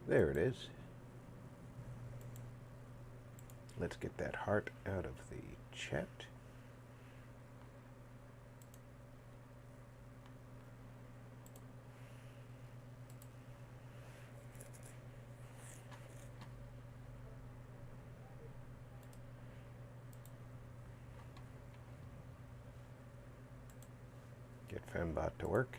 There it is. Let's get that heart out of the chat. Get Fembot to work.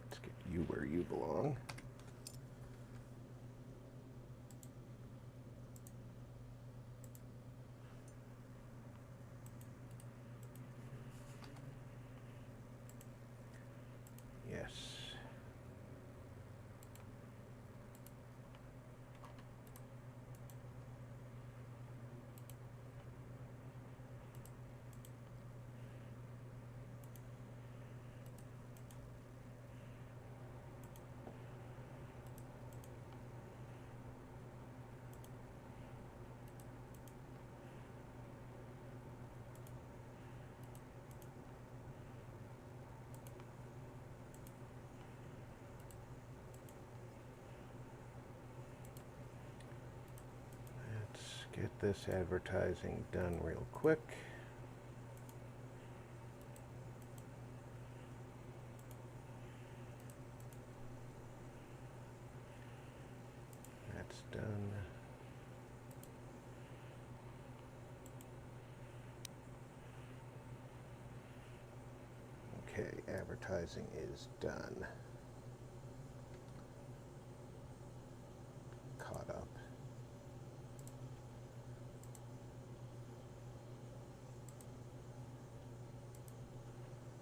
Let's get you where you belong. Yes. Get this advertising done real quick. That's done. Okay, advertising is done. Caught up.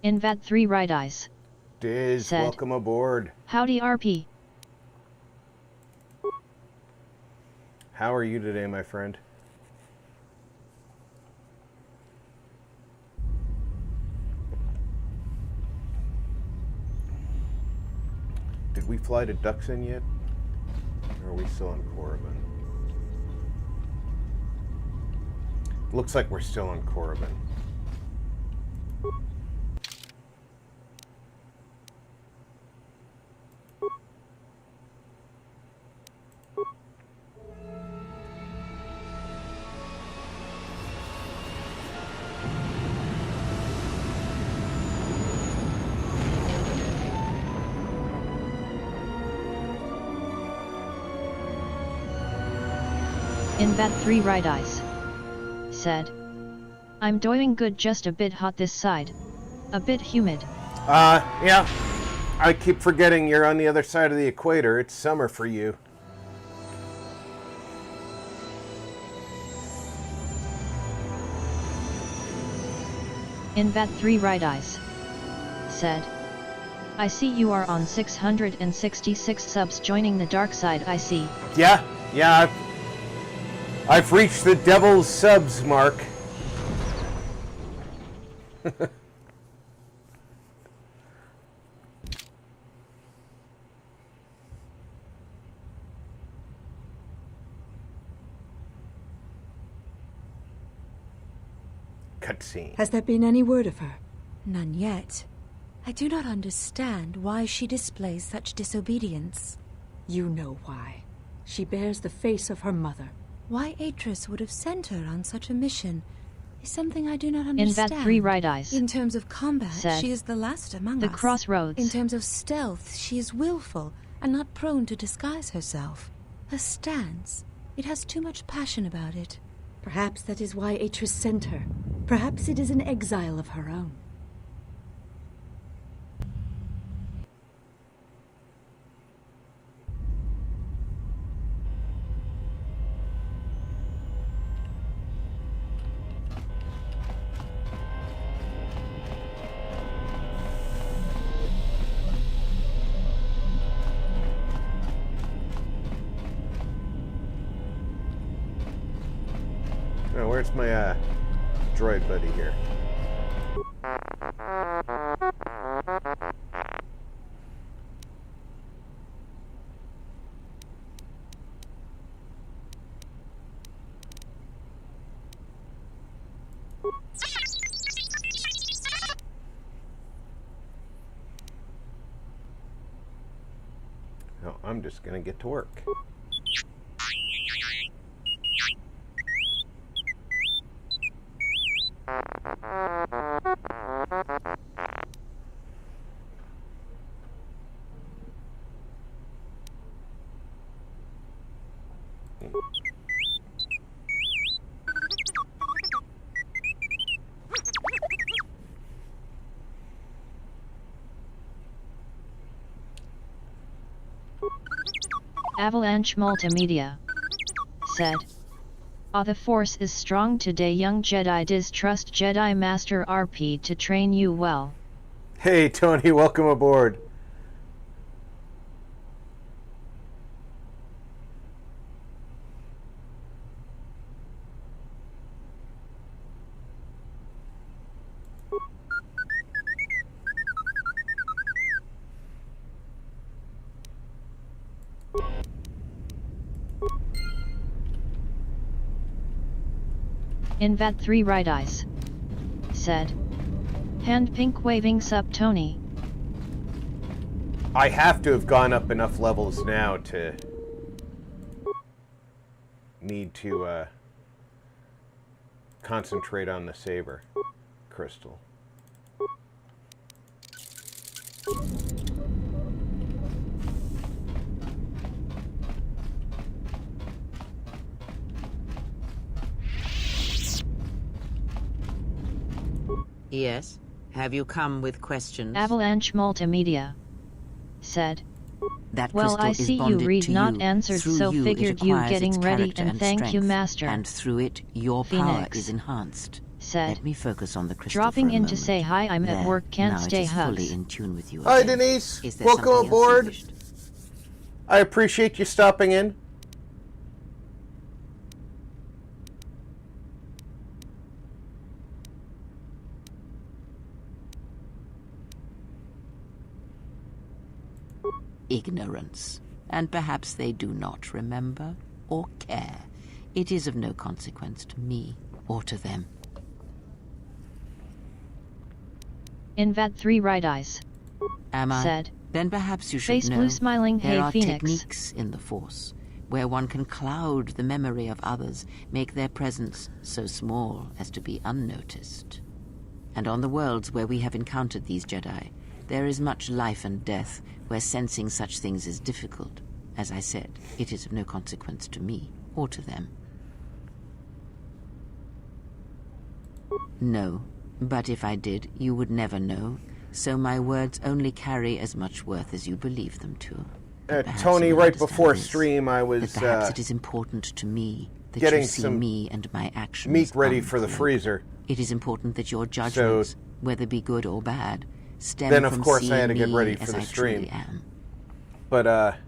Invad 3 Right Eyes. Diz, said, welcome aboard. Howdy RP. How are you today, my friend? Did we fly to Duxn yet? Or are we still on Koriban? Looks like we're still on Koriban. Invad 3 Right Eyes said, I'm doing good, just a bit hot this side. A bit humid. Yeah. I keep forgetting you're on the other side of the equator. It's summer for you. Invad 3 Right Eyes said, I see you are on 666 subs joining the dark side. I see. Yeah. I've reached the devil's subs mark. Cutscene. Has there been any word of her? None yet. I do not understand why she displays such disobedience. You know why. She bears the face of her mother. Why Atris would have sent her on such a mission is something I do not understand. Invad 3 Right Eyes. In terms of combat, said, she is the last among the us. crossroads. In terms of stealth, she is willful and not prone to disguise herself. Her stance, it has too much passion about it. Perhaps that is why Atris sent her. Perhaps it is an exile of her own. Where's my droid buddy here? No, I'm just gonna get to work. Avalanche Multimedia said, the Force is strong today. Young Jedi distrust Jedi Master RP to train you well. Hey, Tony, welcome aboard. Invat 3 Right Eyes said, hand pink waving sup Tony. I have to have gone up enough levels now to need to concentrate on the saber crystal. Yes? Have you come with questions? Avalanche Multimedia said, That well, crystal I is see you bonded read to not you. answered, Through so you, figured it you acquires getting its ready character and thank you, strength, Master. And through it, your power Phoenix is enhanced. said, Let me focus on the crystal dropping for a in to moment. say hi, I'm at There, work, can't now stay it is hugs. fully in tune with you Hi, again. Denise. Is there Welcome something else you aboard. wished? I appreciate you stopping in. Ignorance. And perhaps they do not remember or care. It is of no consequence to me or to them. Invat 3 Right Eyes Am I? said, Then perhaps you should face know blue smiling, there hey are Phoenix. techniques in the Force where one can cloud the memory of others, make their presence so small as to be unnoticed. And on the worlds where we have encountered these Jedi, there is much life and death where sensing such things is difficult. As I said, it is of no consequence to me or to them. No, but if I did, you would never know, so my words only carry as much worth as you believe them to. Perhaps Tony, you will right understand before this, stream, I was that perhaps it is important to me that getting you see some me and my actions meat ready for the uncloaked. freezer. It is important that your judgments, whether be good or bad, stem Then, of from course, I seeing had to get me ready as for the I stream. truly am. But,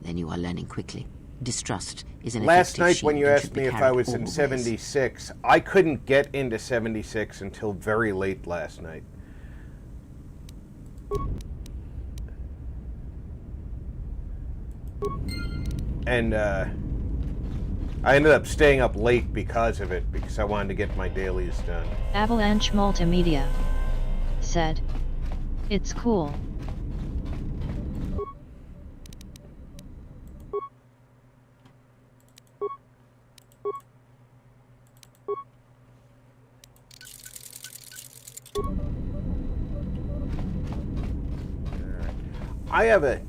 Then you are learning quickly. Distrust is an last effective night when shield you and asked should be me if I carried was in always. 76, I couldn't get into 76 until very late last night. And, I ended up staying up late because of it, because I wanted to get my dailies done. Avalanche Multimedia said, it's cool. I have an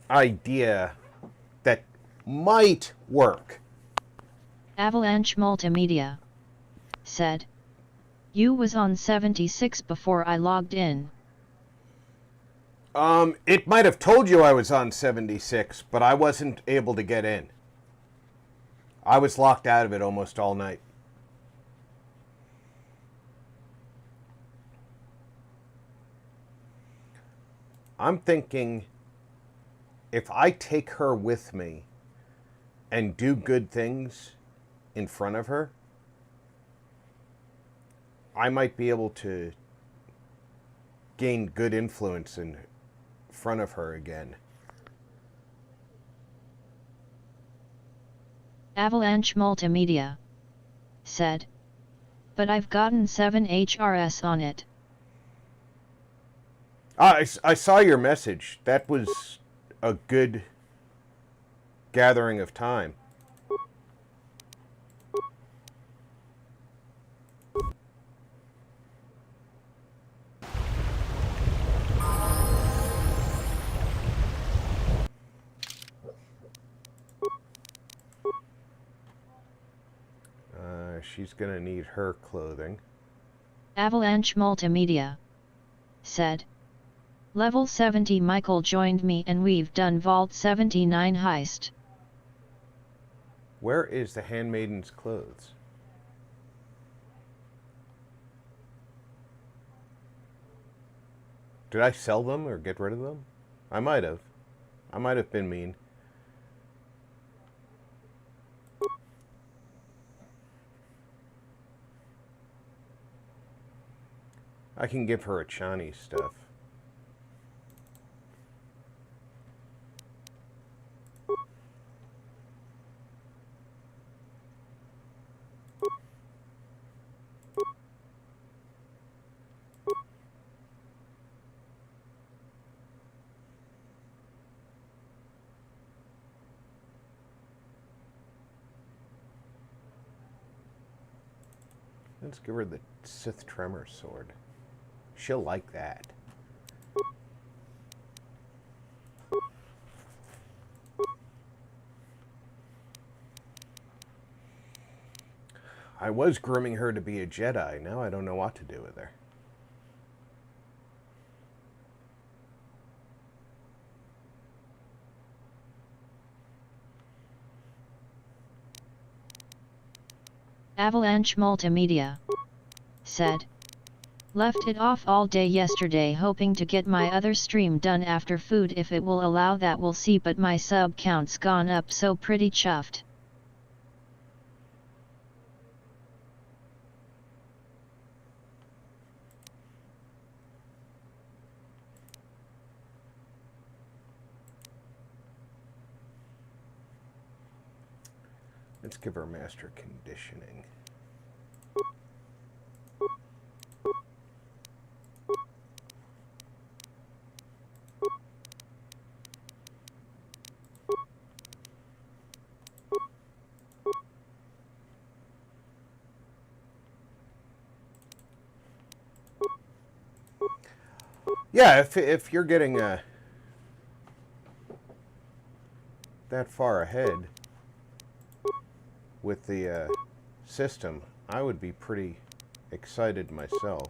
idea that might work. Avalanche Multimedia said, you was on 76 before I logged in. It might have told you I was on 76, but I wasn't able to get in. I was locked out of it almost all night. I'm thinking if I take her with me, and do good things in front of her, I might be able to gain good influence in front of her again. Avalanche Multimedia said, but I've gotten 7 HRS on it. I saw your message. That was a good gathering of time. She's gonna need her clothing. Avalanche Multimedia said, level 70 Michael joined me and we've done Vault 79 heist. Where is the handmaiden's clothes? Did I sell them or get rid of them? I might have. I might have been mean. I can give her a Chani stuff. Let's give her the Sith Tremor sword. She'll like that. I was grooming her to be a Jedi. Now I don't know what to do with her. Avalanche Multimedia said, left it off all day yesterday hoping to get my other stream done after food. If it will allow that we'll see, but my sub count's gone up, so pretty chuffed. Let's give her master conditioning. Yeah, if you're getting that far ahead with the system, I would be pretty excited myself.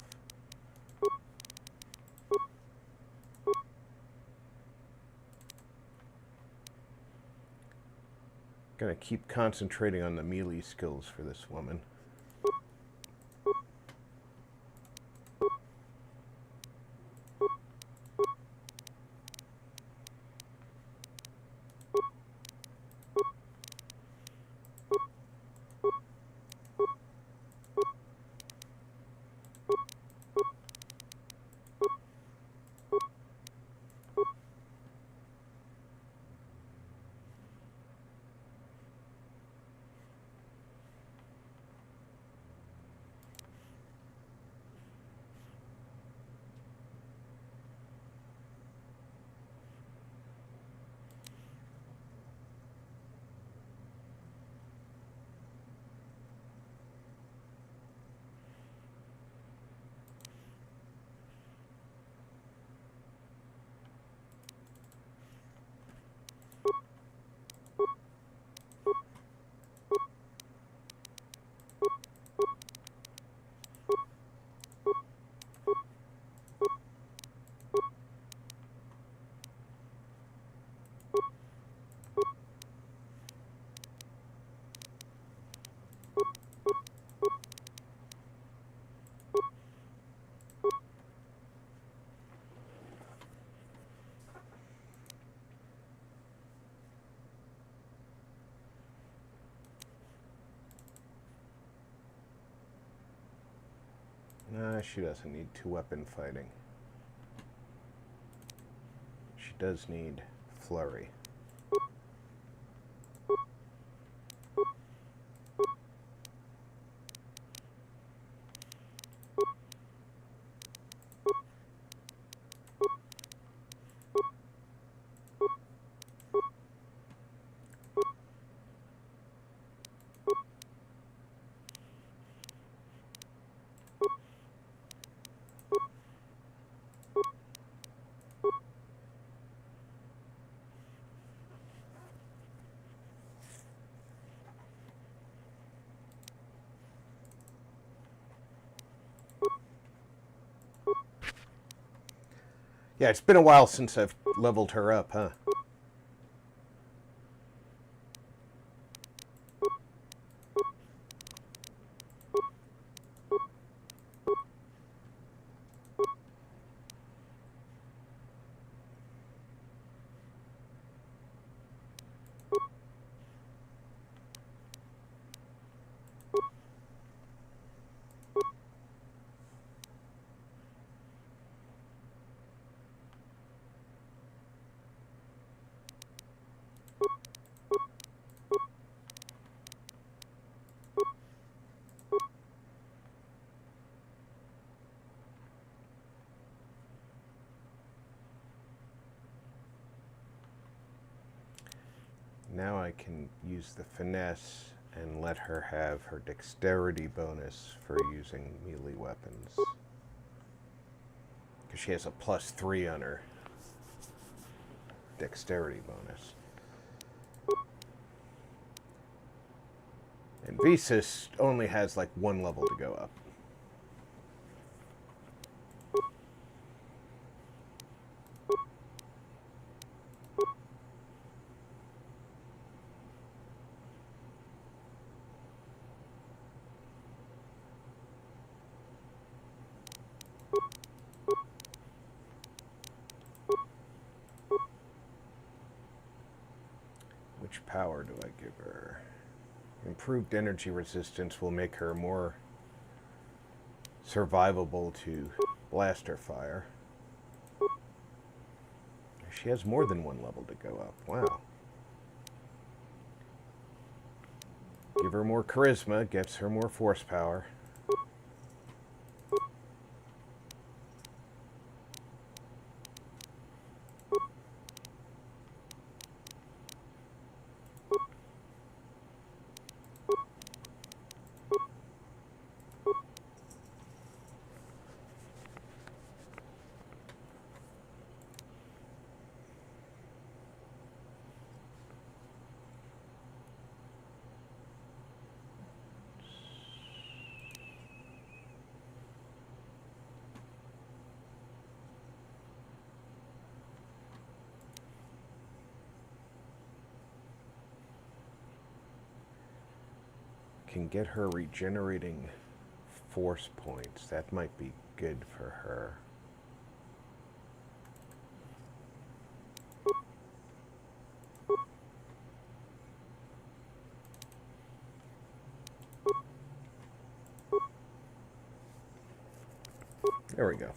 Gonna keep concentrating on the melee skills for this woman. Nah, she doesn't need two-weapon fighting. She does need flurry. Yeah, it's been a while since I've leveled her up, huh? Now I can use the finesse and let her have her dexterity bonus for using melee weapons. Because she has a +3 on her dexterity bonus. And Visas only has like 1 level to go up. Which power do I give her? Improved energy resistance will make her more survivable to blaster fire. She has more than 1 level to go up. Wow. Give her more charisma, gets her more force power. Can get her regenerating force points. That might be good for her. There we go.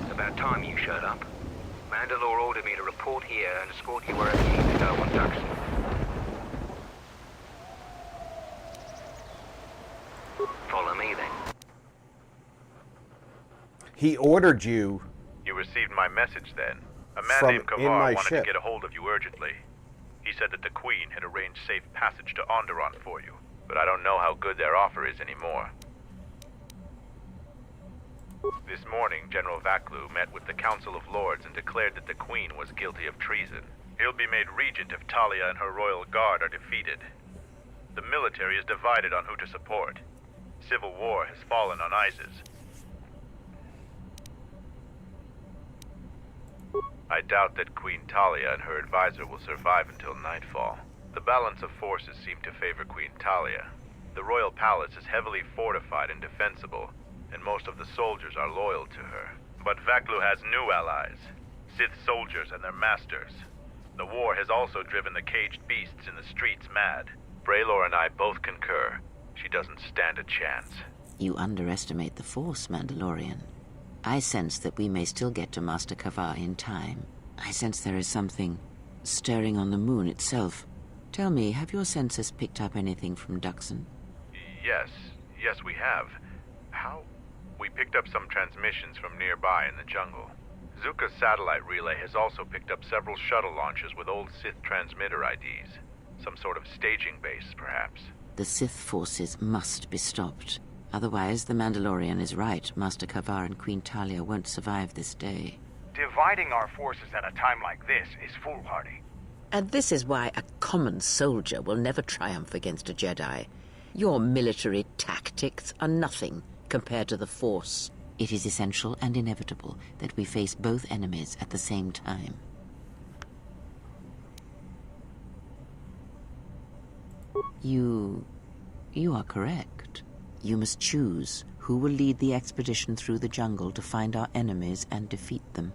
It's about time you showed up. Mandalore ordered me to report here and escort you wherever you need to go on Duxn. Follow me then. He ordered you. You received my message then. A man From named in Kavar my wanted ship. to get a hold of you urgently. He said that the Queen had arranged safe passage to Onderon for you, but I don't know how good their offer is anymore. This morning, General Vaklu met with the Council of Lords and declared that the Queen was guilty of treason. He'll be made regent if Talia and her royal guard are defeated. The military is divided on who to support. Civil war has fallen on Isis. I doubt that Queen Talia and her advisor will survive until nightfall. The balance of forces seem to favor Queen Talia. The royal palace is heavily fortified and defensible, and most of the soldiers are loyal to her. But Vaklu has new allies, Sith soldiers and their masters. The war has also driven the caged beasts in the streets mad. Braylor and I both concur. She doesn't stand a chance. You underestimate the Force, Mandalorian. I sense that we may still get to Master Kavar in time. I sense there is something stirring on the moon itself. Tell me, have your sensors picked up anything from Duxn? Yes we have. How? We picked up some transmissions from nearby in the jungle. Zuka's satellite relay has also picked up several shuttle launches with old Sith transmitter IDs. Some sort of staging base, perhaps. The Sith forces must be stopped. Otherwise, the Mandalorian is right. Master Kavar and Queen Talia won't survive this day. Dividing our forces at a time like this is foolhardy. And this is why a common soldier will never triumph against a Jedi. Your military tactics are nothing compared to the Force. It is essential and inevitable that we face both enemies at the same time. You are correct. You must choose who will lead the expedition through the jungle to find our enemies and defeat them.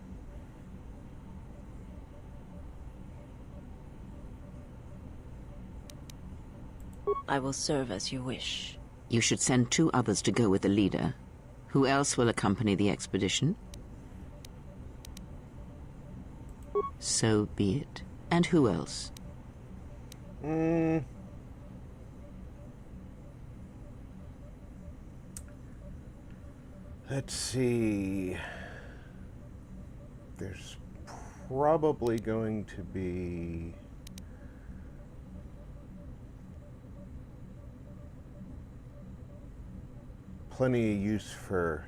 I will serve as you wish. You should send 2 others to go with the leader. Who else will accompany the expedition? So be it. And who else? Let's see. There's probably going to be plenty of use for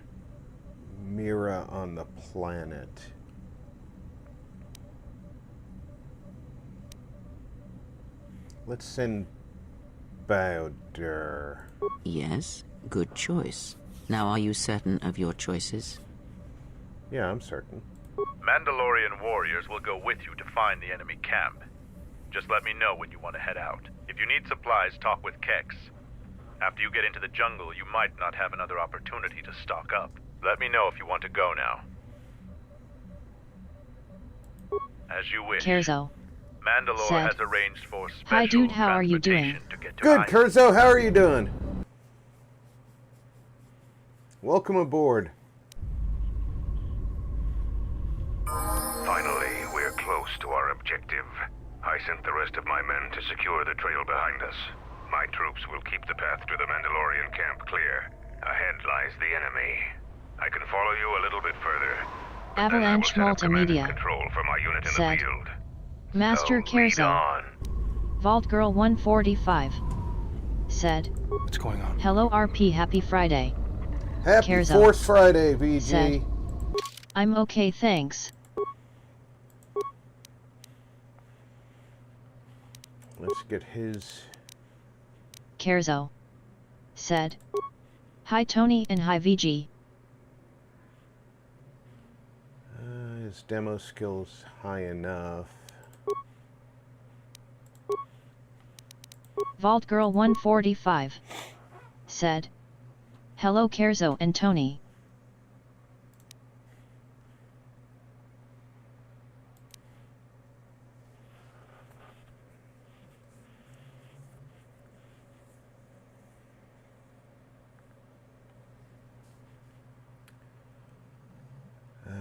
Mira on the planet. Let's send Bowder. Yes, good choice. Now, are you certain of your choices? Yeah, I'm certain. Mandalorian warriors will go with you to find the enemy camp. Just let me know when you want to head out. If you need supplies, talk with Kex. After you get into the jungle, you might not have another opportunity to stock up. Let me know if you want to go now. As you wish. Kerzo. Mandalore Said. has arranged for special Hi, dude, how are you doing? transportation to get to Good, Ice. Kurzo, how are you doing? Welcome aboard. Finally, we're close to our objective. I sent the rest of my men to secure the trail behind us. My troops will keep the path to the Mandalorian camp clear. Ahead lies the enemy. I can follow you a little bit further. but then I will Avalanche set up command and Multimedia. control for my unit in Said. the field. Master So lead Kerzo. on. Vault Girl 145. Said. What's going on? Hello RP, happy Friday. Happy Kerzo. Force Friday, VG. Said. I'm okay, thanks. Let's get his... Kerzo. Said. Hi Tony and hi VG. His demo skill's high enough. Vault Girl 145. Said. Hello Kerzo and Tony.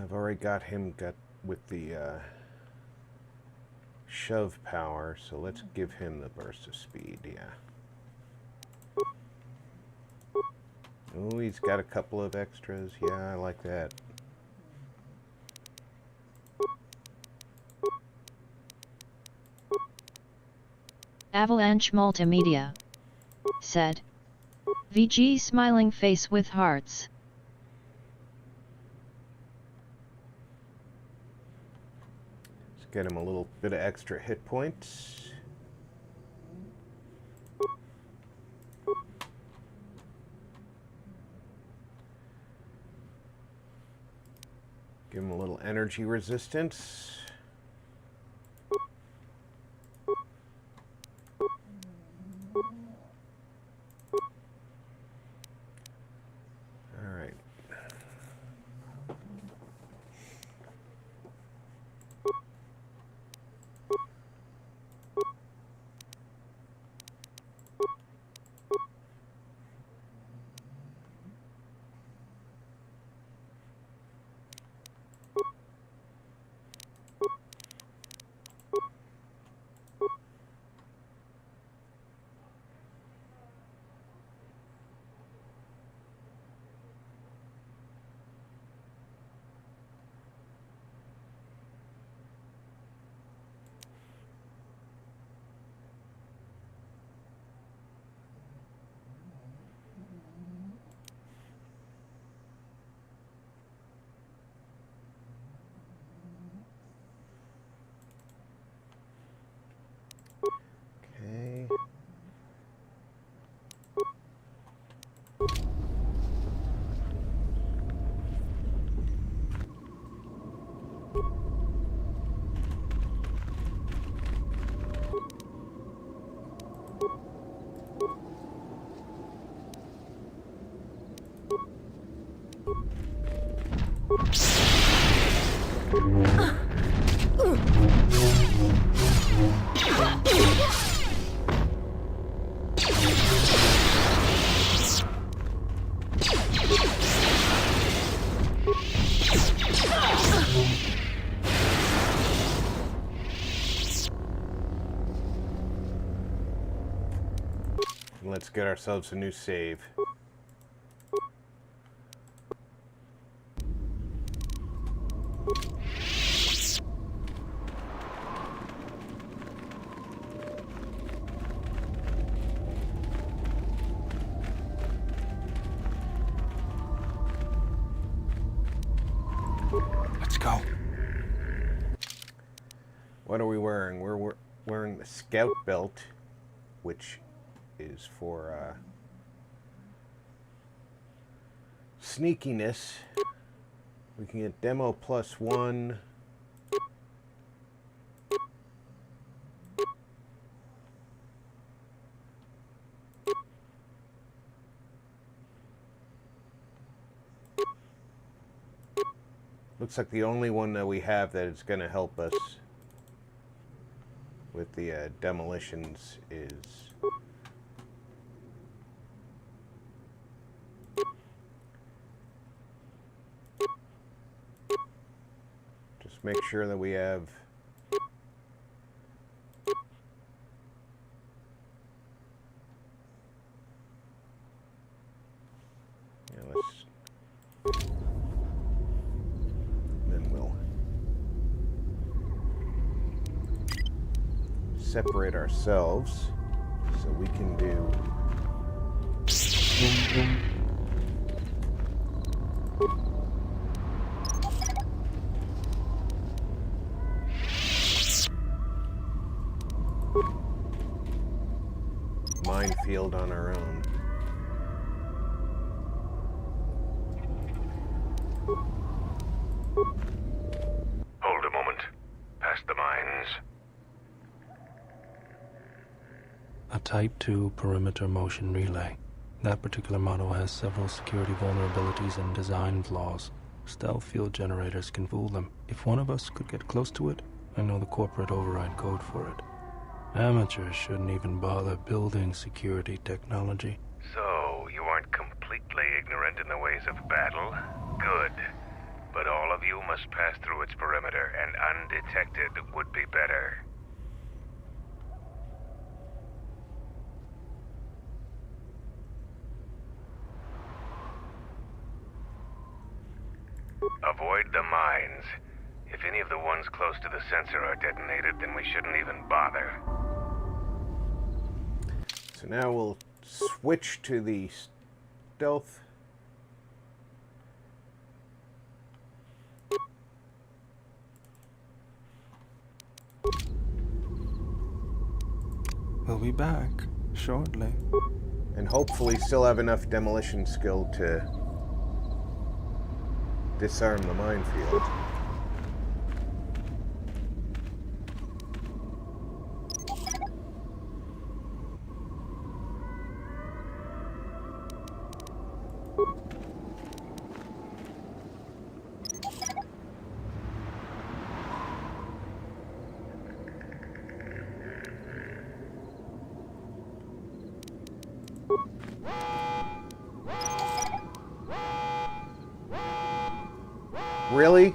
I've already got him with the shove power, so let's give him the burst of speed, yeah. Oh, he's got a couple of extras. Yeah, I like that. Avalanche Multimedia. Said. VG smiling face with hearts. Let's get him a little bit of extra hit points. Give him a little energy resistance. All right. Let's get ourselves a new save. Let's go. What are we wearing? We're wearing the scout belt, which is for sneakiness. We can get demo +1. Looks like the only one that we have that is going to help us with the demolitions is just make sure that we have separate ourselves so we can do minefield on our own. Hold a moment. Past the mines. A Type 2 perimeter motion relay. That particular model has several security vulnerabilities and design flaws. Stealth field generators can fool them. If one of us could get close to it, I know the corporate override code for it. Amateurs shouldn't even bother building security technology. So, you aren't completely ignorant in the ways of battle? Good. But all of you must pass through its perimeter, and undetected would be better. Avoid the mines. If any of the ones close to the sensor are detonated, then we shouldn't even bother. So now we'll switch to the stealth. We'll be back shortly. And hopefully still have enough demolition skill to disarm the minefield. Really?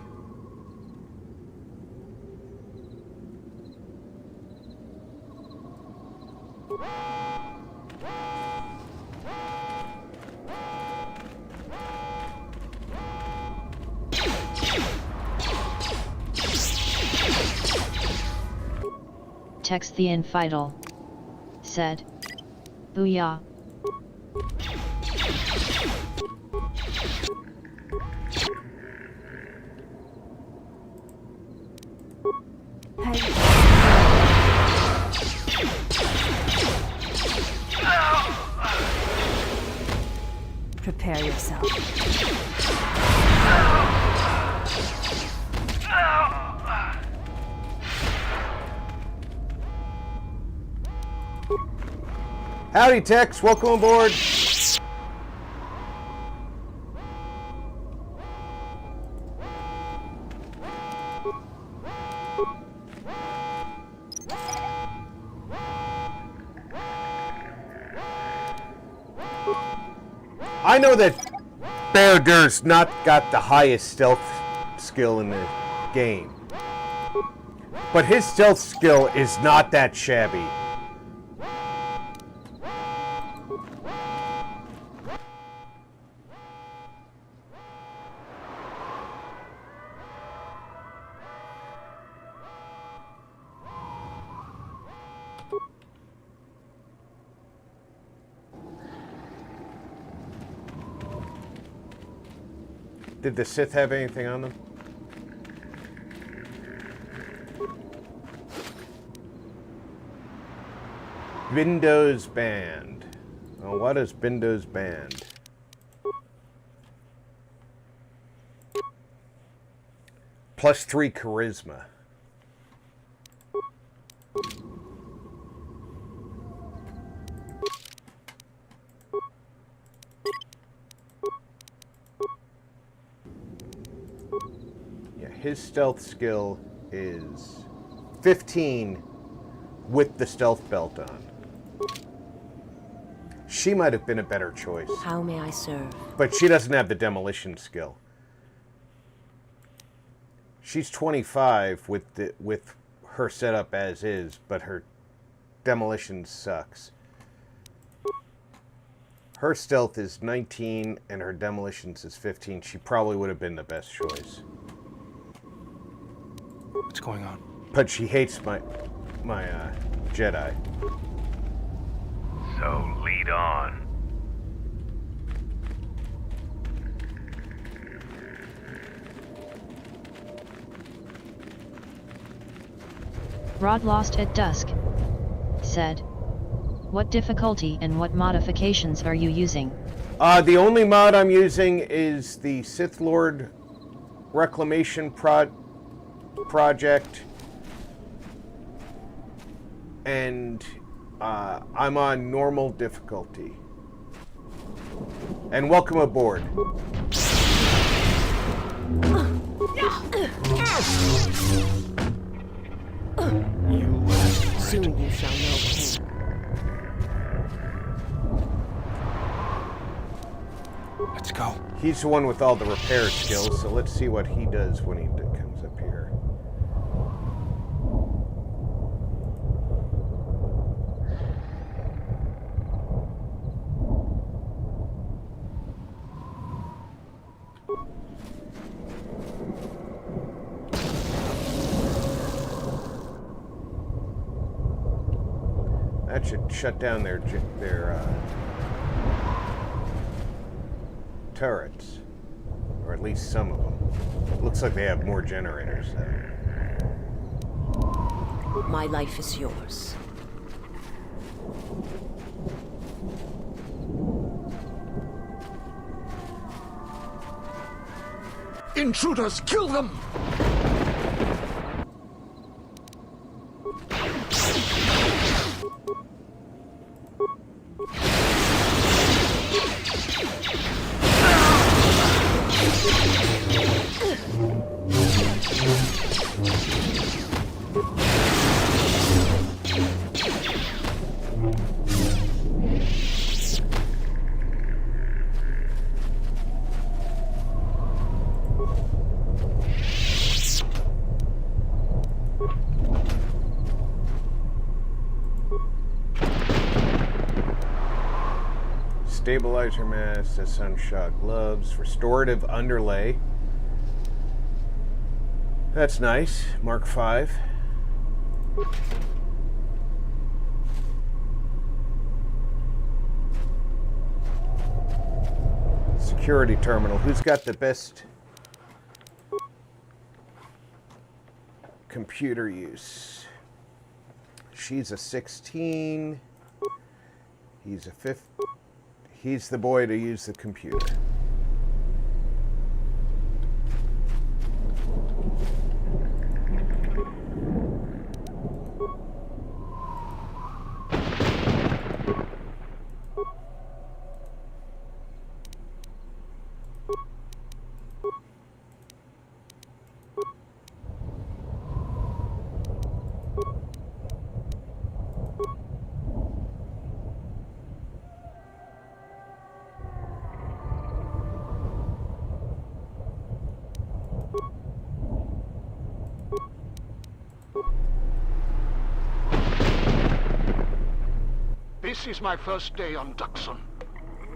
Text the infidel. Said. Booyah. Prepare yourself. Howdy, Tex. Welcome aboard. I know that Bearder's not got the highest stealth skill in the game, but his stealth skill is not that shabby. Did the Sith have anything on them? Bindo's Band. Oh, what is Bindo's Band? +3 charisma. His stealth skill is 15 with the stealth belt on. She might have been a better choice. How may I serve? But she doesn't have the demolition skill. She's 25 with her setup as is, but her demolition sucks. Her stealth is 19 and her demolitions is 15. She probably would have been the best choice. What's going on? But she hates my Jedi. So lead on. Rod lost at dusk. Said. What difficulty and what modifications are you using? The only mod I'm using is the Sith Lord Reclamation project, and I'm on normal difficulty. And welcome aboard. Soon you shall know pain. Let's go. He's the one with all the repair skills, so let's see what he does when he comes up here. That should shut down their turrets, or at least some of them. Looks like they have more generators there. My life is yours. Intruders, kill them! Stabilizer mask, the sunshot gloves, restorative underlay. That's nice. Mark 5. Security terminal. Who's got the best computer use? She's a 16. He's a 5. He's the boy to use the computer. This is my first day on Duxn.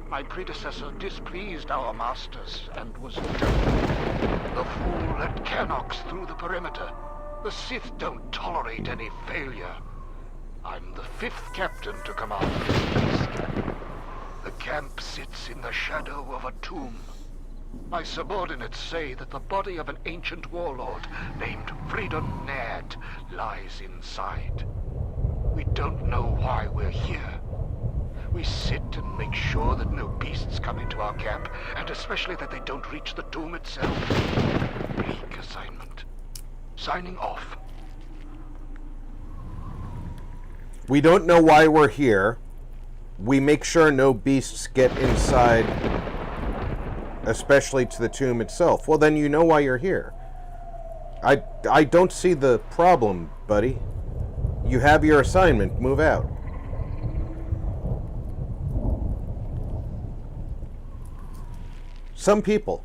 My predecessor displeased our masters and was dealt. The fool let Canox through the perimeter. The Sith don't tolerate any failure. I'm the 5th captain to command this base camp. The camp sits in the shadow of a tomb. My subordinates say that the body of an ancient warlord named Freedom Ned lies inside. We don't know why we're here. We sit and make sure that no beasts come into our camp, and especially that they don't reach the tomb itself. Bleak assignment. Signing off. We don't know why we're here. We make sure no beasts get inside, especially to the tomb itself. Well, then you know why you're here. I don't see the problem, buddy. You have your assignment. Move out. Some people.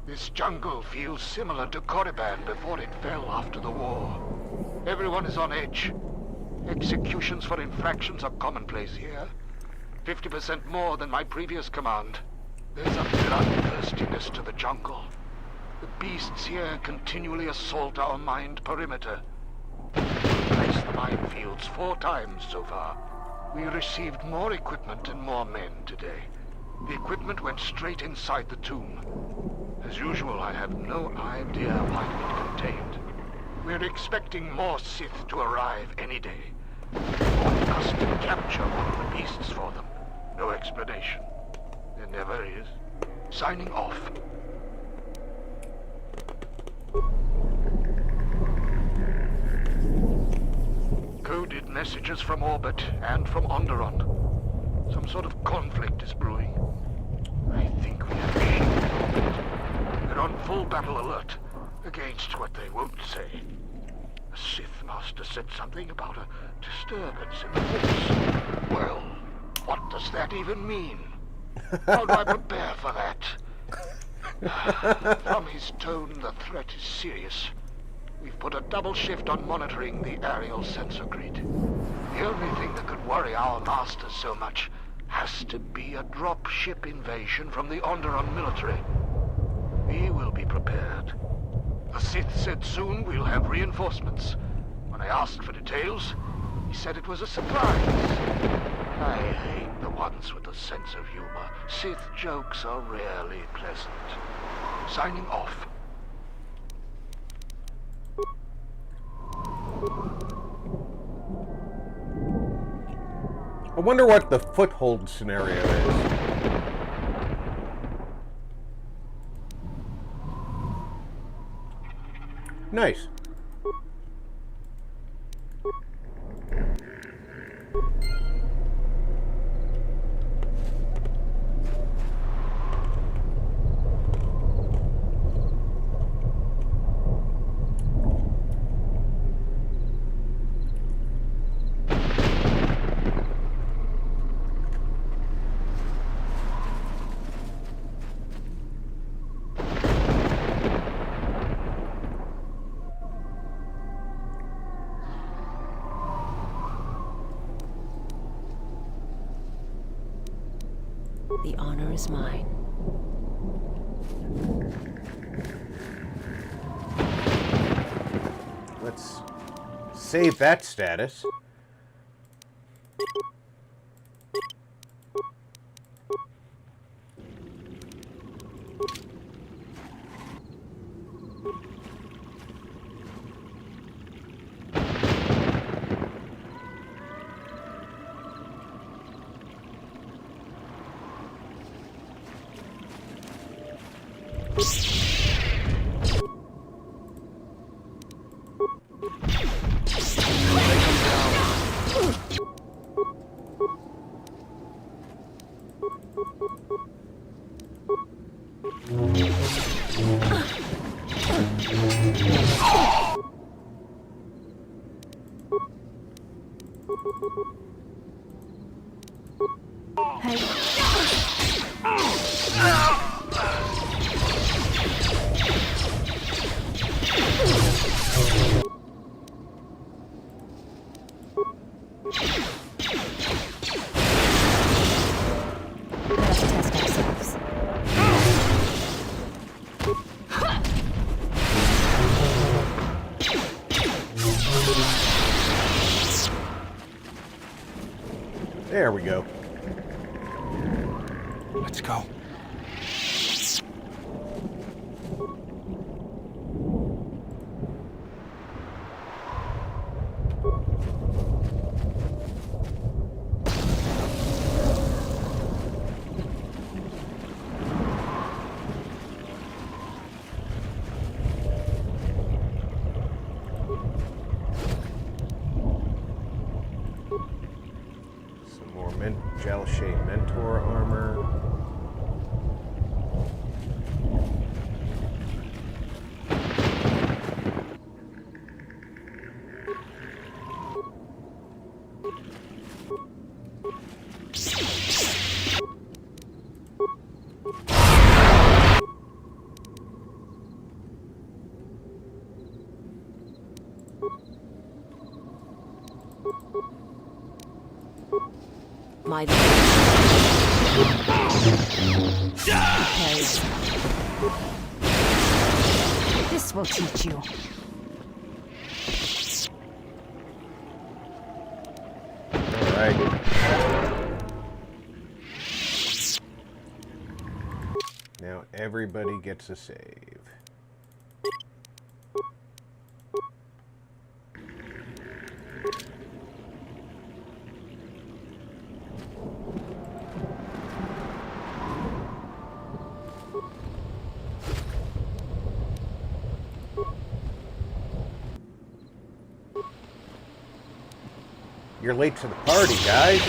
This jungle feels similar to Koriban before it fell after the war. Everyone is on edge. Executions for infractions are commonplace here. 50% more than my previous command. There's a bloodthirstiness to the jungle. The beasts here continually assault our mined perimeter. We've replaced the minefields 4 times so far. We received more equipment and more men today. The equipment went straight inside the tomb. As usual, I have no idea what it contained. We're expecting more Sith to arrive any day. They want us to capture one of the beasts for them. No explanation. There never is. Signing off. Coded messages from orbit and from Onderon. Some sort of conflict is brewing. I think we have a ship in orbit. They're on full battle alert against what they won't say. The Sith Master said something about a disturbance in the Force. Well, what does that even mean? How do I prepare for that? From his tone, the threat is serious. We've put a double shift on monitoring the aerial sensor grid. The only thing that could worry our masters so much has to be a drop-ship invasion from the Onderon military. We will be prepared. The Sith said soon we'll have reinforcements. When I asked for details, he said it was a surprise. I hate the ones with a sense of humor. Sith jokes are rarely pleasant. Signing off. I wonder what the foothold scenario is. Nice. The honor is mine. Let's save that status. There we go. Let's go. Gel-shade mentor armor. My This will teach you. Alright. Now everybody gets a save. You're late to the party, guys.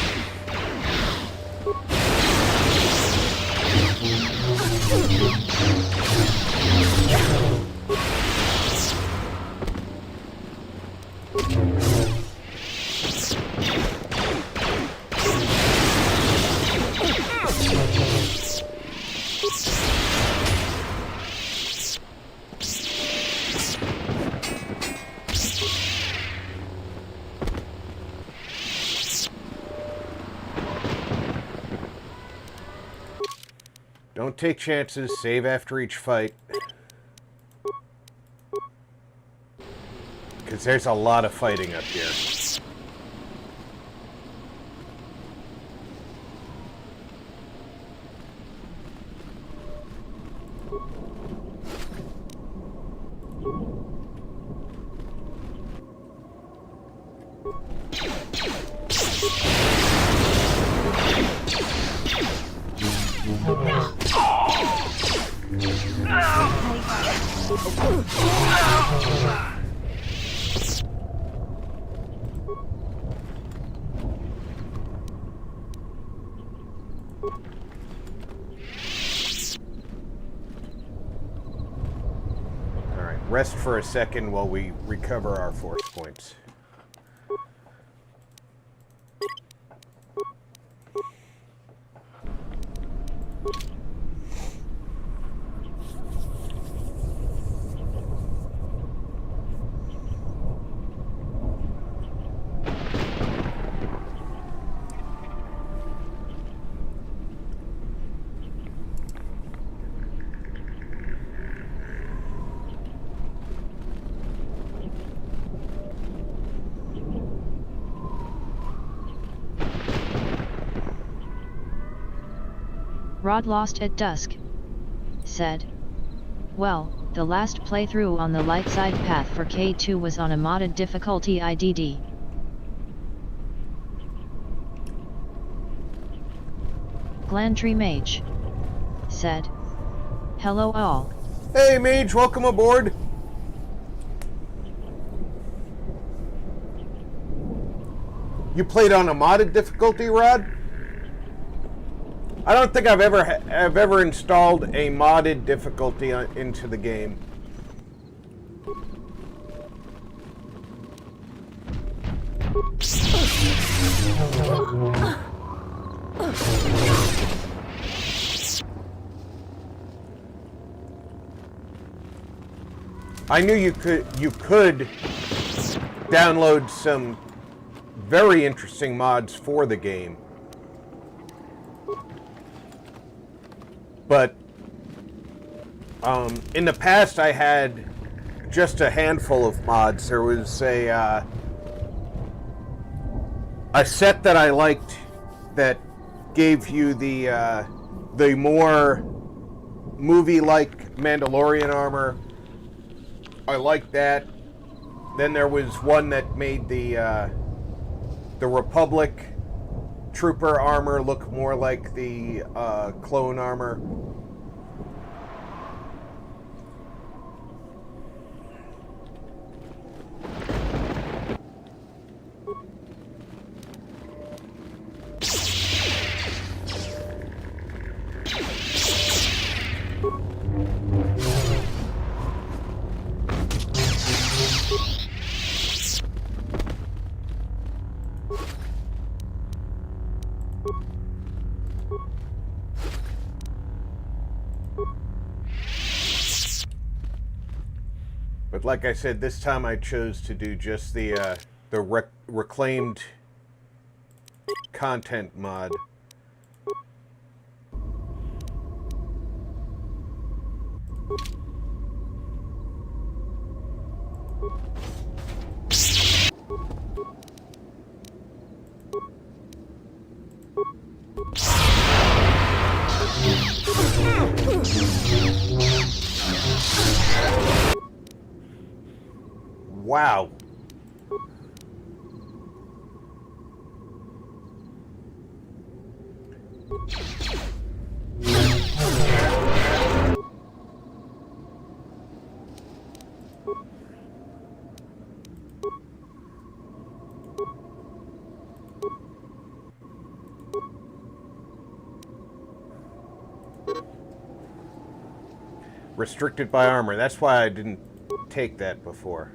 Don't take chances, save after each fight. Because there's a lot of fighting up here. Rest for a second while we recover our force points. Rod lost at dusk. Said. Well, the last playthrough on the light side path for K2 was on a modded difficulty IDD. Glandry Mage. Said. Hello all. Hey Mage, welcome aboard. You played on a modded difficulty, Rod? I don't think I've ever installed a modded difficulty into the game. I knew you could download some very interesting mods for the game. But in the past, I had just a handful of mods. There was a set that I liked that gave you the more movie-like Mandalorian armor. I like that. Then there was one that made the Republic trooper armor look more like the clone armor. But like I said, this time I chose to do just the reclaimed content mod. Wow. Restricted by armor. That's why I didn't take that before.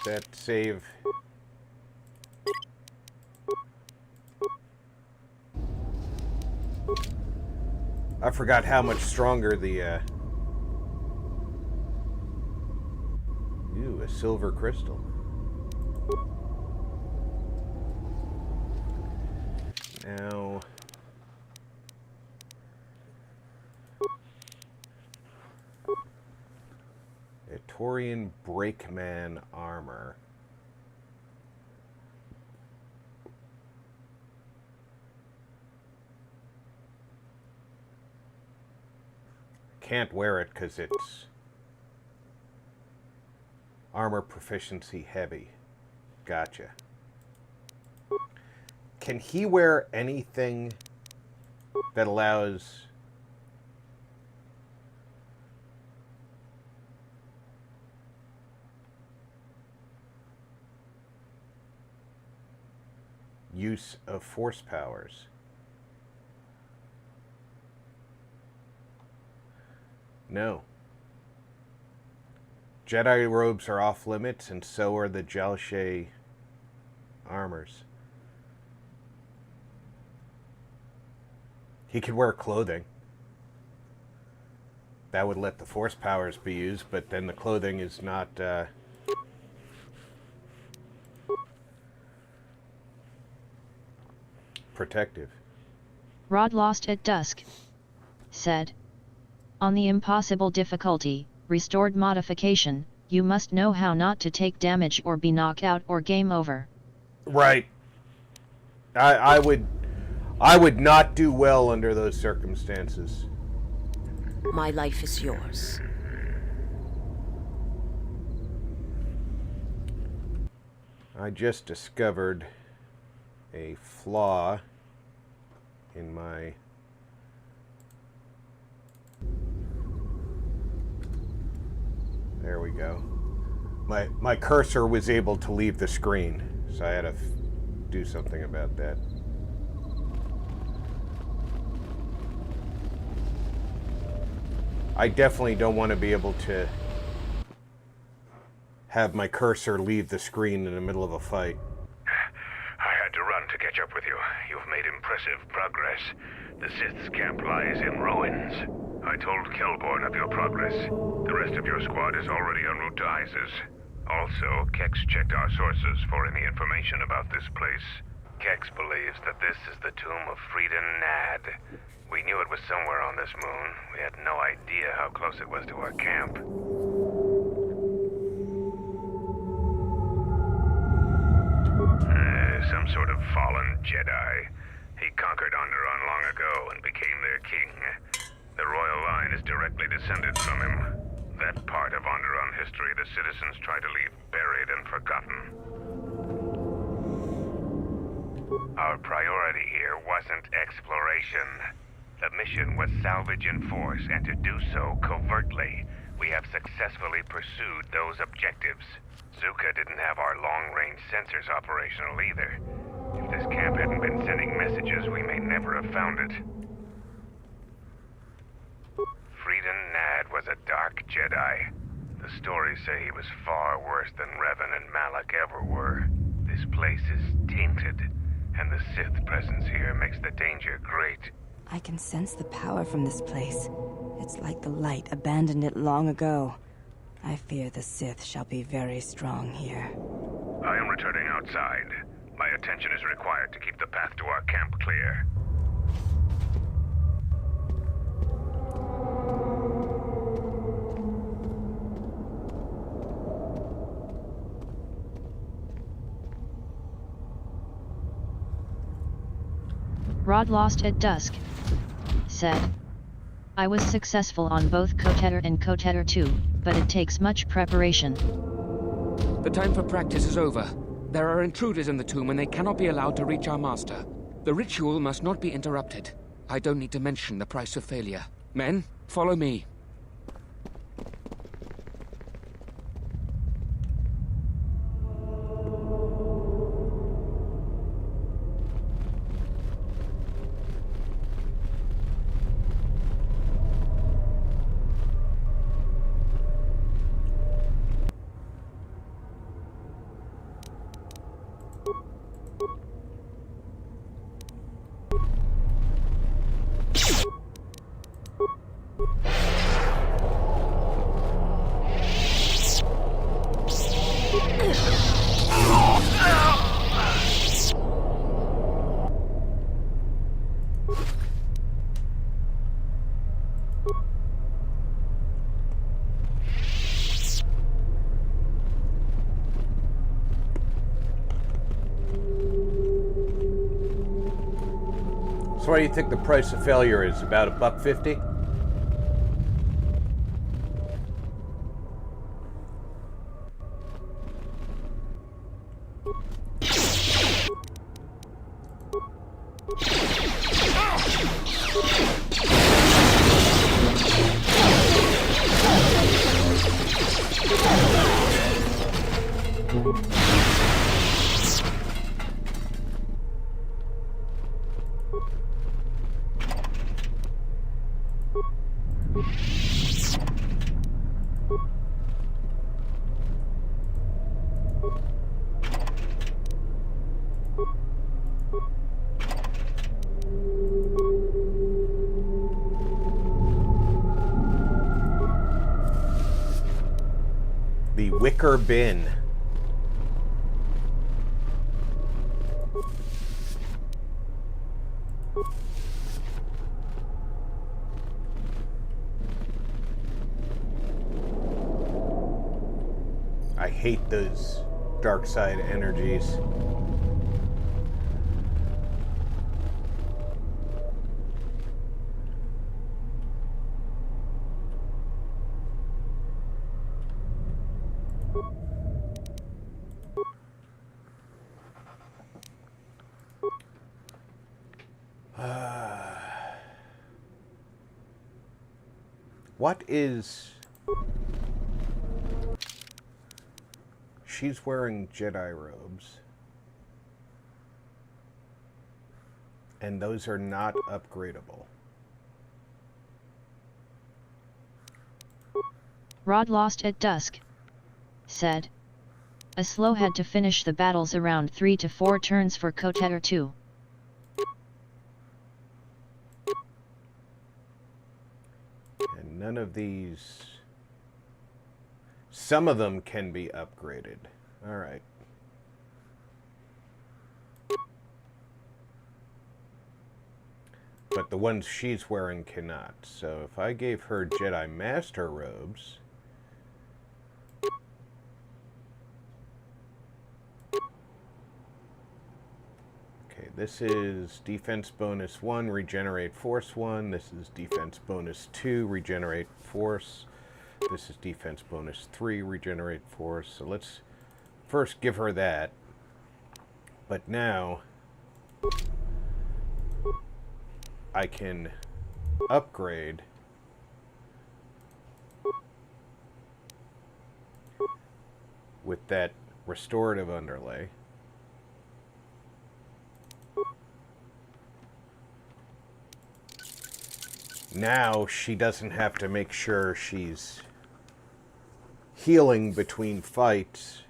That save. I forgot how much stronger the ooh, a silver crystal. Now Torian Brakeman armor. Can't wear it because it's armor proficiency heavy. Gotcha. Can he wear anything that allows use of force powers? No. Jedi robes are off limits, and so are the Jalshay armors. He could wear clothing. That would let the force powers be used, but then the clothing is not protective. Rod lost at dusk. Said. On the impossible difficulty, restored modification, you must know how not to take damage or be knocked out or game over. Right. I would not do well under those circumstances. My life is yours. I just discovered a flaw in my... There we go. My cursor was able to leave the screen, so I had to do something about that. I definitely don't want to be able to have my cursor leave the screen in the middle of a fight. I had to run to catch up with you. You've made impressive progress. The Sith's camp lies in ruins. I told Kelborn of your progress. The rest of your squad is already en route to Isis. Also, Kex checked our sources for any information about this place. Kex believes that this is the tomb of Friedan Nad. We knew it was somewhere on this moon. We had no idea how close it was to our camp. Some sort of fallen Jedi. He conquered Onderon long ago and became their king. The royal line is directly descended from him. That part of Onderon history the citizens try to leave buried and forgotten. Our priority here wasn't exploration. The mission was salvage in force, and to do so covertly. We have successfully pursued those objectives. Zuka didn't have our long-range sensors operational either. If this camp hadn't been sending messages, we may never have found it. Friedan Nad was a dark Jedi. The stories say he was far worse than Revan and Malak ever were. This place is tainted, and the Sith presence here makes the danger great. I can sense the power from this place. It's like the light abandoned it long ago. I fear the Sith shall be very strong here. I am returning outside. My attention is required to keep the path to our camp clear. Rod lost at dusk. Said. I was successful on both Kotetter and Kotetter 2, but it takes much preparation. The time for practice is over. There are intruders in the tomb and they cannot be allowed to reach our master. The ritual must not be interrupted. I don't need to mention the price of failure. Men, follow me. So what do you think the price of failure is? About $1.50? The wicker bin. I hate those dark side energies. What is... She's wearing Jedi robes. And those are not upgradable. Rod lost at dusk. Said. A slow had to finish the battles around 3 to 4 turns for Koteter 2. And none of these... Some of them can be upgraded. Alright. But the ones she's wearing cannot. So if I gave her Jedi Master robes... Okay, this is defense bonus 1, regenerate force 1. This is defense bonus 2, regenerate force. This is defense bonus 3, regenerate force. So let's first give her that. But now I can upgrade with that restorative underlay. Now she doesn't have to make sure she's healing between fights.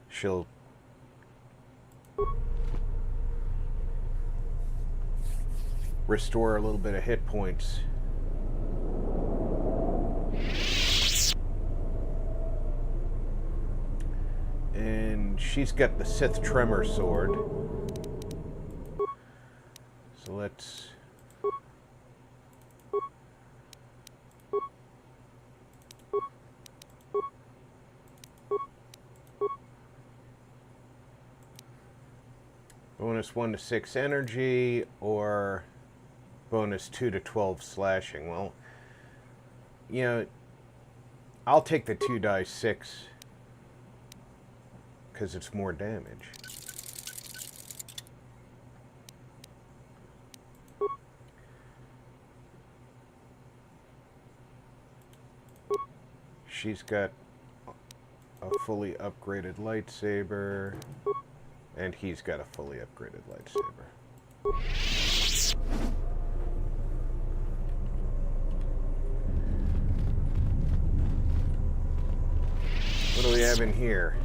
She'll restore a little bit of hit points. And she's got the Sith Tremor Sword. So let's... Bonus 1 to 6 energy, or bonus 2 to 12 slashing. Well, you know, I'll take the 2 die 6 because it's more damage. She's got a fully upgraded lightsaber. And he's got a fully upgraded lightsaber. What do we have in here?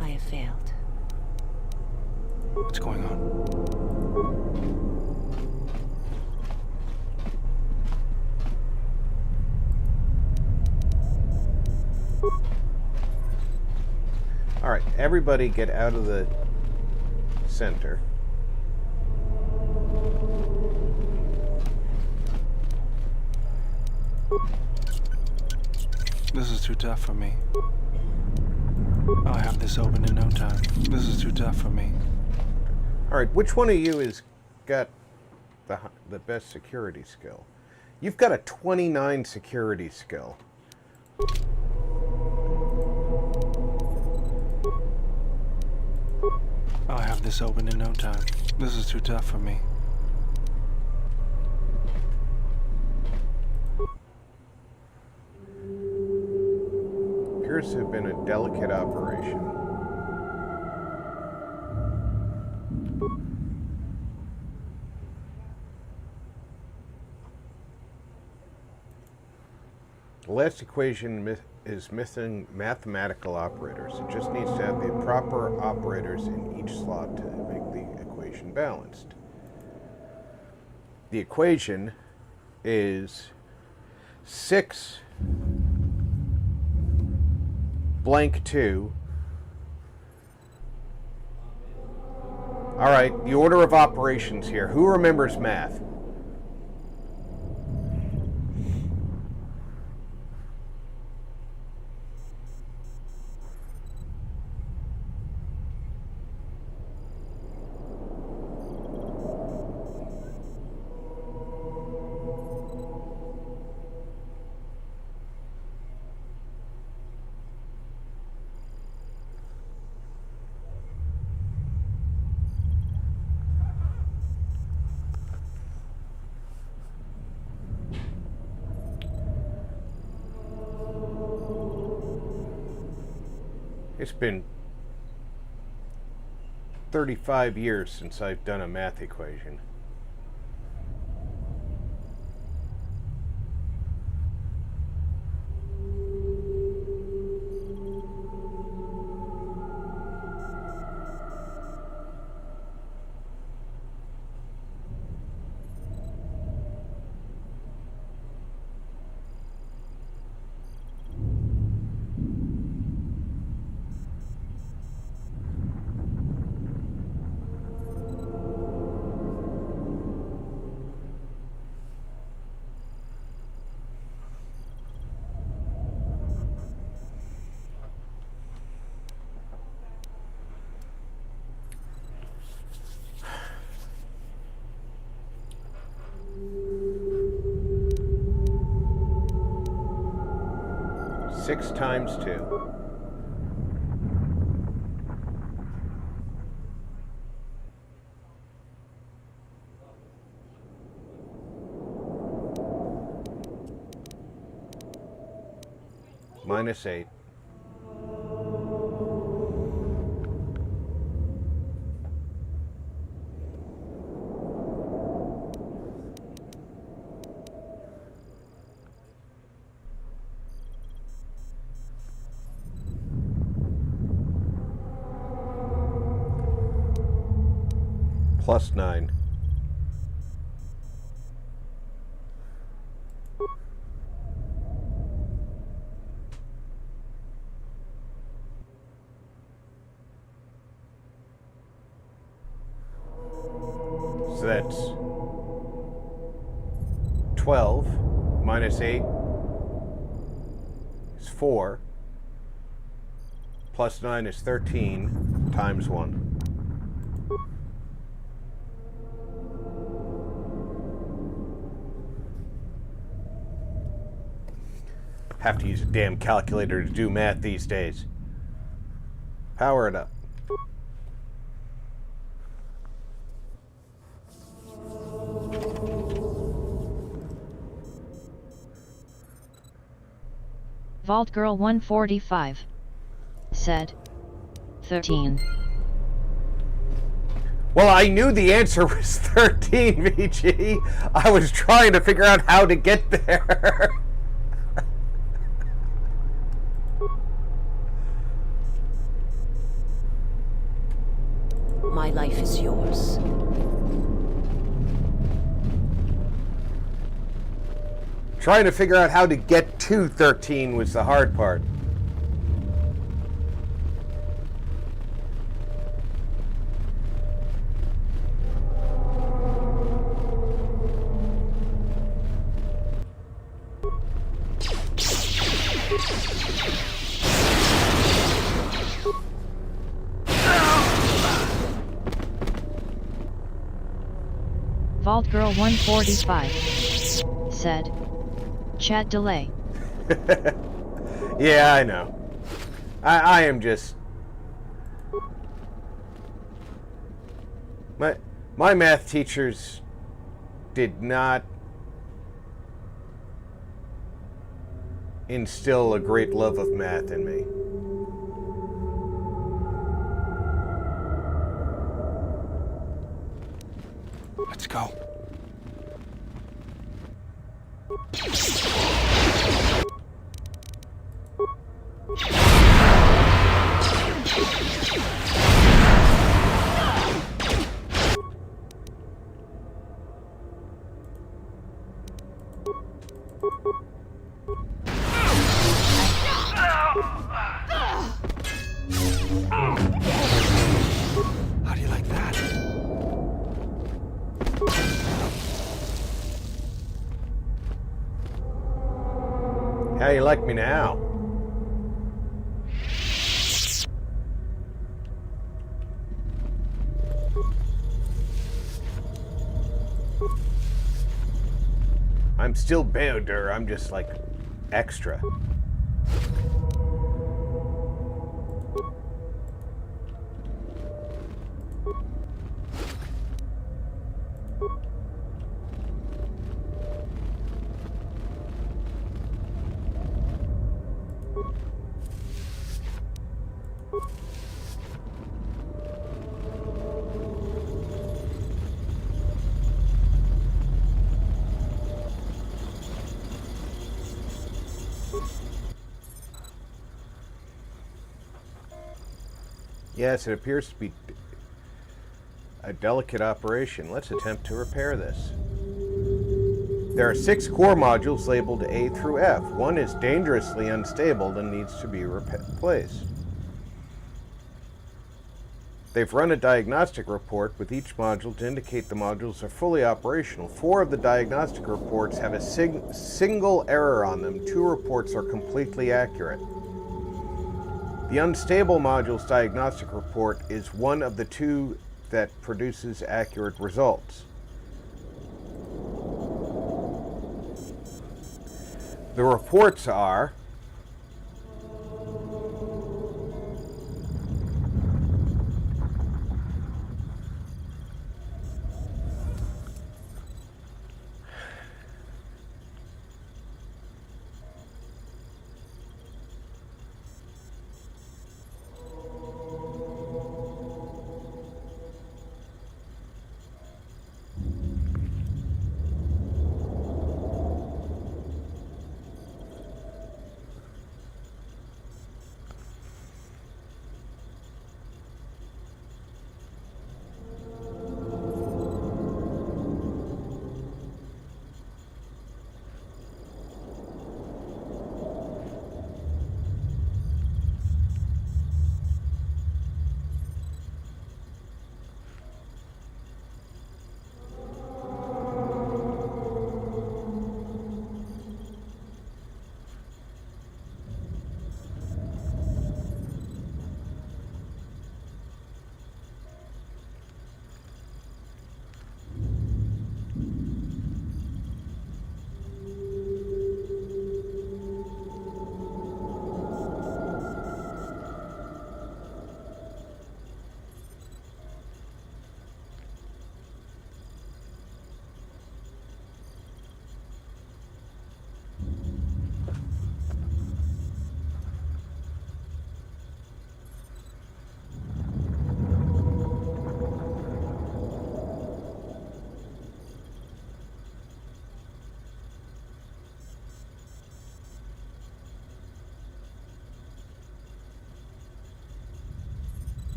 I have failed. What's going on? Alright, everybody get out of the center. This is too tough for me. I'll have this open in no time. This is too tough for me. Alright, which one of you has got the best security skill? You've got a 29 security skill. I'll have this open in no time. This is too tough for me. Appears to have been a delicate operation. The last equation is missing mathematical operators. It just needs to have the proper operators in each slot to make the equation balanced. The equation is 6 blank 2. All right, the order of operations here. Who remembers math? It's been 35 years since I've done a math equation. Six times 2. Minus 8. Plus 9. So that's 12 minus 8 is 4. Plus 9 is 13 times 1. Have to use a damn calculator to do math these days. Power it up. Vault Girl 145 said 13. Well, I knew the answer was 13, VG. I was trying to figure out how to get there. My life is yours. Trying to figure out how to get to 13 was the hard part. Vault Girl 145 said, chat delay. Yeah, I know. I am just... My math teachers did not instill a great love of math in me. Let's go. How do you like that? How you like me now? I'm still Beodur, I'm just like extra. Yes, it appears to be a delicate operation. Let's attempt to repair this. There are 6 core modules labeled A through F. One is dangerously unstable and needs to be replaced. They've run a diagnostic report with each module to indicate the modules are fully operational. 4 of the diagnostic reports have a single error on them. 2 reports are completely accurate. The unstable module's diagnostic report is one of the 2 that produces accurate results. The reports are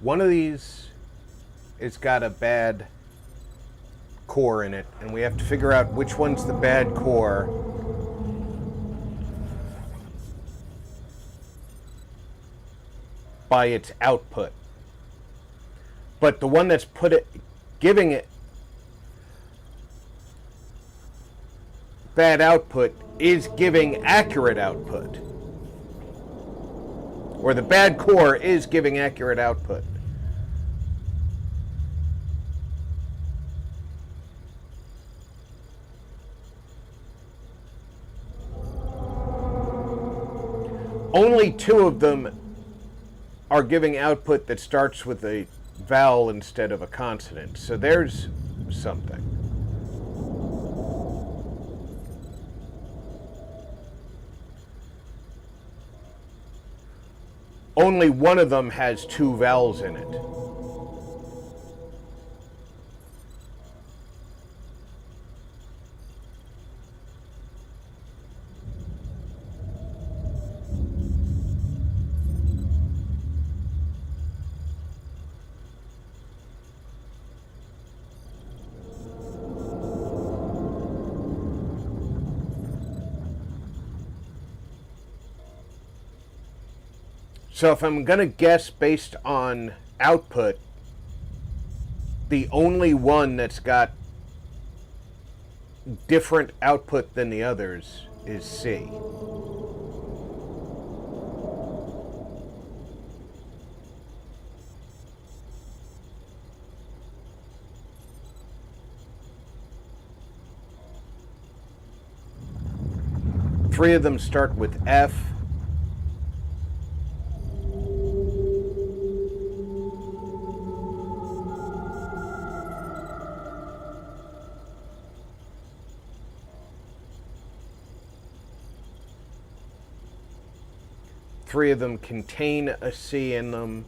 one of these has got a bad core in it, and we have to figure out which one's the bad core by its output. But the one that's giving it bad output is giving accurate output. Or the bad core is giving accurate output. Only 2 of them are giving output that starts with a vowel instead of a consonant. So there's something. Only one of them has 2 vowels in it. So if I'm going to guess based on output, the only one that's got different output than the others is C. Three of them start with F. Three of them contain a C in them.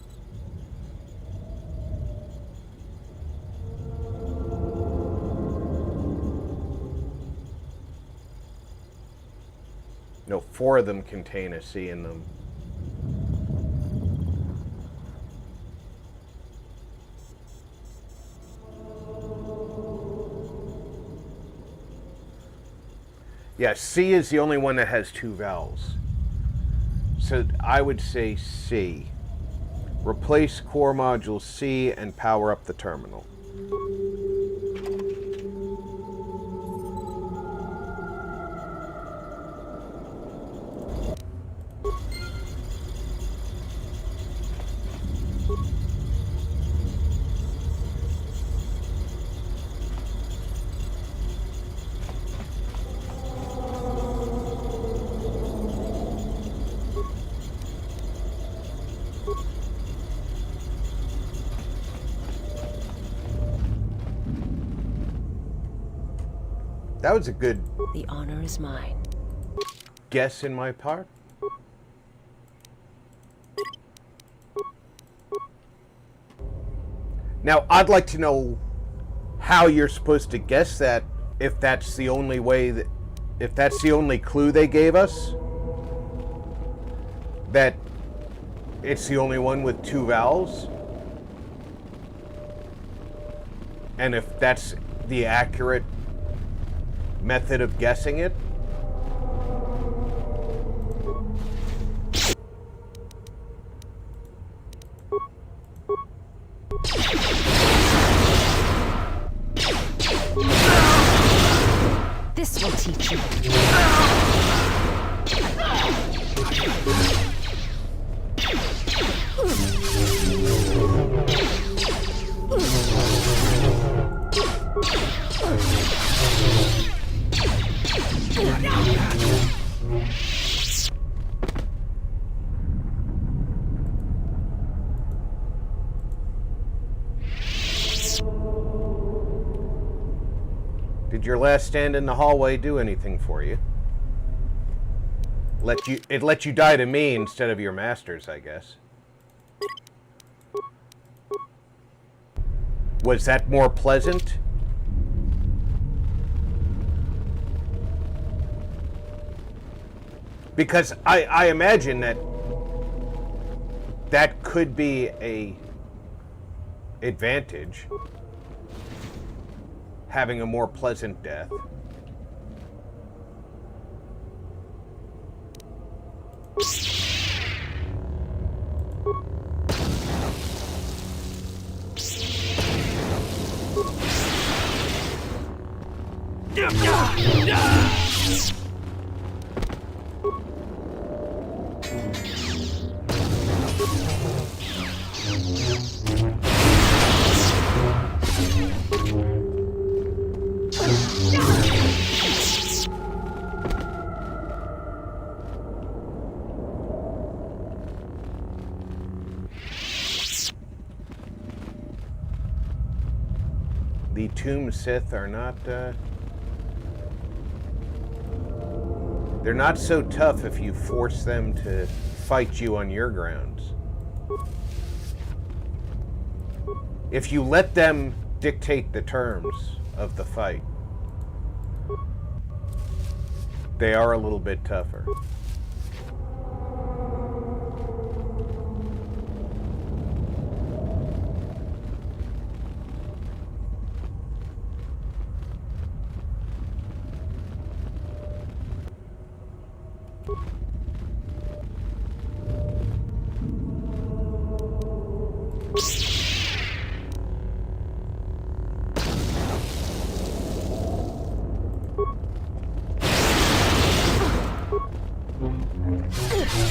4 of them contain a C in them. Yeah, C is the only one that has 2 vowels. So I would say C. Replace core module C and power up the terminal. That was a good... The honor is mine. Guess in my part. Now, I'd like to know how you're supposed to guess that, if that's the only way that... If that's the only clue they gave us. That it's the only one with 2 vowels. And if that's the accurate method of guessing it. This will teach you. Did your last stand in the hallway do anything for you? It let you die to me instead of your masters, I guess. Was that more pleasant? Because I imagine that could be a advantage. Having a more pleasant death. The Tomb Sith are not, they're not so tough if you force them to fight you on your grounds. If you let them dictate the terms of the fight, they are a little bit tougher.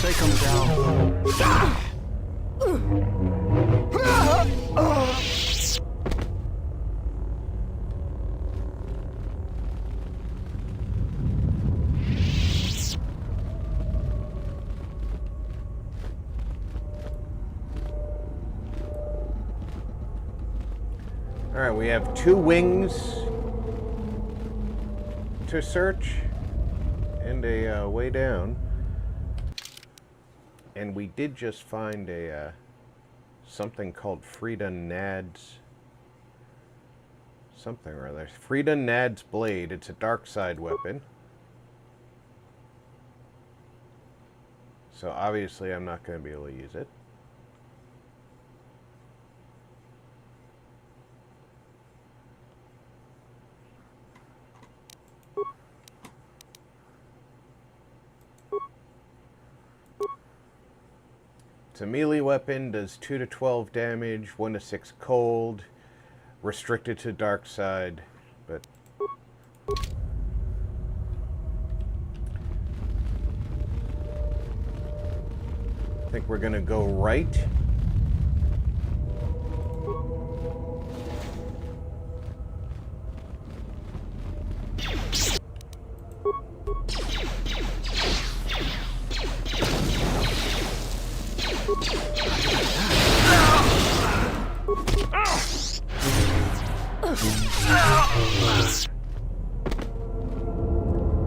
They come down. All right, we have 2 wings to search and a way down. And we did just find a something called Frida Nad's something or other. Frida Nad's blade. It's a dark side weapon. So obviously I'm not going to be able to use it. It's a melee weapon, does 2 to 12 damage, 1 to 6 cold, restricted to dark side, but I think we're gonna go right.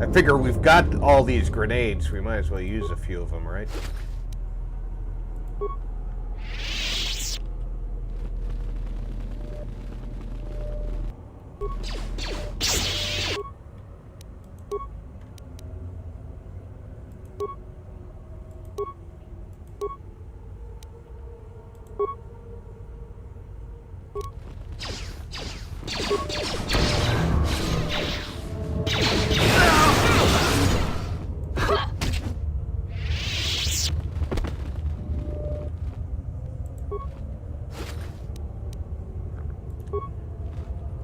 I figure we've got all these grenades, we might as well use a few of them, right?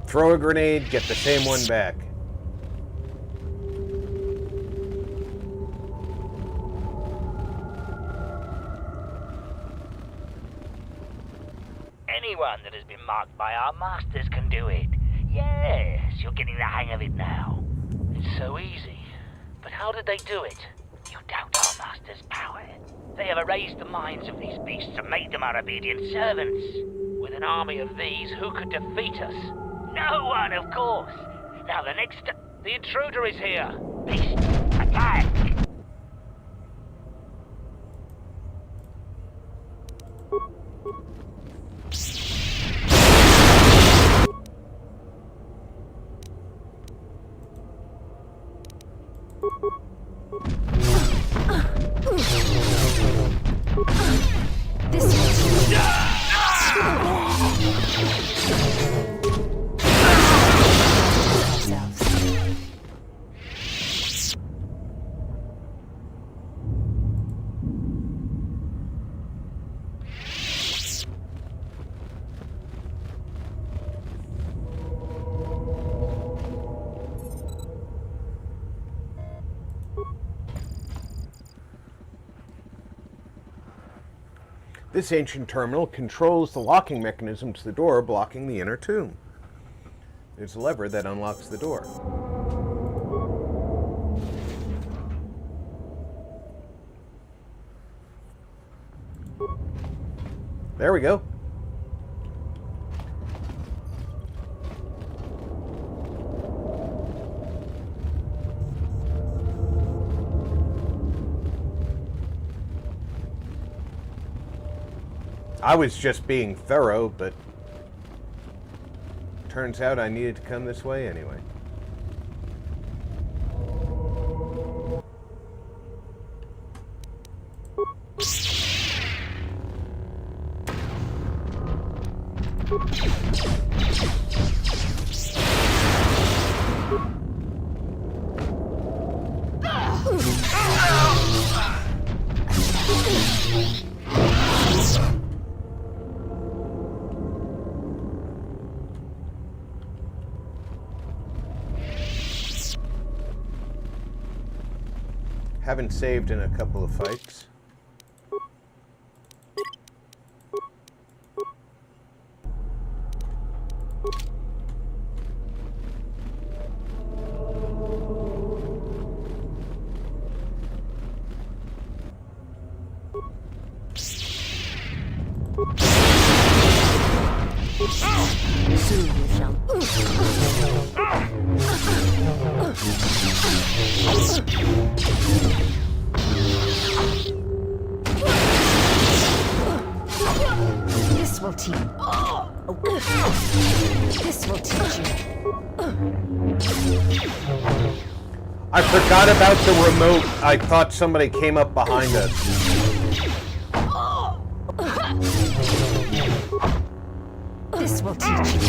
Throw a grenade, get the same one back. Anyone that has been marked by our masters can do it. Yes, you're getting the hang of it now. It's so easy. But how did they do it? You doubt our masters' power. They have erased the minds of these beasts and made them our obedient servants. With an army of these, who could defeat us? No one, of course. Now the intruder is here. Beast, attack! This ancient terminal controls the locking mechanism to the door blocking the inner tomb. There's a lever that unlocks the door. There we go. I was just being thorough, but turns out I needed to come this way anyway. Haven't saved in a couple of fights. Soon you shall. This will teach. This will teach you. I forgot about the remote. I thought somebody came up behind us. This will teach you.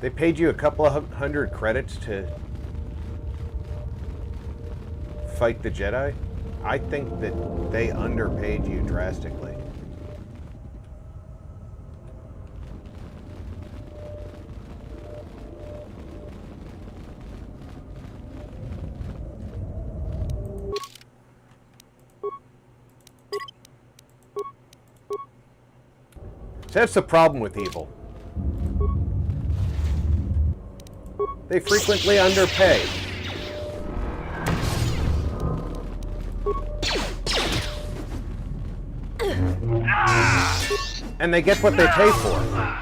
They paid you a couple of 100 credits to fight the Jedi? I think that they underpaid you drastically. So that's the problem with evil. They frequently underpay. And they get what they pay for.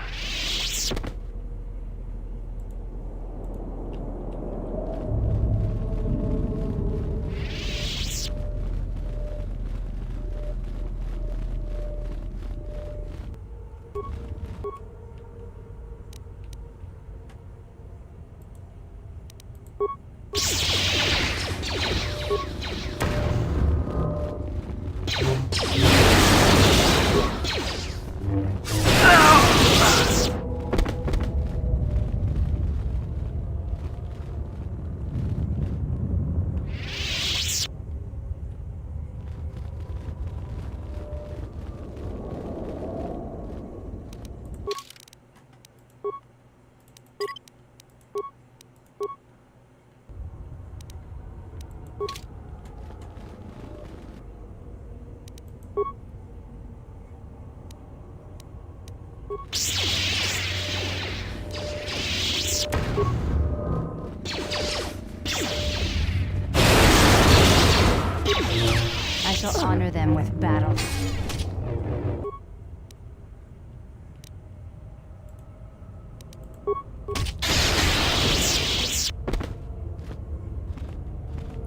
I shall honor them with battle.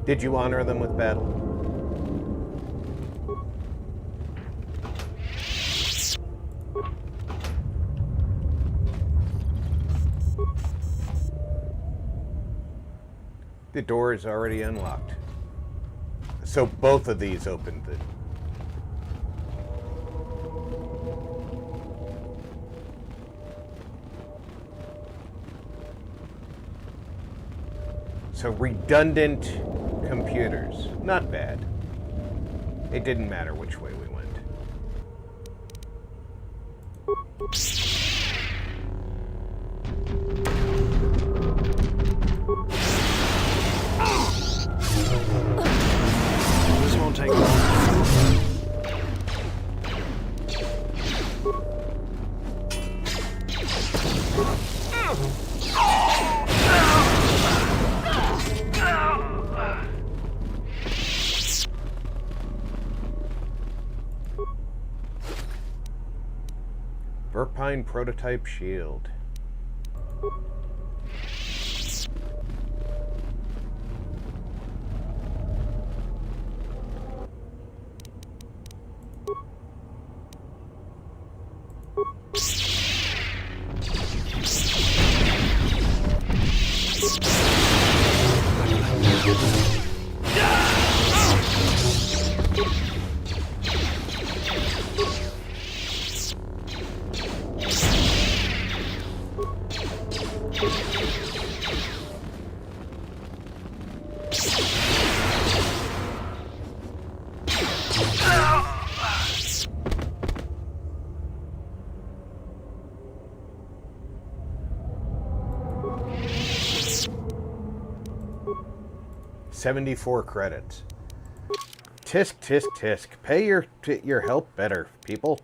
Did you honor them with battle? The door is already unlocked. So both of these opened it. So redundant computers. Not bad. It didn't matter which way we went. This won't take long. Verpine prototype shield. $74 credits. Tisk, tisk, tisk. Pay your help better, people.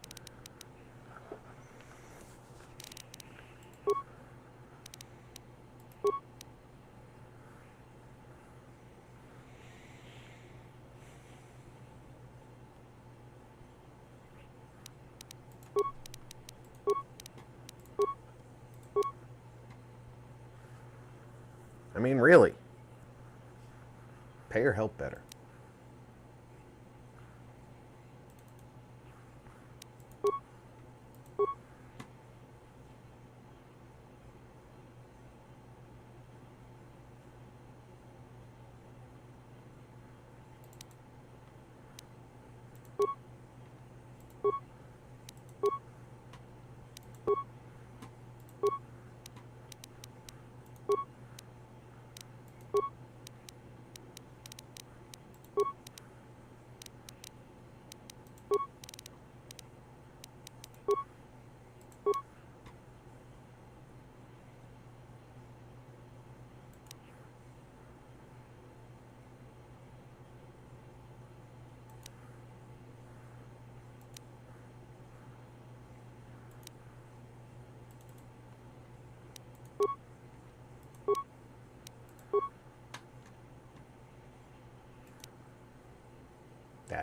I mean, really. Pay your help better.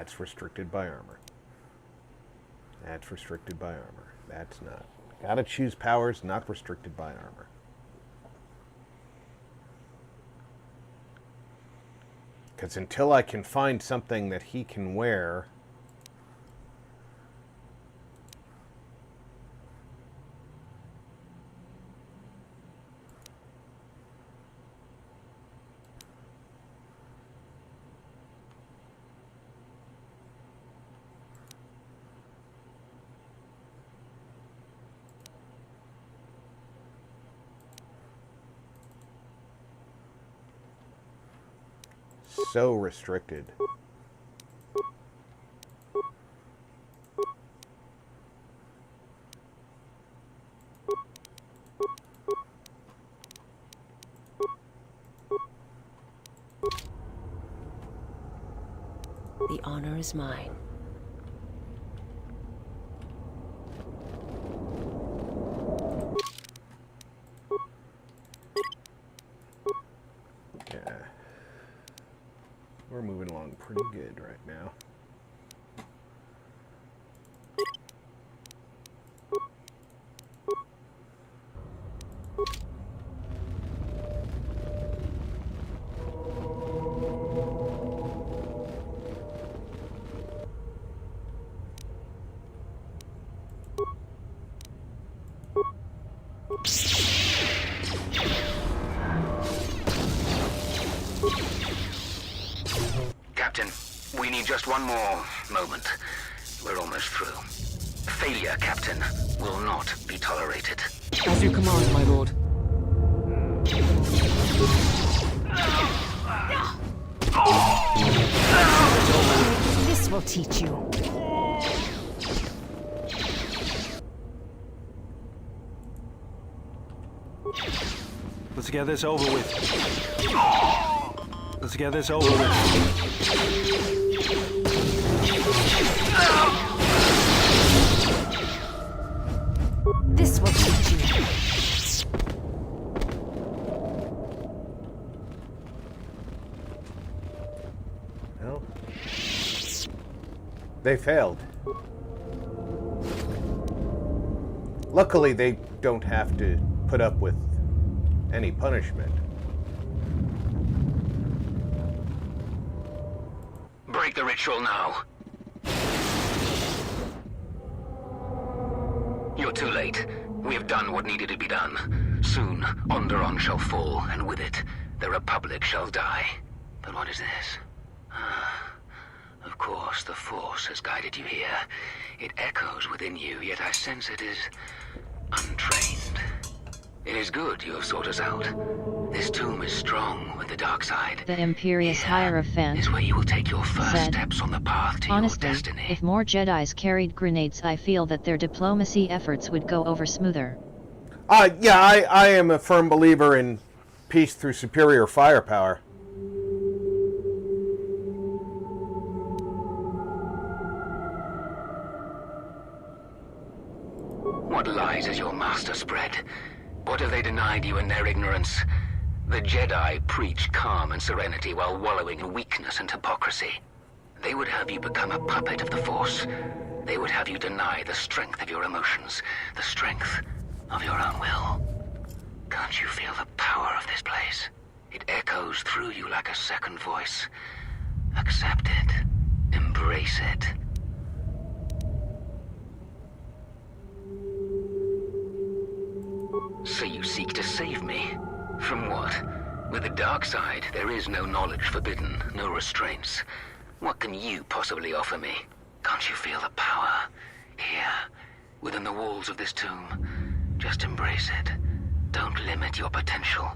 That's restricted by armor. That's restricted by armor. That's not. Gotta choose powers not restricted by armor. Because until I can find something that he can wear... So restricted. The honor is mine. We're moving along pretty good right now. Captain, we need just one more moment. We're almost through. Failure, Captain, will not be tolerated. As you command, my lord. This will teach you. Let's get this over with. Let's get this over with. This will teach you. Well, they failed. Luckily, they don't have to put up with any punishment. Break the ritual now. You're too late. We have done what needed to be done. Soon, Onderon shall fall, and with it, the Republic shall die. But what is this? Of course, the Force has guided you here. It echoes within you, yet I sense it is untrained. It is good you have sought us out. This tomb is strong with the dark side. The Imperious Hierophant Is where you will take your first steps on the path to honestly, your destiny. if more Jedis carried grenades, I feel that their diplomacy efforts would go over smoother. Yeah, I am a firm believer in peace through superior firepower. What lies has your master spread? What have they denied you in their ignorance? The Jedi preach calm and serenity while wallowing in weakness and hypocrisy. They would have you become a puppet of the Force. They would have you deny the strength of your emotions, the strength of your own will. Can't you feel the power of this place? It echoes through you like a second voice. Accept it. Embrace it. So you seek to save me? From what? With the dark side, there is no knowledge forbidden, no restraints. What can you possibly offer me? Can't you feel the power? Here, within the walls of this tomb. Just embrace it. Don't limit your potential.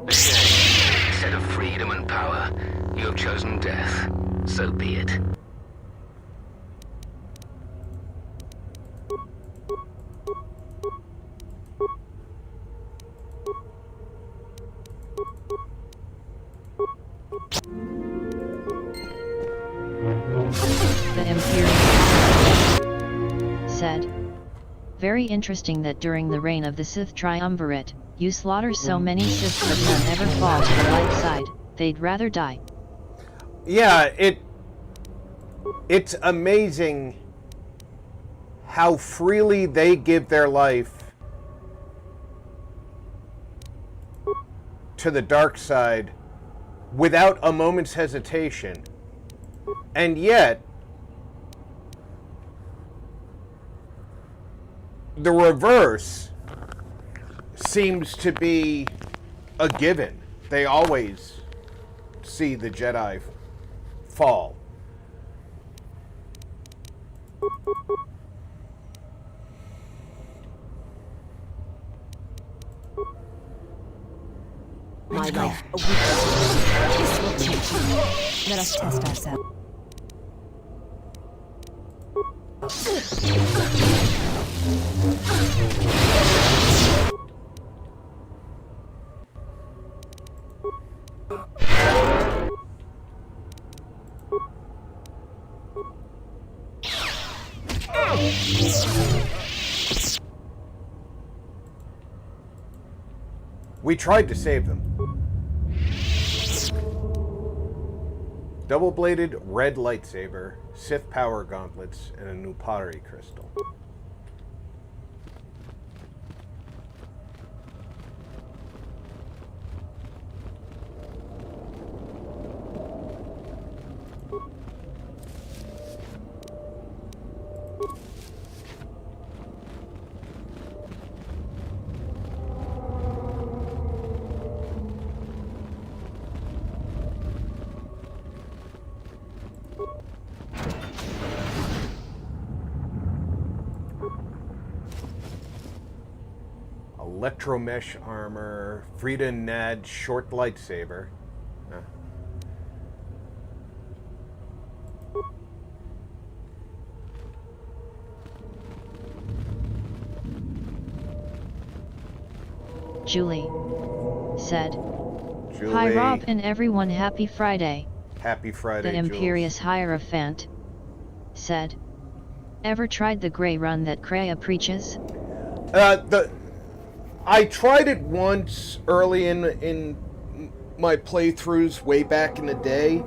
Instead of freedom and power, you have chosen death. So be it. The Imperious said, "Very interesting that during the reign of the Sith Triumvirate, you slaughter so many Sith but none ever fall to the light side. they'd rather die. Yeah, it's amazing how freely they give their life to the dark side without a moment's hesitation. And yet, the reverse seems to be a given. They always see the Jedi fall. My life, a weakness. This will teach you. Let us test ourselves. We tried to save them. Double-bladed red lightsaber, Sith power gauntlets, and a new pottery crystal. Electromesh armor, Frida Nad short lightsaber. Huh. Julie said. Julie. Hi Rob and everyone, happy Friday. Happy Friday, The Imperious Hierophant said. Ever tried the Grey Run that Kreia preaches? I tried it once early in my playthroughs way back in the day,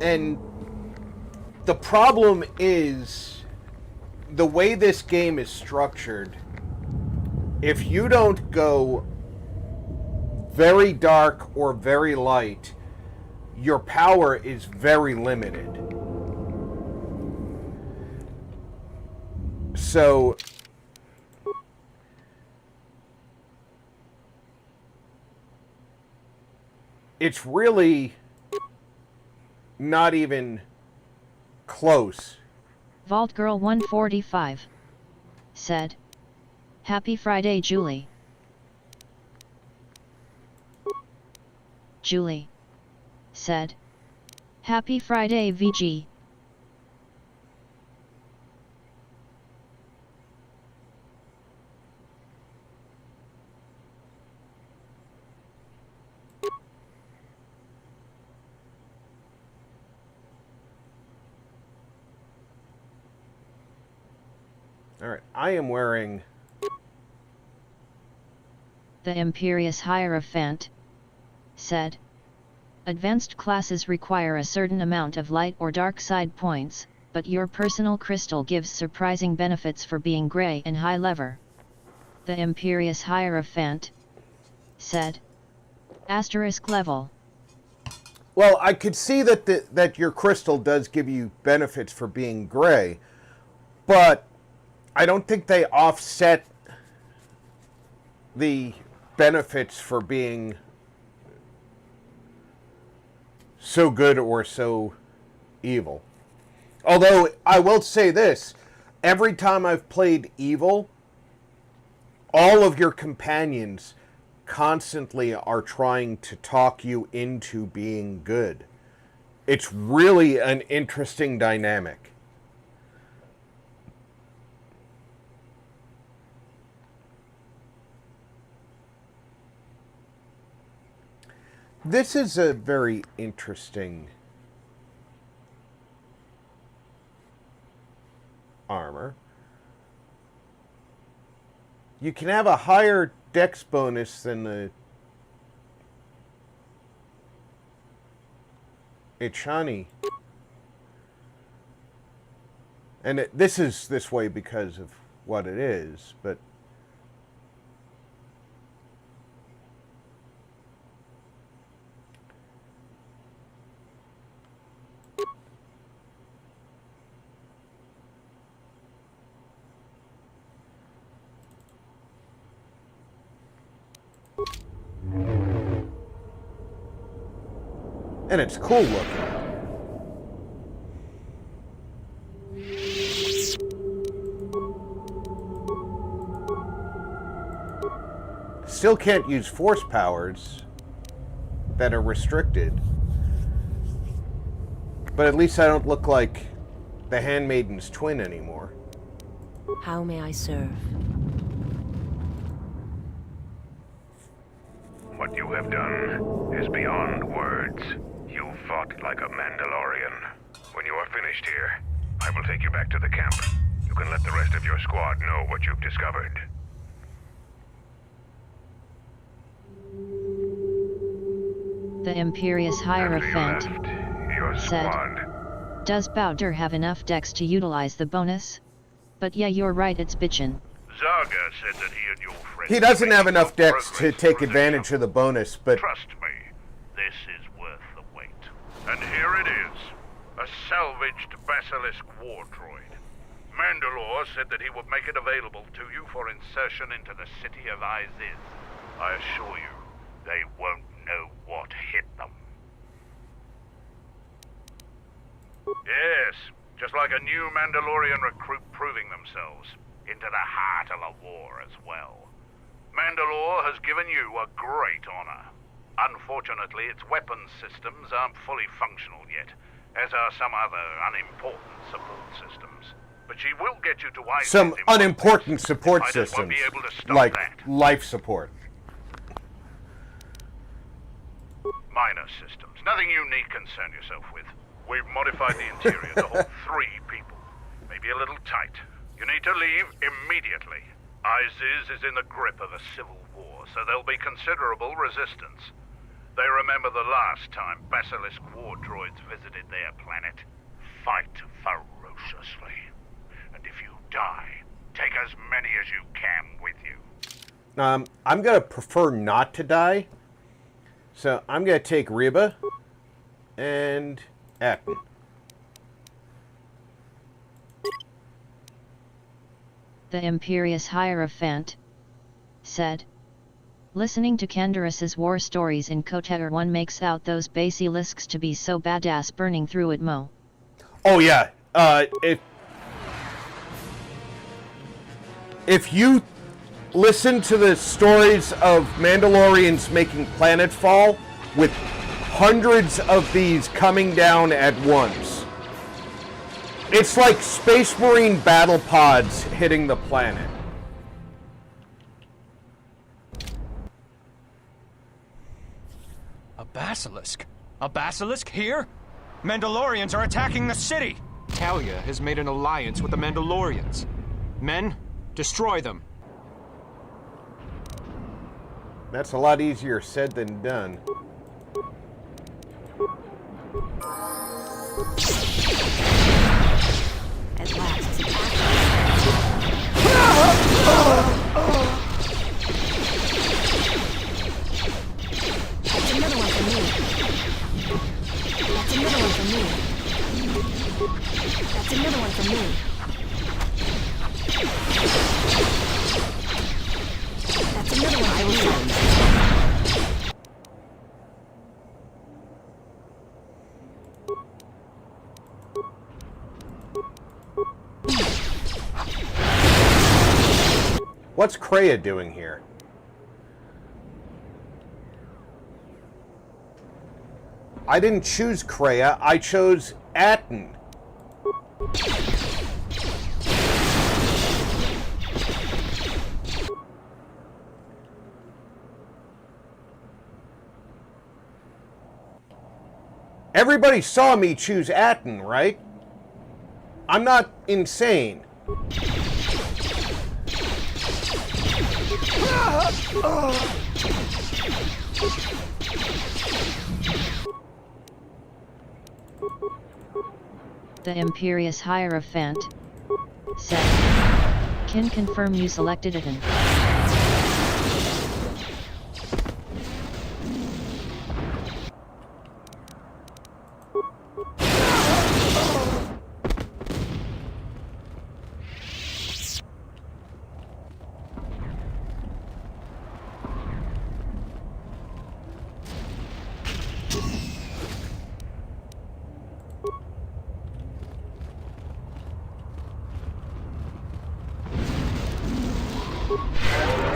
and the problem is the way this game is structured. If you don't go very dark or very light, your power is very limited. So it's really not even close. Vault Girl 145 said. Happy Friday, Julie. Julie said. Happy Friday, VG. Alright, I am wearing... The Imperious Hierophant said. Advanced classes require a certain amount of light or dark side points, but your personal crystal gives surprising benefits for being gray and high lever. The Imperious Hierophant said. Asterisk level. Well, I could see that that your crystal does give you benefits for being gray, but I don't think they offset the benefits for being so good or so evil. Although, I will say this, every time I've played evil, all of your companions constantly are trying to talk you into being good. It's really an interesting dynamic. This is a very interesting armor. You can have a higher dex bonus than the Ichani. And this is this way because of what it is, but... And it's cool looking. Still can't use force powers that are restricted. But at least I don't look like the Handmaiden's twin anymore. How may I serve? What you have done is beyond words. You fought like a Mandalorian. When you are finished here, I will take you back to the camp. You can let the rest of your squad know what you've discovered. The Imperious Hierophant said, "Does Bowder have enough dex to utilize the bonus? But yeah, you're right, it's bitchin'." Zaga said that he and your friends... He doesn't have enough dex to take advantage of the bonus, but... Trust me, this is worth the wait. And here it is, a salvaged Basilisk war droid. Mandalore said that he would make it available to you for insertion into the city of Iziz. I assure you, they won't know what hit them. Yes, just like a new Mandalorian recruit proving themselves. Into the heart of the war as well. Mandalore has given you a great honor. Unfortunately, its weapons systems aren't fully functional yet, as are some other unimportant support systems. But she will get you to Iziz. Some unimportant support I just won't systems, be able to stop like that. life support. Minor systems, nothing you need concern yourself with. We've modified the interior to hold 3 people. Maybe a little tight. You need to leave immediately. Iziz is in the grip of a civil war, so there'll be considerable resistance. They remember the last time Basilisk war droids visited their planet. Fight ferociously. And if you die, take as many as you can with you. I'm gonna prefer not to die. So I'm gonna take Reba and Atten. The Imperious Hierophant said, "Listening to Canderus's war stories in Koteter, one makes out those basilisks to be so badass burning through it, Mo." Oh yeah, if you listen to the stories of Mandalorians making planetfall with hundreds of these coming down at once, it's like Space Marine battle pods hitting the planet. A basilisk? A basilisk here? Mandalorians are attacking the city! Talia has made an alliance with the Mandalorians. Men, destroy them. That's a lot easier said than done. At last, that's another one for me. That's another one for me. That's another one for me. That's another one for me. What's Kreia doing here? I didn't choose Kreia, I chose Atten. Everybody saw me choose Atten, right? I'm not insane. The Imperious Hierophant said, "Can confirm you selected it in."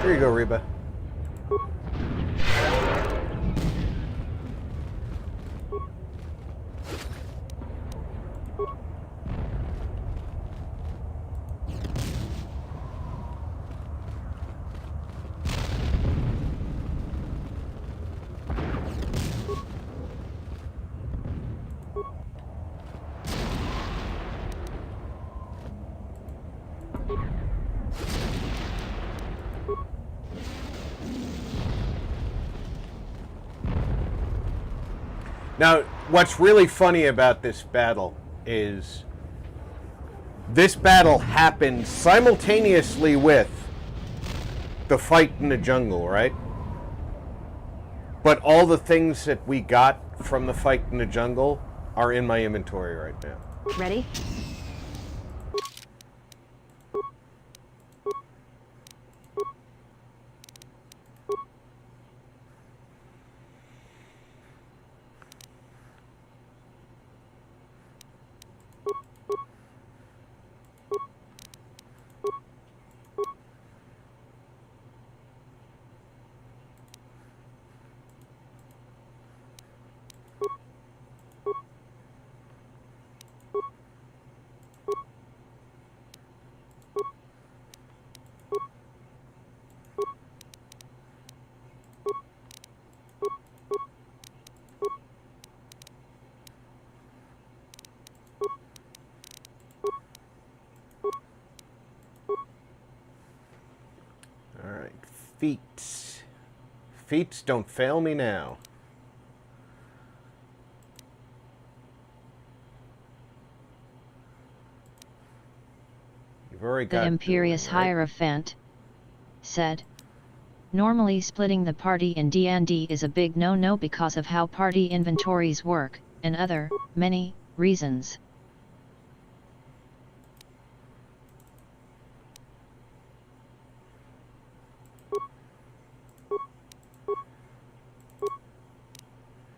Here you go, Reba. Now, what's really funny about this battle is this battle happened simultaneously with the fight in the jungle, right? But all the things that we got from the fight in the jungle are in my inventory right now. Ready? Feats. Feats don't fail me now. You've already got The Imperious Hierophant said, "Normally splitting the party in D&D is a big no-no because of how party inventories work, and other, many, reasons.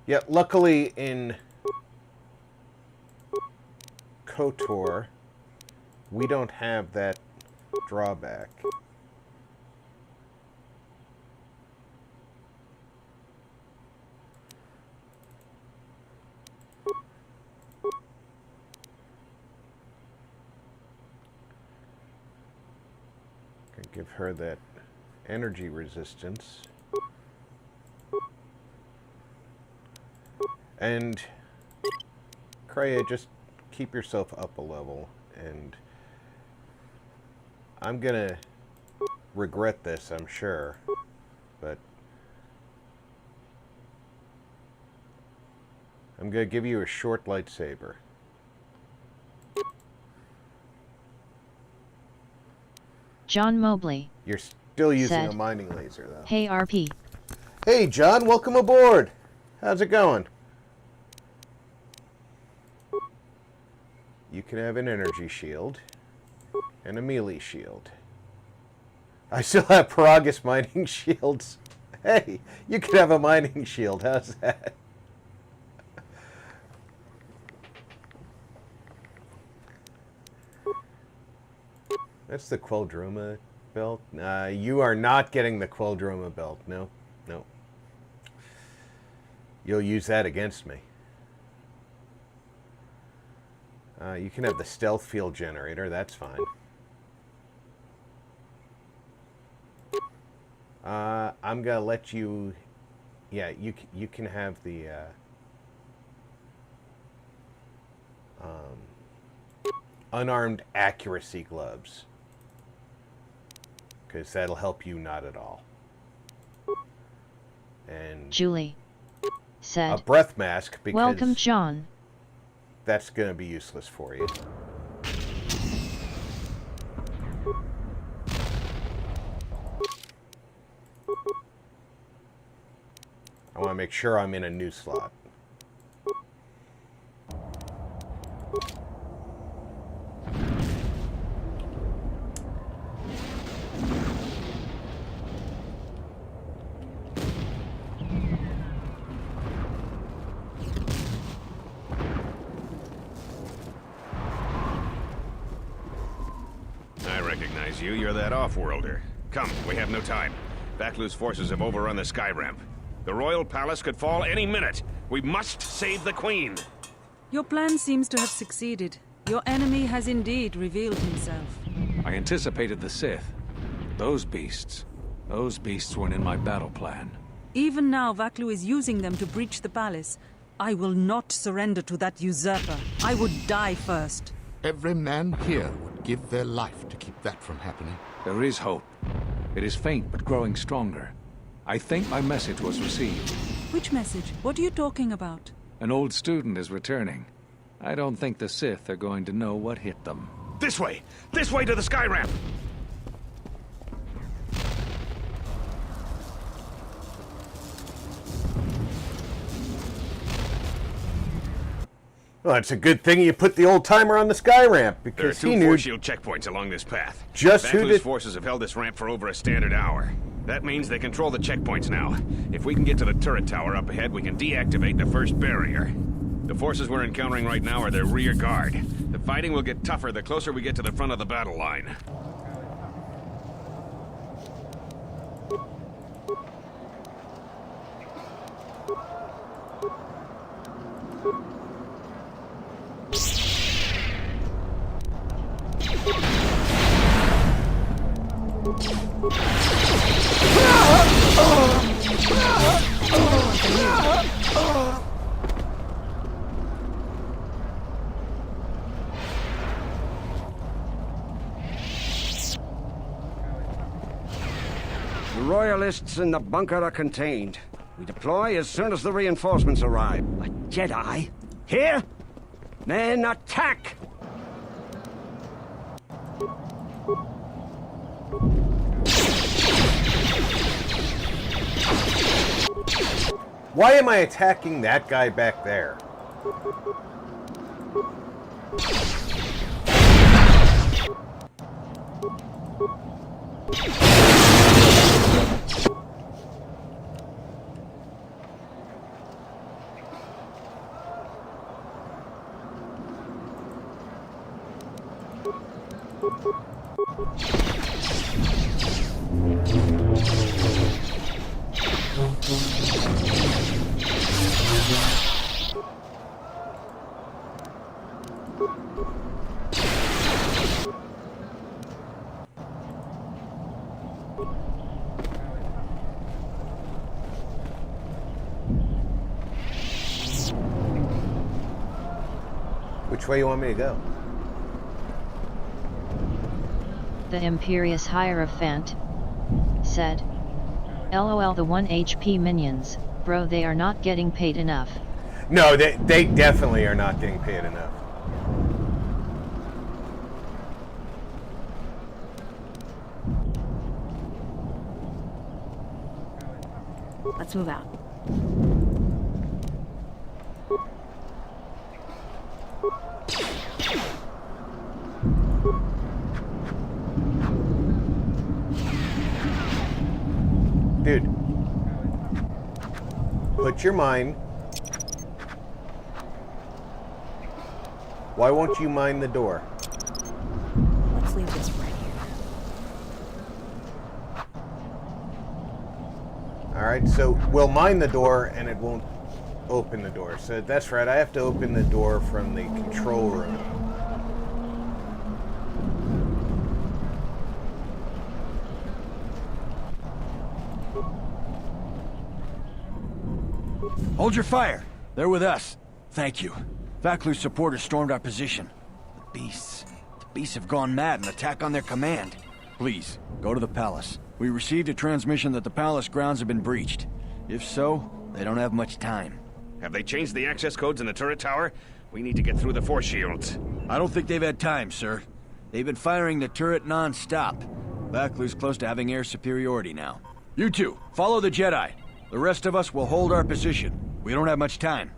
Yeah, luckily in KOTOR, we don't have that drawback. Can give her that energy resistance. And Kreia, just keep yourself up a level, and I'm gonna regret this, I'm sure, but I'm gonna give you a short lightsaber. John Mobley. You're still using said, a mining laser, though. "Hey RP. Hey John, welcome aboard. How's it going? You can have an energy shield and a melee shield. I still have Paragus mining shields. Hey, you can have a mining shield. How's that? That's the Queldroma belt. You are not getting the Queldroma belt. No, no. You'll use that against me. You can have the stealth field generator. That's fine. I'm gonna let you. Yeah, you can have the unarmed accuracy gloves, because that'll help you not at all. And Julie said, a breath mask because "Welcome, John. that's going to be useless for you. I want to make sure I'm in a new slot. You're that off-worlder. Come, we have no time. Vaklu's forces have overrun the sky ramp. The royal palace could fall any minute. We must save the queen. Your plan seems to have succeeded. Your enemy has indeed revealed himself. I anticipated the Sith. Those beasts weren't in my battle plan. Even now, Vaklu is using them to breach the palace. I will not surrender to that usurper. I would die first. Every man here would give their life to keep that from happening. There is hope. It is faint, but growing stronger. I think my message was received. Which message? What are you talking about? An old student is returning. I don't think the Sith are going to know what hit them. This way! This way to the sky ramp! Well, it's a good thing you put the old timer on the sky ramp, because there are he two knew force shield checkpoints along this path. Just who Vaklu's did... forces have held this ramp for over a standard hour. That means they control the checkpoints now. If we can get to the turret tower up ahead, we can deactivate the first barrier. The forces we're encountering right now are their rear guard. The fighting will get tougher the closer we get to the front of the battle line. The Royalists in the bunker are contained. We deploy as soon as the reinforcements arrive. A Jedi? Here? Men, attack! Why am I attacking that guy back there? Which way you want me to go? The Imperious Hierophant said, LOL the 1 HP minions, bro, they are not getting paid enough. No, they definitely are not getting paid enough. Let's move out. Dude, put your mind. Why won't you mind the door? Let's leave this right here. Alright, so we'll mind the door and it won't open the door. So that's right, I have to open the door from the control room. Hold your fire. They're with us. Thank you. Vaklu's supporters stormed our position. The beasts have gone mad and attack on their command. Please, go to the palace. We received a transmission that the palace grounds have been breached. If so, they don't have much time. Have they changed the access codes in the turret tower? We need to get through the force shields. I don't think they've had time, sir. They've been firing the turret non-stop. Vaklu's close to having air superiority now. You two, follow the Jedi. The rest of us will hold our position. We don't have much time.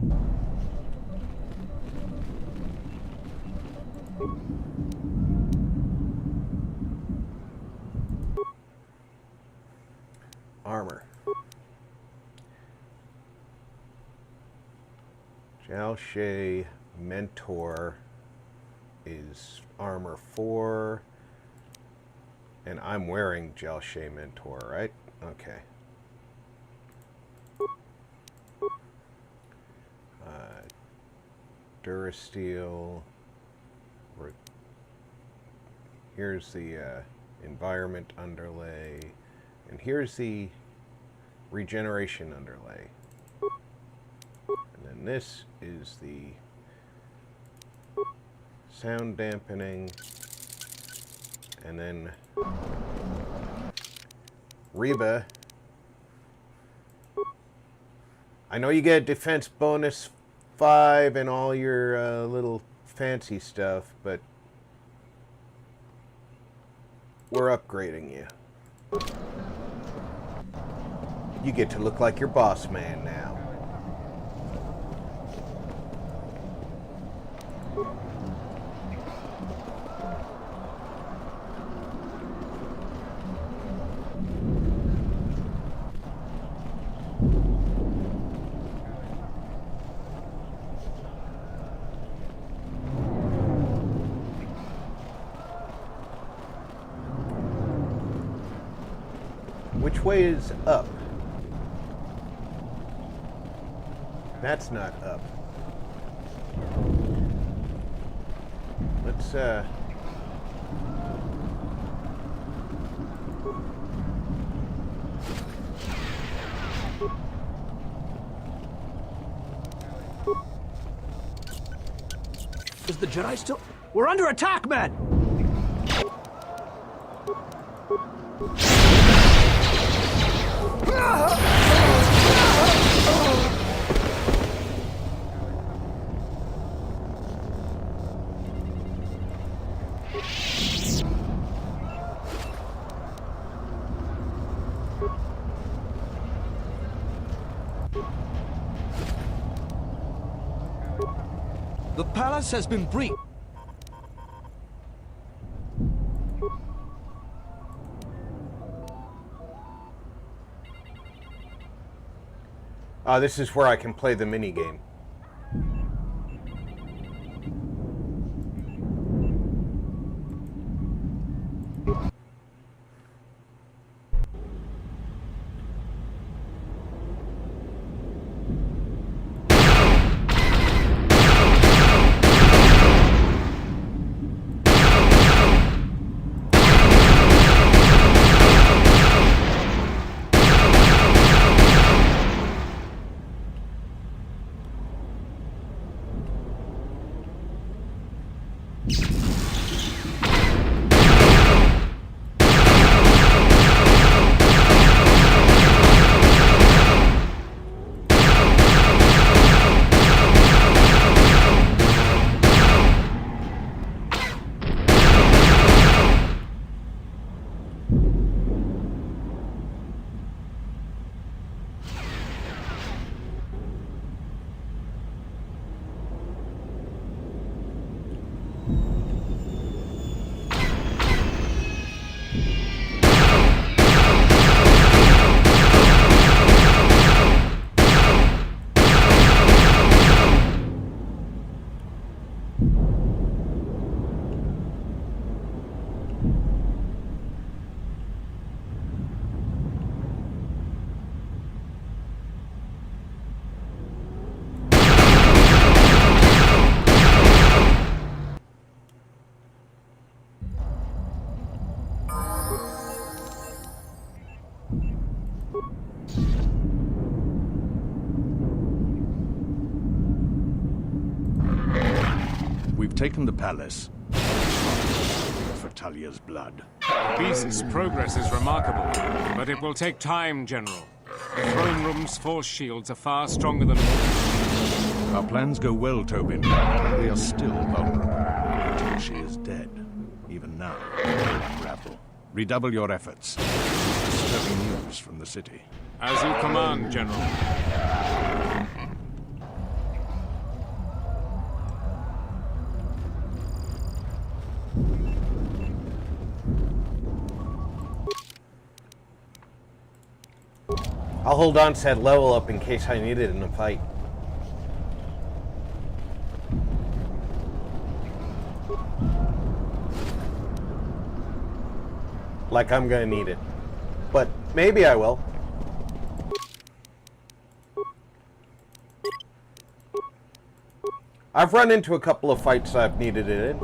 Armor. Jalshay Mentor is armor 4, and I'm wearing Jalshay Mentor, right? Okay. Durasteel. Here's the environment underlay, and here's the regeneration underlay. And then this is the sound dampening, and then Reba. I know you get defense bonus 5 and all your little fancy stuff, but we're upgrading you. You get to look like your boss man now. Which way is up? That's not up. Let's Is the Jedi still... We're under attack, men! The palace has been breached. this is where I can play the mini game. We've taken the palace. For Talia's blood. The beast's progress is remarkable, but it will take time, General. The throne room's force shields are far stronger than... Our plans go well, Tobin, but we are still vulnerable until she is dead. Even now, unravel. Redouble your efforts. Disturbing news from the city. As you command, General. I'll hold on to that level up in case I need it in a fight. Like I'm gonna need it. But maybe I will. I've run into a couple of fights I've needed it in.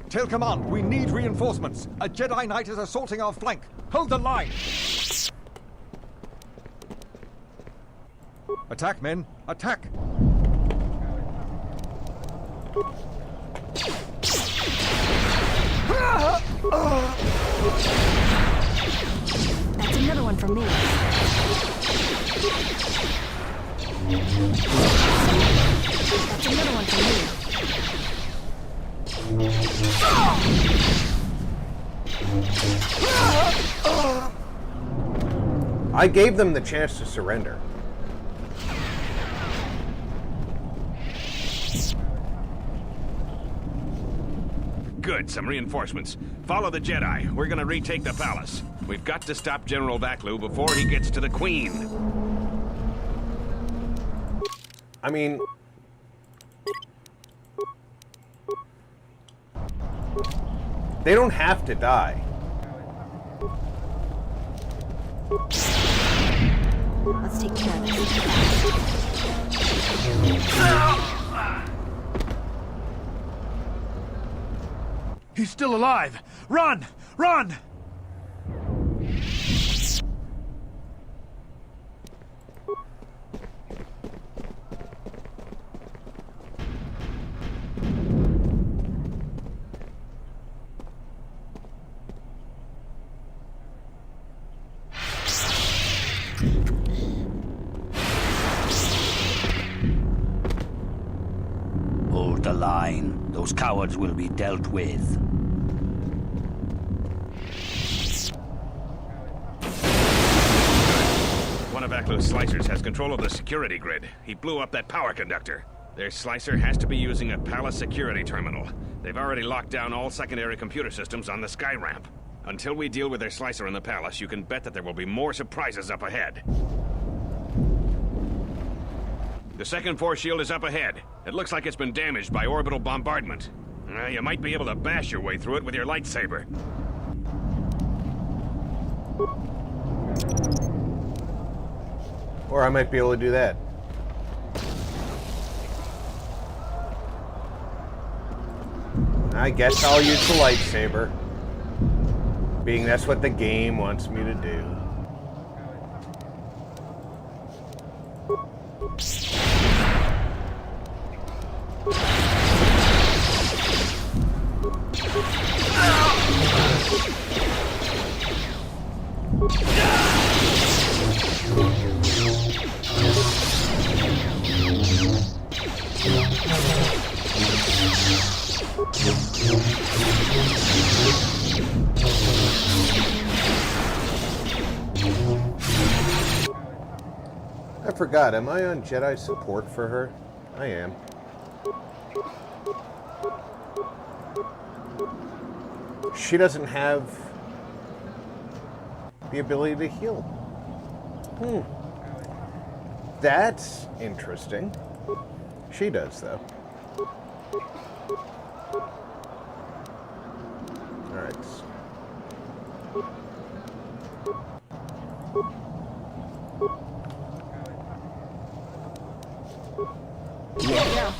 Tell command, we need reinforcements. A Jedi Knight is assaulting our flank. Hold the line! Attack, men! Attack! That's another one for me. That's another one for me. I gave them the chance to surrender. Good, some reinforcements. Follow the Jedi. We're gonna retake the palace. We've got to stop General Vaklu before he gets to the Queen. I mean... they don't have to die. Let's take care of this. He's still alive! Run! Run! Hold the line. Those cowards will be dealt with. One of Vaklu's slicers has control of the security grid. He blew up that power conductor. Their slicer has to be using a palace security terminal. They've already locked down all secondary computer systems on the sky ramp. Until we deal with their slicer in the palace, you can bet that there will be more surprises up ahead. The second force shield is up ahead. It looks like it's been damaged by orbital bombardment. You might be able to bash your way through it with your lightsaber. Or I might be able to do that. I guess I'll use the lightsaber. Being that's what the game wants me to do. I forgot, am I on Jedi support for her? I am. She doesn't have the ability to heal. That's interesting. She does, though. Alright. Yeah.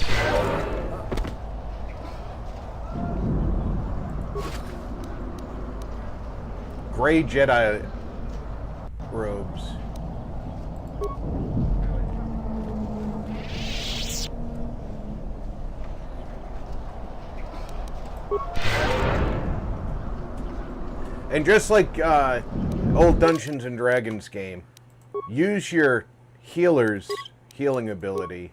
Gray Jedi robes. And just like old Dungeons and Dragons game, use your healer's healing ability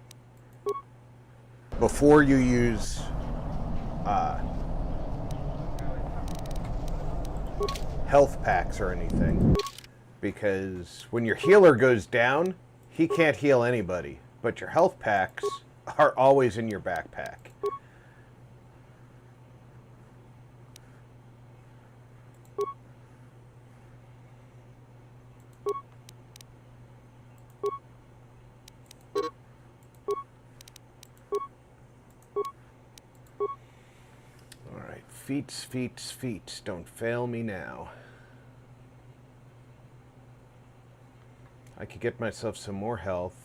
before you use health packs or anything. Because when your healer goes down, he can't heal anybody. But your health packs are always in your backpack. Feats, don't fail me now. I could get myself some more health.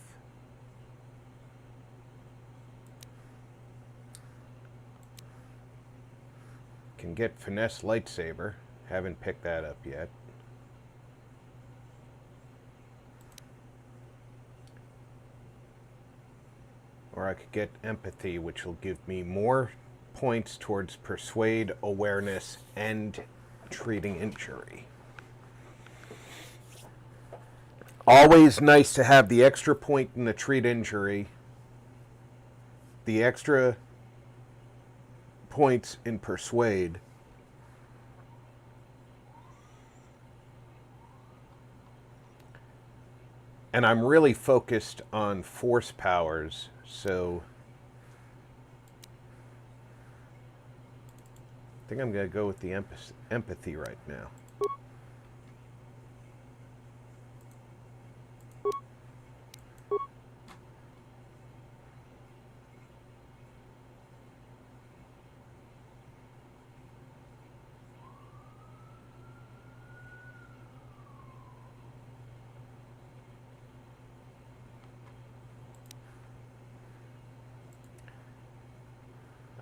Can get finesse lightsaber. Haven't picked that up yet. Or I could get empathy, which will give me more points towards persuade, awareness, and treating injury. Always nice to have the extra point in the treat injury, the extra points in persuade, and I'm really focused on force powers, so I think I'm going to go with the empathy right now.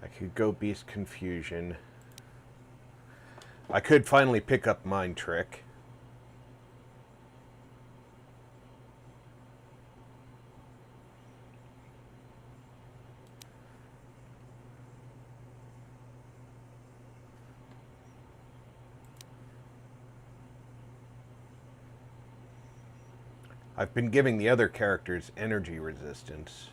I could go Beast Confusion. I could finally pick up Mind Trick. I've been giving the other characters energy resistance.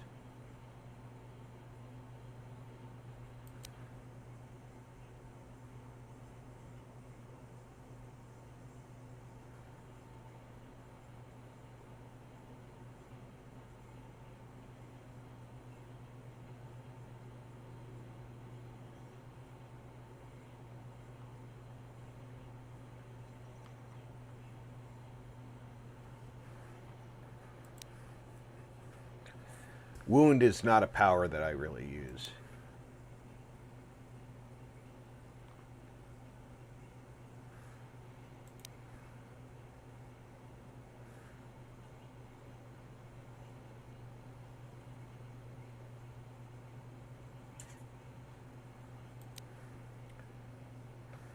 Wound is not a power that I really use.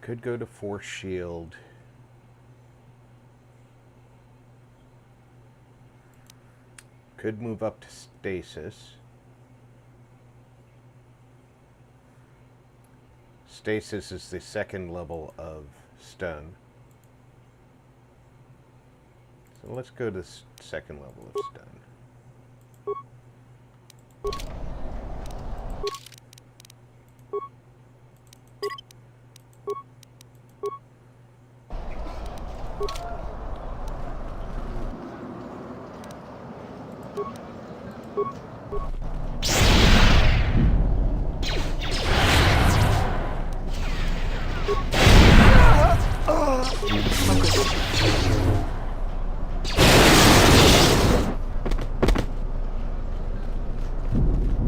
Could go to Force Shield. Could move up to Stasis. Stasis is the second level of stun. So let's go to the second level of stun.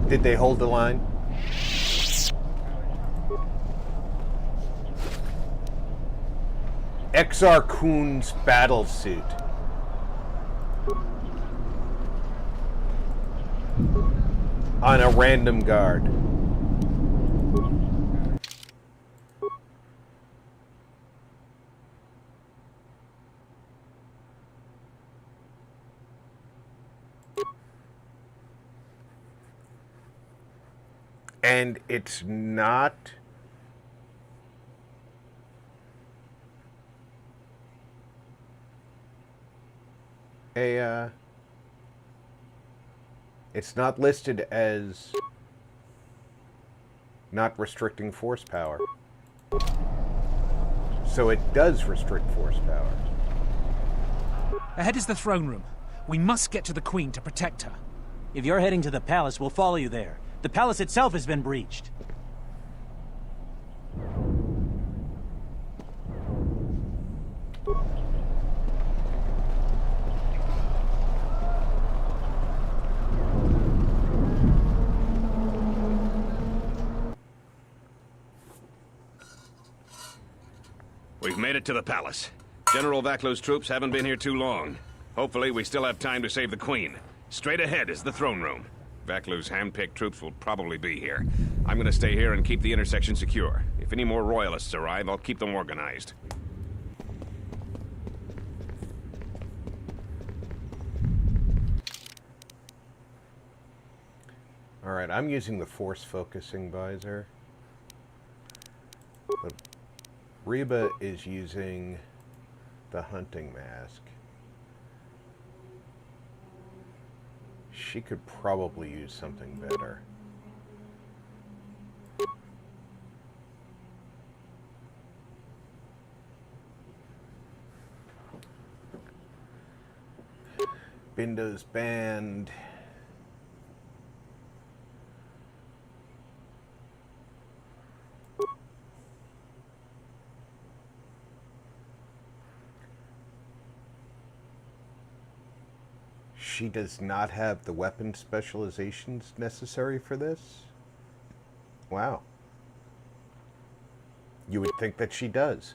Did they hold the line? Exar Kun's battle suit. On a random guard. And it's not it's not listed as not restricting force power. So it does restrict force power. Ahead is the throne room. We must get to the Queen to protect her. If you're heading to the palace, we'll follow you there. The palace itself has been breached. We've made it to the palace. General Vaklu's troops haven't been here too long. Hopefully, we still have time to save the Queen. Straight ahead is the throne room. Vaklu's hand-picked troops will probably be here. I'm gonna stay here and keep the intersection secure. If any more royalists arrive, I'll keep them organized. Alright, I'm using the force focusing visor. But Reba is using the hunting mask. She could probably use something better. Bindo's band. She does not have the weapon specializations necessary for this? Wow. You would think that she does.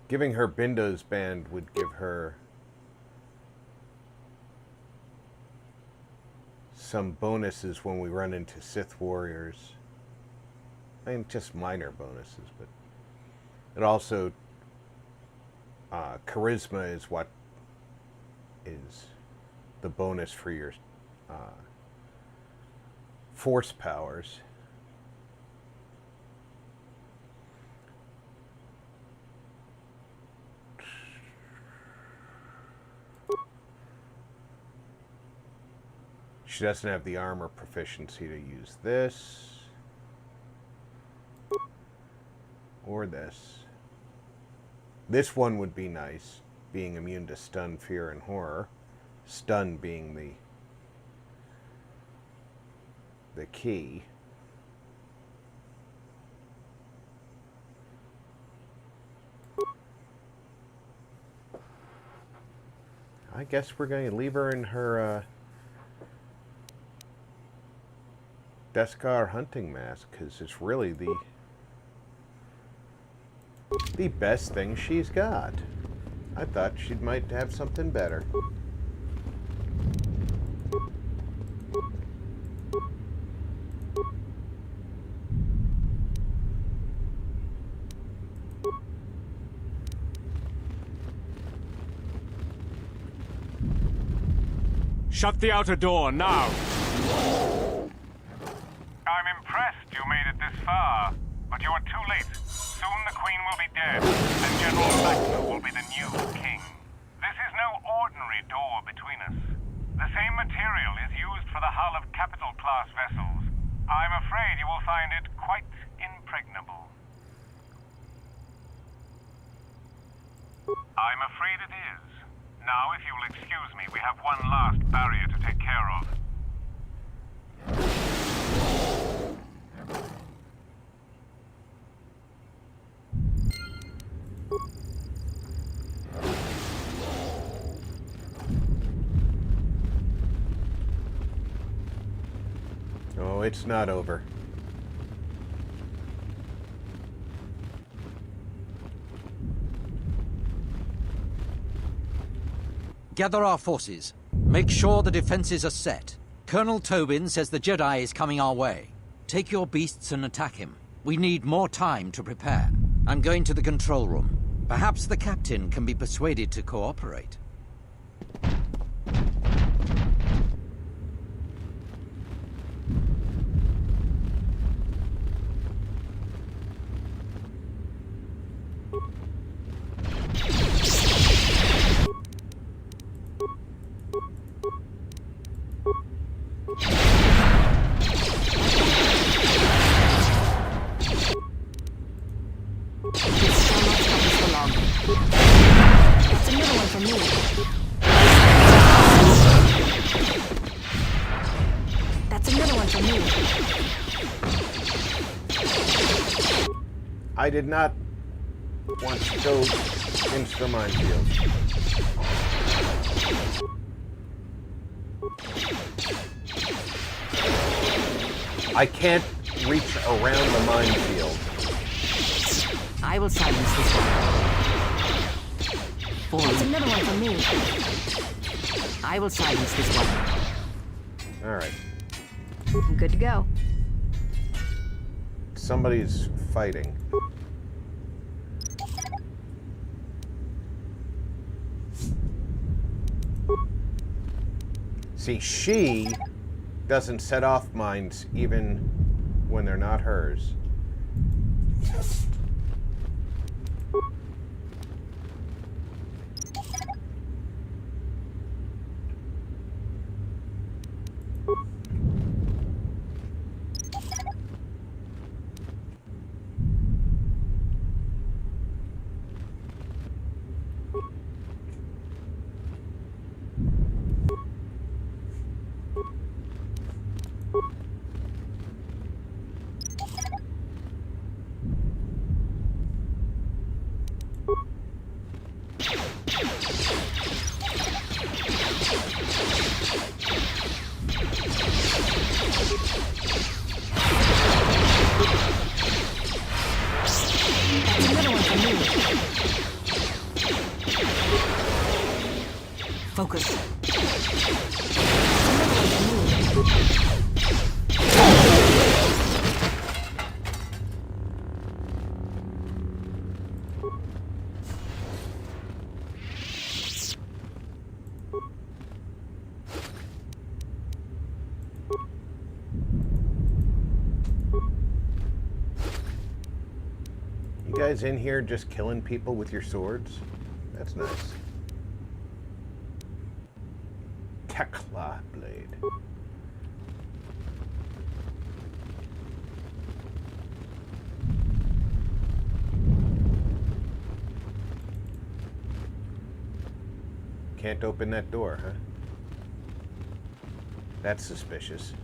Giving her Bindo's band would give her some bonuses when we run into Sith warriors. I mean, just minor bonuses, but it also, charisma is what is the bonus for your force powers. She doesn't have the armor proficiency to use this. Or this. This one would be nice, being immune to stun, fear, and horror. Stun being the key. I guess we're going to leave her in her Deskar hunting mask, because it's really the best thing she's got. I thought she might have something better. Shut the outer door, now! I'm impressed you made it this far, but you are too late. Soon the Queen will be dead, and General Vaklu will be the new king. This is no ordinary door between us. The same material is used for the hull of capital-class vessels. I'm afraid you will find it quite impregnable. I'm afraid it is. Now, if you will excuse me, we have one last barrier to take care of. Oh, it's not over. Gather our forces. Make sure the defenses are set. Colonel Tobin says the Jedi is coming our way. Take your beasts and attack him. We need more time to prepare. I'm going to the control room. Perhaps the captain can be persuaded to cooperate. I did not want to go into the minefield. I can't reach around the minefield. I will silence this one. That's another one for me. I will silence this one. Alright. I'm good to go. Somebody's fighting. See, she doesn't set off mines even when they're not hers. Focus. You guys in here just killing people with your swords? That's nice. Tekla blade. Can't open that door, huh? That's suspicious.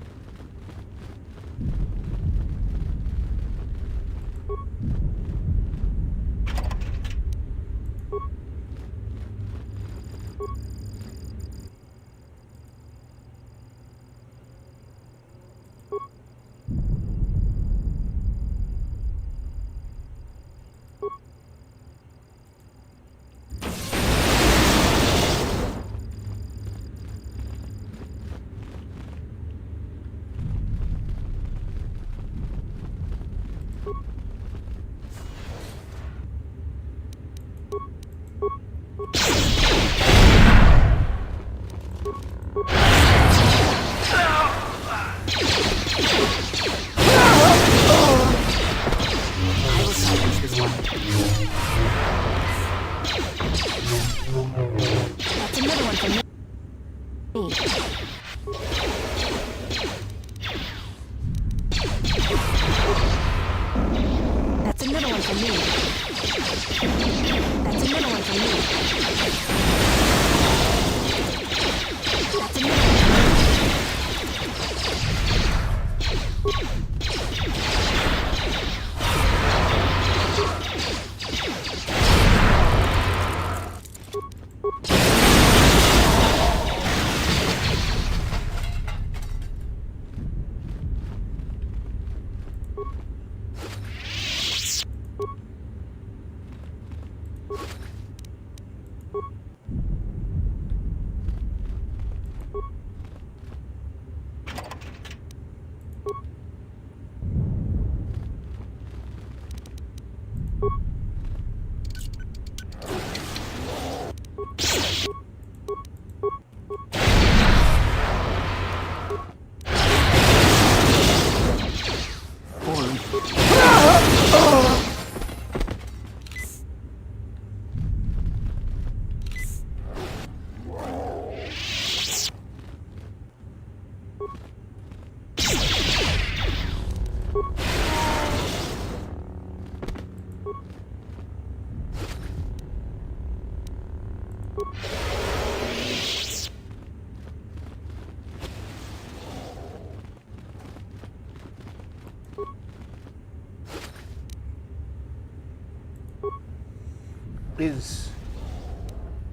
Is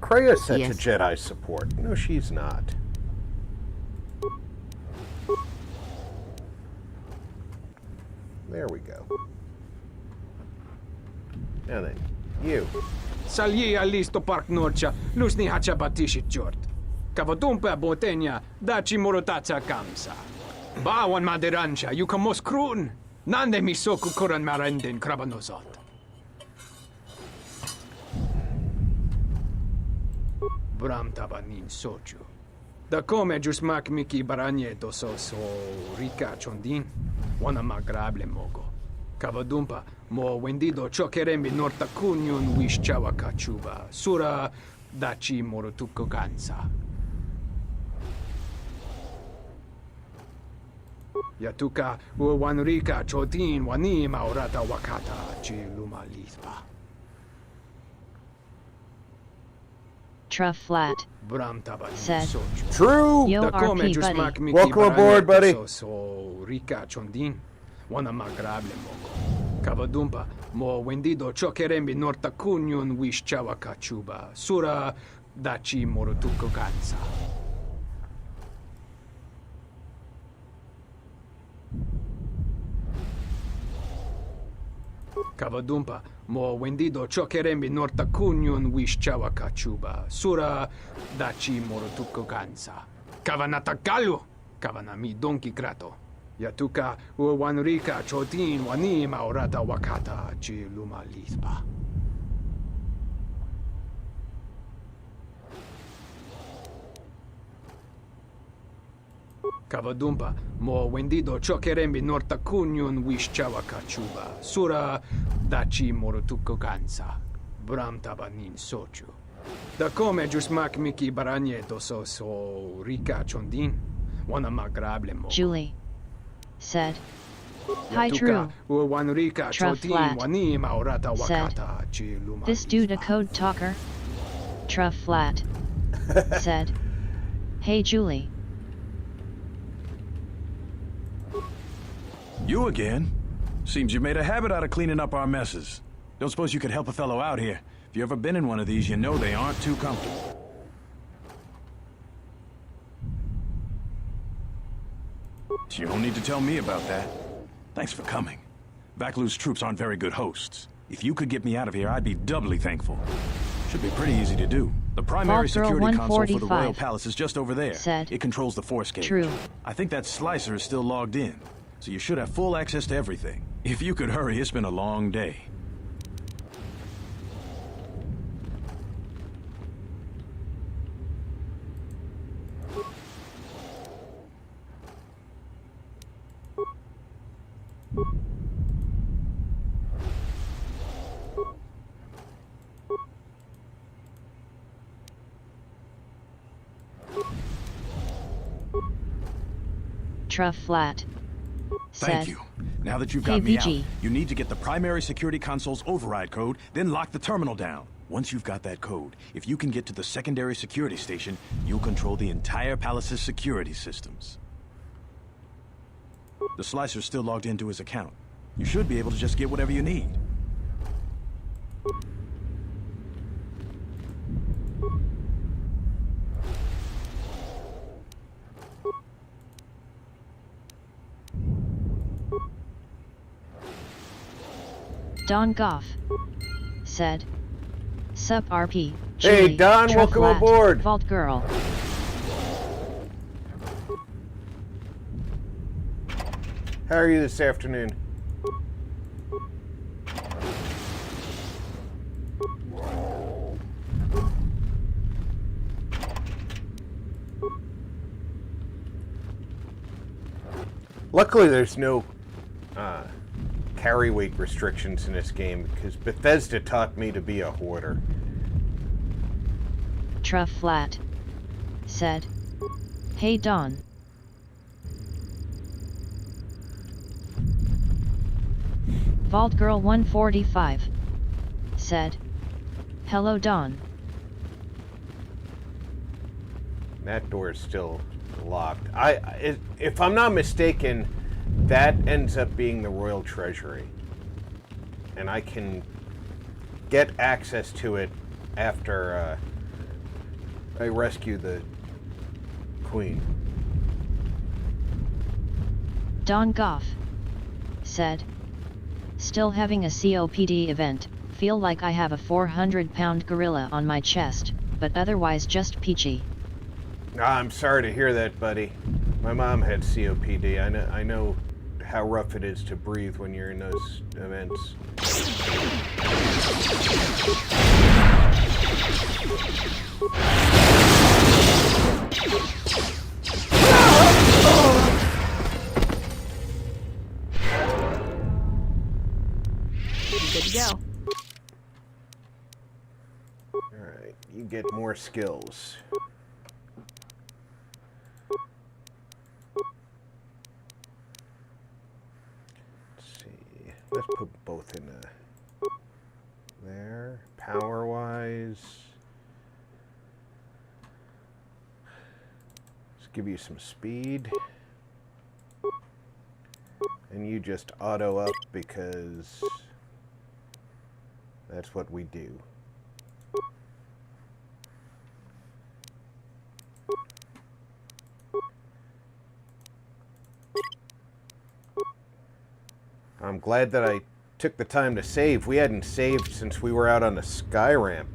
Kreia such Yes. a Jedi support? No, she's not. There we go. Now then, you. Salji alisto park norcha, lusni hacha batishi jort. Kavadumpa botenya, dachi morotacha kamsa. Bawan maderancha, yukamos krun. Nande misoku kuran marenden krabanozot. Bram tabanin sochu. Da come jusmak miki baranye dosos o rika chondin. Wana magrable mogo. Kavadumpa, mo wendido chokerembi norta kunyun wish chawa kachuba. Sura dachi morotuko gansa. Yatuka wanrika chotin wani maurata wakata chi luma lispa. Truff flat. Bram tabanin Said. sochu. True. Yo, Da come RP jusmak buddy. miki Welcome baranye aboard, buddy. dosos o rika chondin. Wana magrable mogo. Kavadumpa, mo wendido chokerembi norta kunyun wish chawa kachuba. Sura dachi morotuko gansa. Kavadumpa, mo wendido chokerembi norta kunyun wish chawa kachuba. Sura dachi morotuko gansa. Kavanatakalu, kavanami donki krato. Yatuka wanrika chotin wani maurata wakata chi luma lispa. Kavadumpa, mo wendido chokerembi norta kunyun wish chawa kachuba. Sura dachi morotuko gansa. Bram tabanin sochu. Da come jusmak miki baranye dosos o rika chondin. Wana magrable mo. Julie. Said. Hi, True. Wanrika Truff chotin flat. wani maurata Said. wakata chi luma. This dude a code talker? Truff flat. Said. Hey, Julie. You again? Seems you made a habit out of cleaning up our messes. Don't suppose you could help a fellow out here? If you ever been in one of these, you know they aren't too comfortable. You don't need to tell me about that. Thanks for coming. Vaklu's troops aren't very good hosts. If you could get me out of here, I'd be doubly thankful. Should be pretty easy to do. The primary Vault Girl security console for the 145 Royal Palace is just over there. Said. It controls the force gauge. True. I think that slicer is still logged in, so you should have full access to everything. If you could hurry, it's been a long day. Truff flat. Thank Said. you. Now that you've Hey, got me VG. out, you need to get the primary security console's override code, then lock the terminal down. Once you've got that code, if you can get to the secondary security station, you'll control the entire palace's security systems. The slicer's still logged into his account. You should be able to just get whatever you need. Don Goff. Said. Sup RP. Hey, Julie, Don, Truff welcome flat. aboard. Vault Girl. How are you this afternoon? Luckily, there's no carry weight restrictions in this game because Bethesda taught me to be a hoarder. Truff flat. Said. Hey Don. Vault Girl 145. Said. Hello Don. That door is still locked. If I'm not mistaken, that ends up being the Royal Treasury. And I can get access to it after I rescue the Queen. Don Goff said, "Still having a COPD event, feel like I have a 400-pound gorilla on my chest, but otherwise just peachy." I'm sorry to hear that, buddy. My mom had COPD. I know how rough it is to breathe when you're in those events. Good to go. Alright, you get more skills. Let's see. Let's put both in there. Power-wise. Let's give you some speed. And you just auto up because that's what we do. I'm glad that I took the time to save. We hadn't saved since we were out on the sky ramp.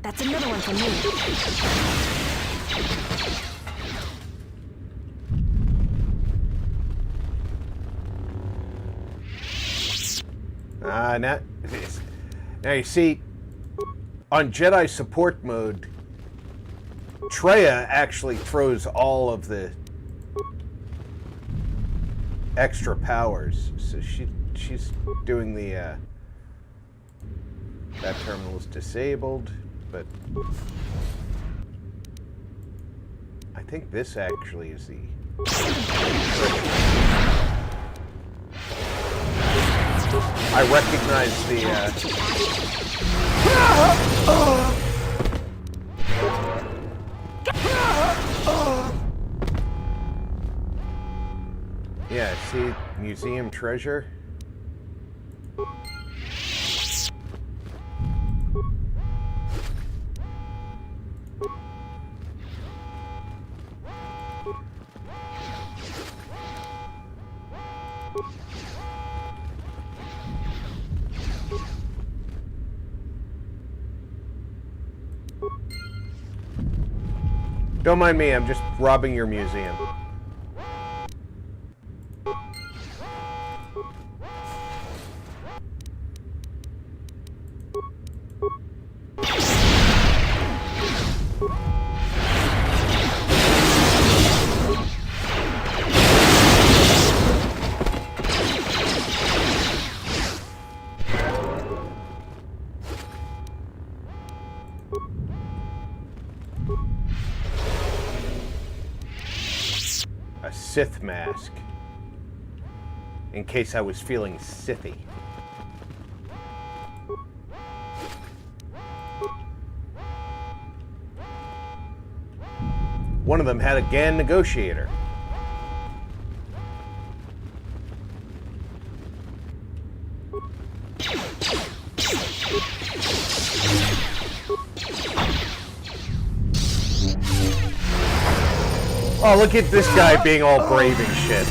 That's another one for me. Now you see, on Jedi support mode, Traya actually throws all of the extra powers, so she's doing the that terminal is disabled, but I think this actually is the I recognize the yeah, see, museum treasure. Don't mind me, I'm just robbing your museum. Sith mask, in case I was feeling Sithy. One of them had a GAN negotiator. Oh, look at this guy being all brave and shit.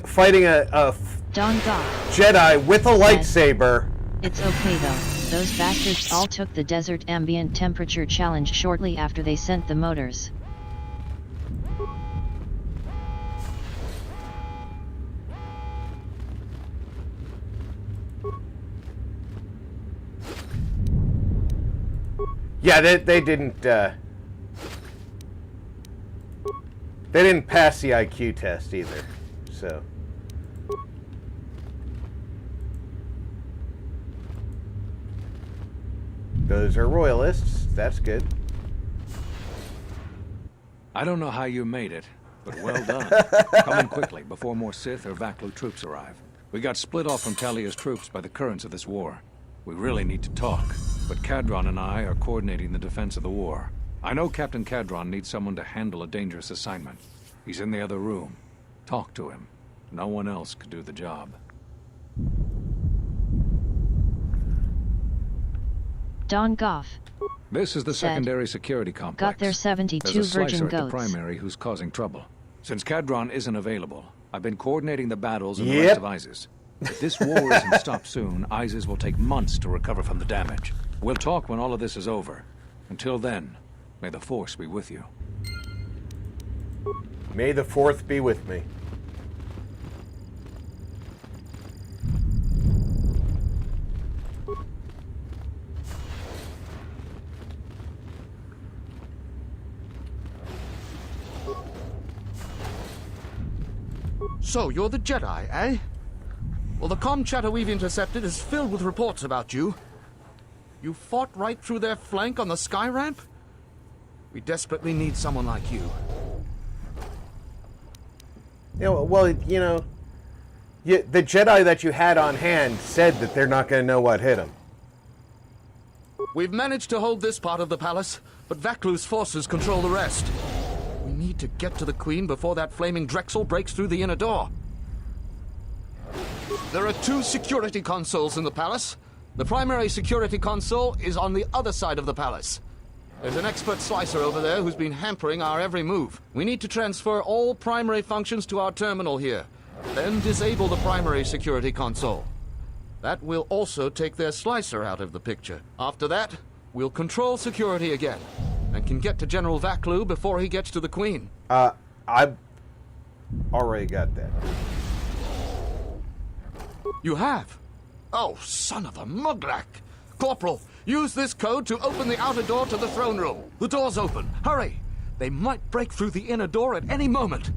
Fighting a Jedi with a lightsaber. It's okay though, those bastards all took the desert ambient temperature challenge shortly after they sent the motors. They didn't pass the IQ test either, so. Those are royalists. That's good. I don't know how you made it, but well done. Come in quickly before more Sith or Vaklu troops arrive. We got split off from Talia's troops by the currents of this war. We really need to talk, but Cadron and I are coordinating the defense of the war. I know Captain Cadron needs someone to handle a dangerous assignment. He's in the other room. Talk to him. No one else could do the job. Don Goff. This is the said, secondary security complex. Got their 72 There's a slicer virgin at the goats. primary who's causing trouble. Since Cadron isn't available, I've been coordinating the battles and the rest of ISIS. If this war isn't stopped soon, ISIS will take months to recover from the damage. We'll talk when all of this is over. Until then, may the Force be with you. May the Fourth be with me. So, you're the Jedi, eh? Well, the comm chatter we've intercepted is filled with reports about you. You fought right through their flank on the sky ramp? We desperately need someone like you. Yeah, well, you know, the Jedi that you had on hand said that they're not going to know what hit them. We've managed to hold this part of the palace, but Vaklu's forces control the rest. We need to get to the Queen before that flaming Drexel breaks through the inner door. There are 2 security consoles in the palace. The primary security console is on the other side of the palace. There's an expert slicer over there who's been hampering our every move. We need to transfer all primary functions to our terminal here, then disable the primary security console. That will also take their slicer out of the picture. After that, we'll control security again, and can get to General Vaklu before he gets to the Queen. I've already got that. You have? Oh, son of a Malak! Corporal, use this code to open the outer door to the throne room. The door's open. Hurry! They might break through the inner door at any moment.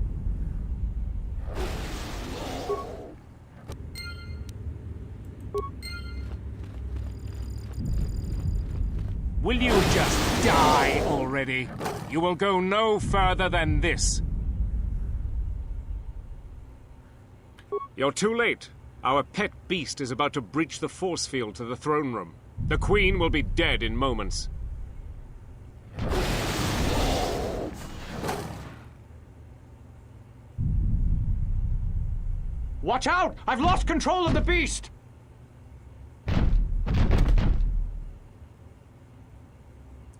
Will you just die already? You will go no further than this. You're too late. Our pet beast is about to breach the force field to the throne room. The Queen will be dead in moments. Watch out! I've lost control of the beast!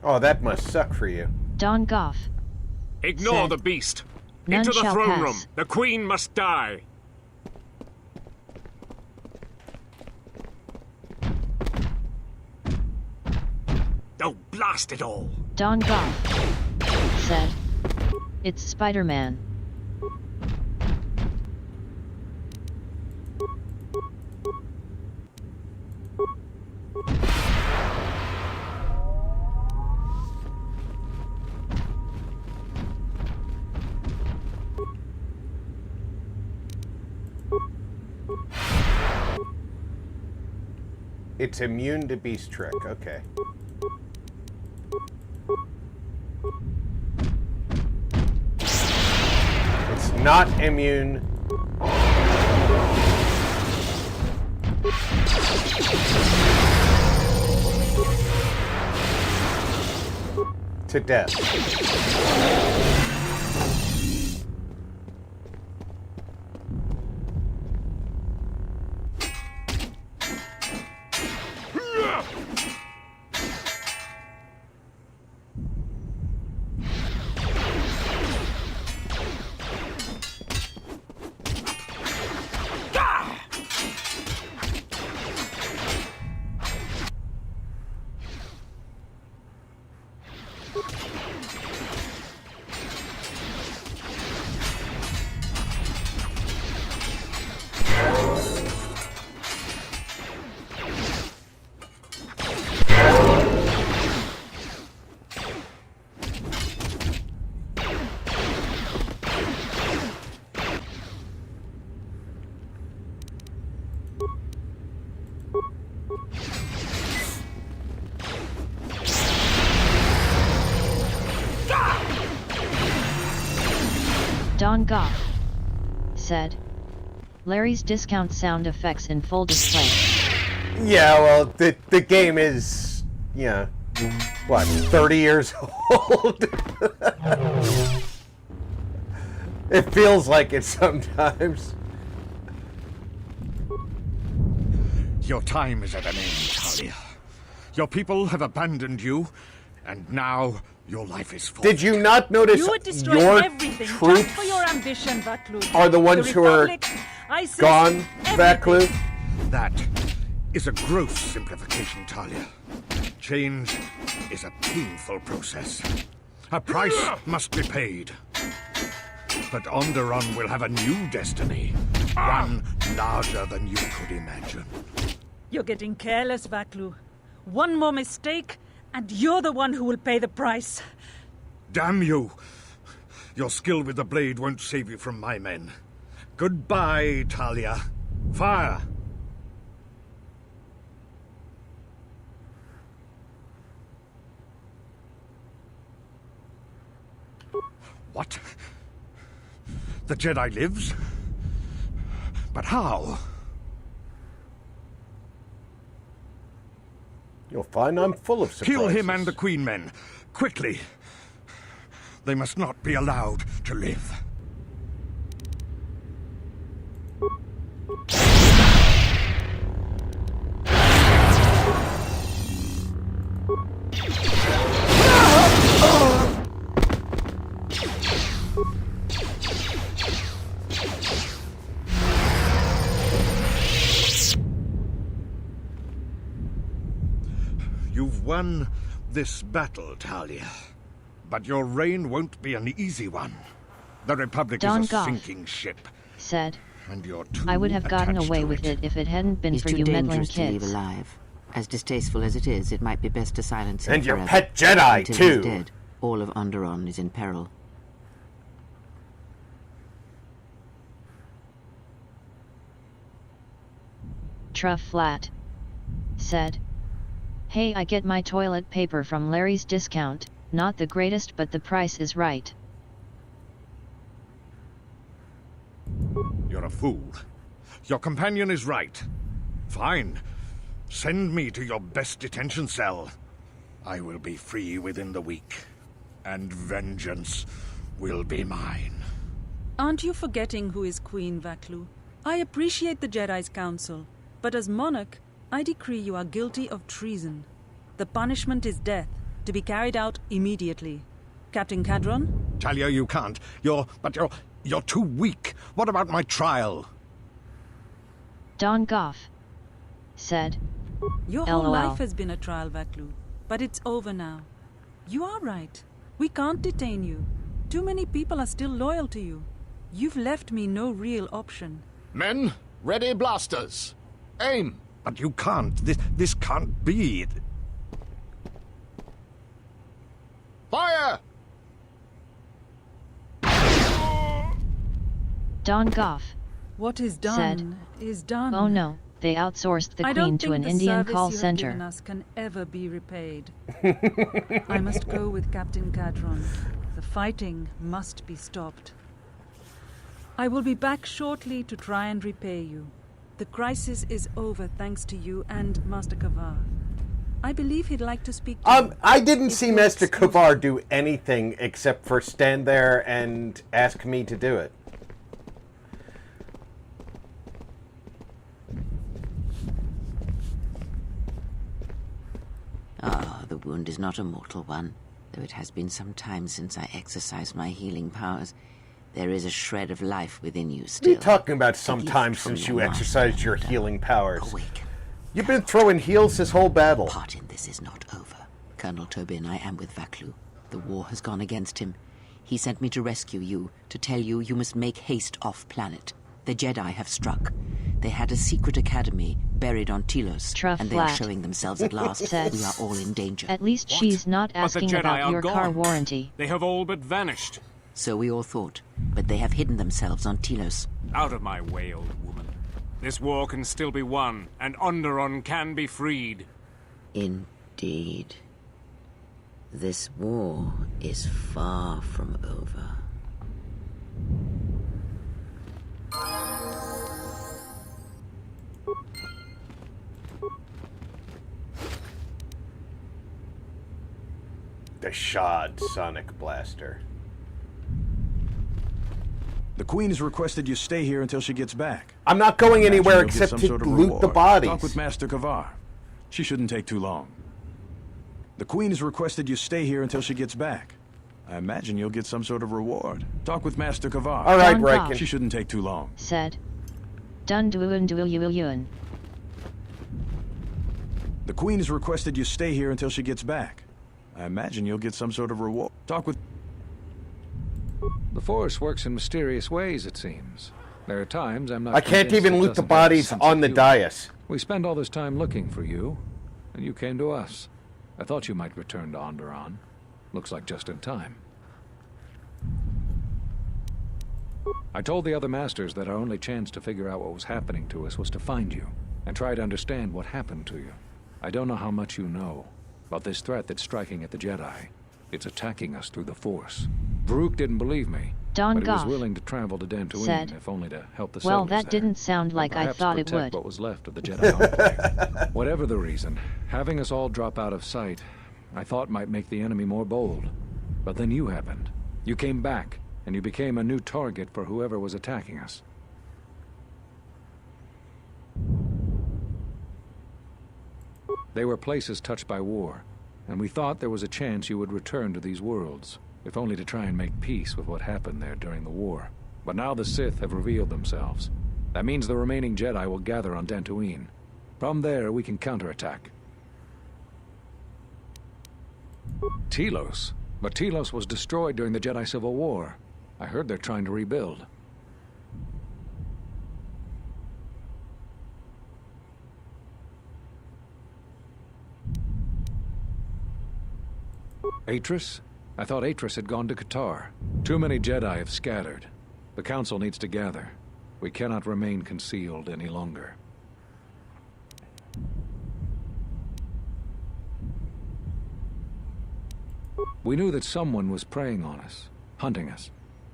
Oh, that must suck for you. Don Goff. Ignore said, the beast. None Into the shall throne pass. room. The Queen must die. Oh, blast it all! Don Goff. Said. It's Spider-Man. It's immune to beast trick. Okay. It's not immune to death. Don Goff said. Larry's discount sound effects in full display. Yeah, well, the game is, yeah, what, 30 years old? It feels like it sometimes. Your time is at an end, Talia. Your people have abandoned you, and now your life is full. Did you not notice You would destroy your everything troops just for your ambition, Vaklu. are the ones who are gone, Vaklu? That is a gross simplification, Talia. Change is a painful process. A price must be paid. But Onderon will have a new destiny. One larger than you could imagine. You're getting careless, Vaklu. One more mistake, and you're the one who will pay the price. Damn you! Your skill with the blade won't save you from my men. Goodbye, Talia. Fire! What? The Jedi lives? But how? You'll find I'm full of surprises. Kill him and the Queen men. Quickly. They must not be allowed to live. You've won this battle, Talia. But your reign won't be an easy one. The Republic Don is a Goff sinking ship. said. And you're too I would have gotten attached away to with it if it hadn't been He's for too you meddling dangerous to leave kids. alive. As distasteful as it is, it might be best to silence him And your forever. pet Jedi, Until too. He's dead. All of Onderon is in peril. Truff Flat said. Hey, I get my toilet paper from Larry's discount, not the greatest but the price is right. You're a fool. Your companion is right. Fine. Send me to your best detention cell. I will be free within the week. And vengeance will be mine. Aren't you forgetting who is Queen, Vaklu? I appreciate the Jedi's counsel, but as monarch, I decree you are guilty of treason. The punishment is death, to be carried out immediately. Captain Cadron? Talia, you can't. You're too weak. What about my trial? Don Goff said. Your whole LOL. life has been a trial, Vaklu, but it's over now. You are right. We can't detain you. Too many people are still loyal to you. You've left me no real option. Men, ready blasters. Aim! But you can't. This can't be. Fire! Don Goff What is done said. is done. Oh no, they outsourced the I Queen don't to think an the Indian service call you have center. given us can ever be repaid. I must go with Captain Cadron. The fighting must be stopped. I will be back shortly to try and repay you. The crisis is over thanks to you and Master Kavar. I believe he'd like to speak to you. I didn't see you'll Master excuse Kavar do anything except for stand there and ask me to do it. Ah, the wound is not a mortal one, though it has been some time since I exercised my healing powers. There is a shred of life within you What are still. you talking about sometime from since your you master, exercised your Elder. healing powers? Awaken. You've been throwing heals this whole battle. Part in this is not over. Colonel Tobin, I am with Vaklu. The war has gone against him. He sent me to rescue you, to tell you you must make haste off-planet. The Jedi have struck. They had a secret academy buried on Telos, Truff and they are Flat showing themselves at last. said. We are all in danger. At least she's not But the asking Jedi about are your gone. car warranty. They have all but vanished. So we all thought, but they have hidden themselves on Telos. Out of my way, old woman. This war can still be won, and Onderon can be freed. Indeed. This war is far from over. The Shad Sonic Blaster. The Queen has requested you stay here until she gets back. I'm not going anywhere You'll get except some to sort of loot reward. the bodies. Talk with Master Kavar. She shouldn't take too long. The Queen has requested you stay here until she gets back. I imagine you'll get some sort of reward. Talk with Master Kavar. All right, Riken. She shouldn't take too long. Said. Dun duun duun. The Queen has requested you stay here until she gets back. I imagine you'll get some sort of reward. Talk with... The Force works in mysterious ways, it seems. There are times I'm not I can't convinced even it loot the doesn't have a bodies sense on of the humor. dais. We spent all this time looking for you, and you came to us. I thought you might return to Onderon. Looks like just in time. I told the other masters that our only chance to figure out what was happening to us was to find you, and try to understand what happened to you. I don't know how much you know about this threat that's striking at the Jedi. It's attacking us through the Force. Varuk didn't believe me, Don but he was Goff willing to travel to Dantooine, said, if only to help the well, settlers that there, didn't sound like and I perhaps thought it protect would. what was left of the Jedi Enclave. Whatever the reason, having us all drop out of sight, I thought might make the enemy more bold. But then you happened. You came back, and you became a new target for whoever was attacking us. They were places touched by war, and we thought there was a chance you would return to these worlds, if only to try and make peace with what happened there during the war. But now the Sith have revealed themselves. That means the remaining Jedi will gather on Dantooine. From there, we can counterattack. Telos? But Telos was destroyed during the Jedi Civil War. I heard they're trying to rebuild. Atris? I thought Atris had gone to Qatar. Too many Jedi have scattered. The Council needs to gather. We cannot remain concealed any longer. We knew that someone was preying on us, hunting us.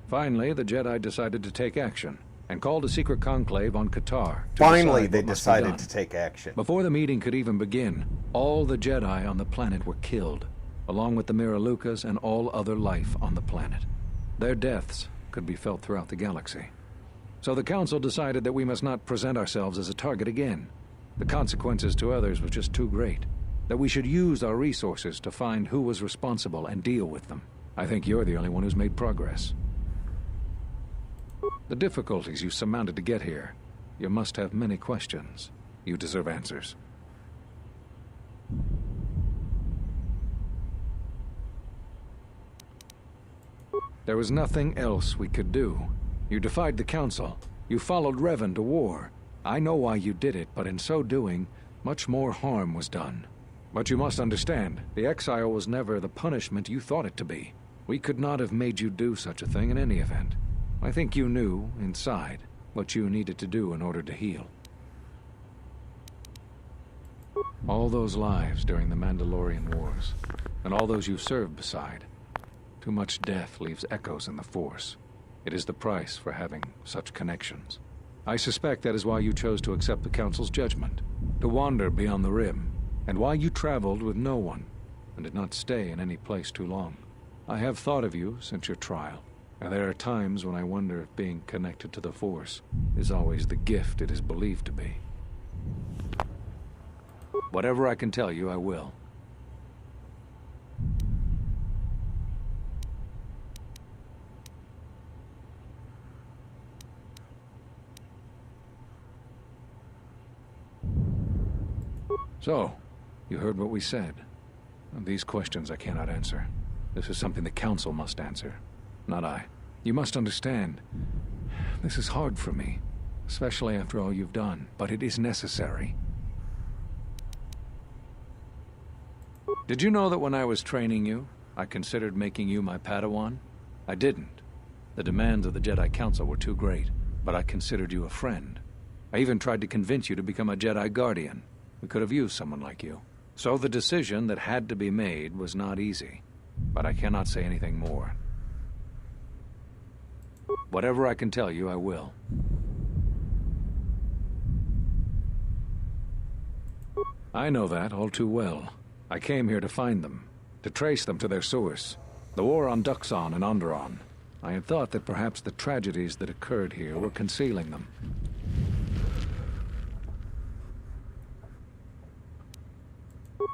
Finally, the Jedi decided to take action, and called a secret conclave on Qatar. Finally, they decided to take action. Before the meeting could even begin, all the Jedi on the planet were killed, along with the Miralukas and all other life on the planet. Their deaths could be felt throughout the galaxy. So the Council decided that we must not present ourselves as a target again. The consequences to others were just too great. That we should use our resources to find who was responsible and deal with them. I think you're the only one who's made progress. The difficulties you surmounted to get here. You must have many questions. You deserve answers. There was nothing else we could do. You defied the Council. You followed Revan to war. I know why you did it, but in so doing, much more harm was done. But you must understand, the exile was never the punishment you thought it to be. We could not have made you do such a thing in any event. I think you knew, inside, what you needed to do in order to heal. All those lives during the Mandalorian Wars, and all those you served beside. Too much death leaves echoes in the Force. It is the price for having such connections. I suspect that is why you chose to accept the Council's judgment, to wander beyond the Rim, and why you traveled with no one, and did not stay in any place too long. I have thought of you since your trial, and there are times when I wonder if being connected to the Force is always the gift it is believed to be. Whatever I can tell you, I will. So, you heard what we said. These questions I cannot answer. This is something the Council must answer, not I. You must understand, this is hard for me, especially after all you've done, but it is necessary. Did you know that when I was training you, I considered making you my Padawan? I didn't. The demands of the Jedi Council were too great, but I considered you a friend. I even tried to convince you to become a Jedi Guardian. We could have used someone like you. So the decision that had to be made was not easy, but I cannot say anything more. Whatever I can tell you, I will. I know that all too well. I came here to find them, to trace them to their source. The war on Duxn and Onderon. I had thought that perhaps the tragedies that occurred here were concealing them.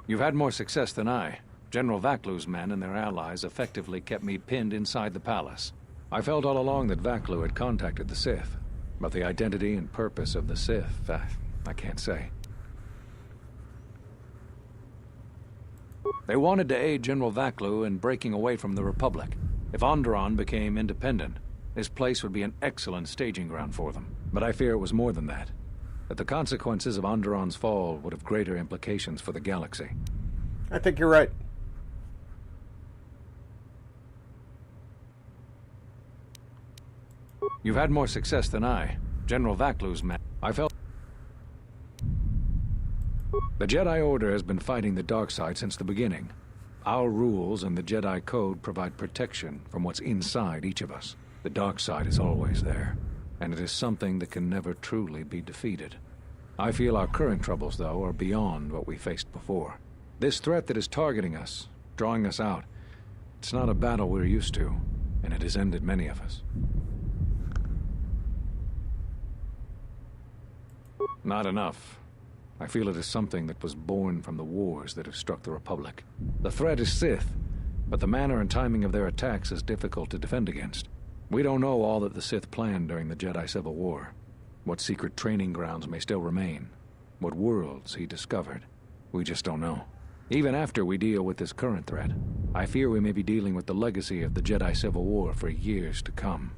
You've had more success than I. General Vaklu's men and their allies effectively kept me pinned inside the palace. I felt all along that Vaklu had contacted the Sith, but the identity and purpose of the Sith, I can't say. They wanted to aid General Vaklu in breaking away from the Republic. If Onderon became independent, this place would be an excellent staging ground for them. But I fear it was more than that. That the consequences of Onderon's fall would have greater implications for the galaxy. I think you're right. You've had more success than I. General Vaklu's men. I felt... The Jedi Order has been fighting the dark side since the beginning. Our rules and the Jedi Code provide protection from what's inside each of us. The dark side is always there, and it is something that can never truly be defeated. I feel our current troubles, though, are beyond what we faced before. This threat that is targeting us, drawing us out, it's not a battle we're used to, and it has ended many of us. Not enough. I feel it is something that was born from the wars that have struck the Republic. The threat is Sith, but the manner and timing of their attacks is difficult to defend against. We don't know all that the Sith planned during the Jedi Civil War. What secret training grounds may still remain. What worlds he discovered. We just don't know. Even after we deal with this current threat, I fear we may be dealing with the legacy of the Jedi Civil War for years to come.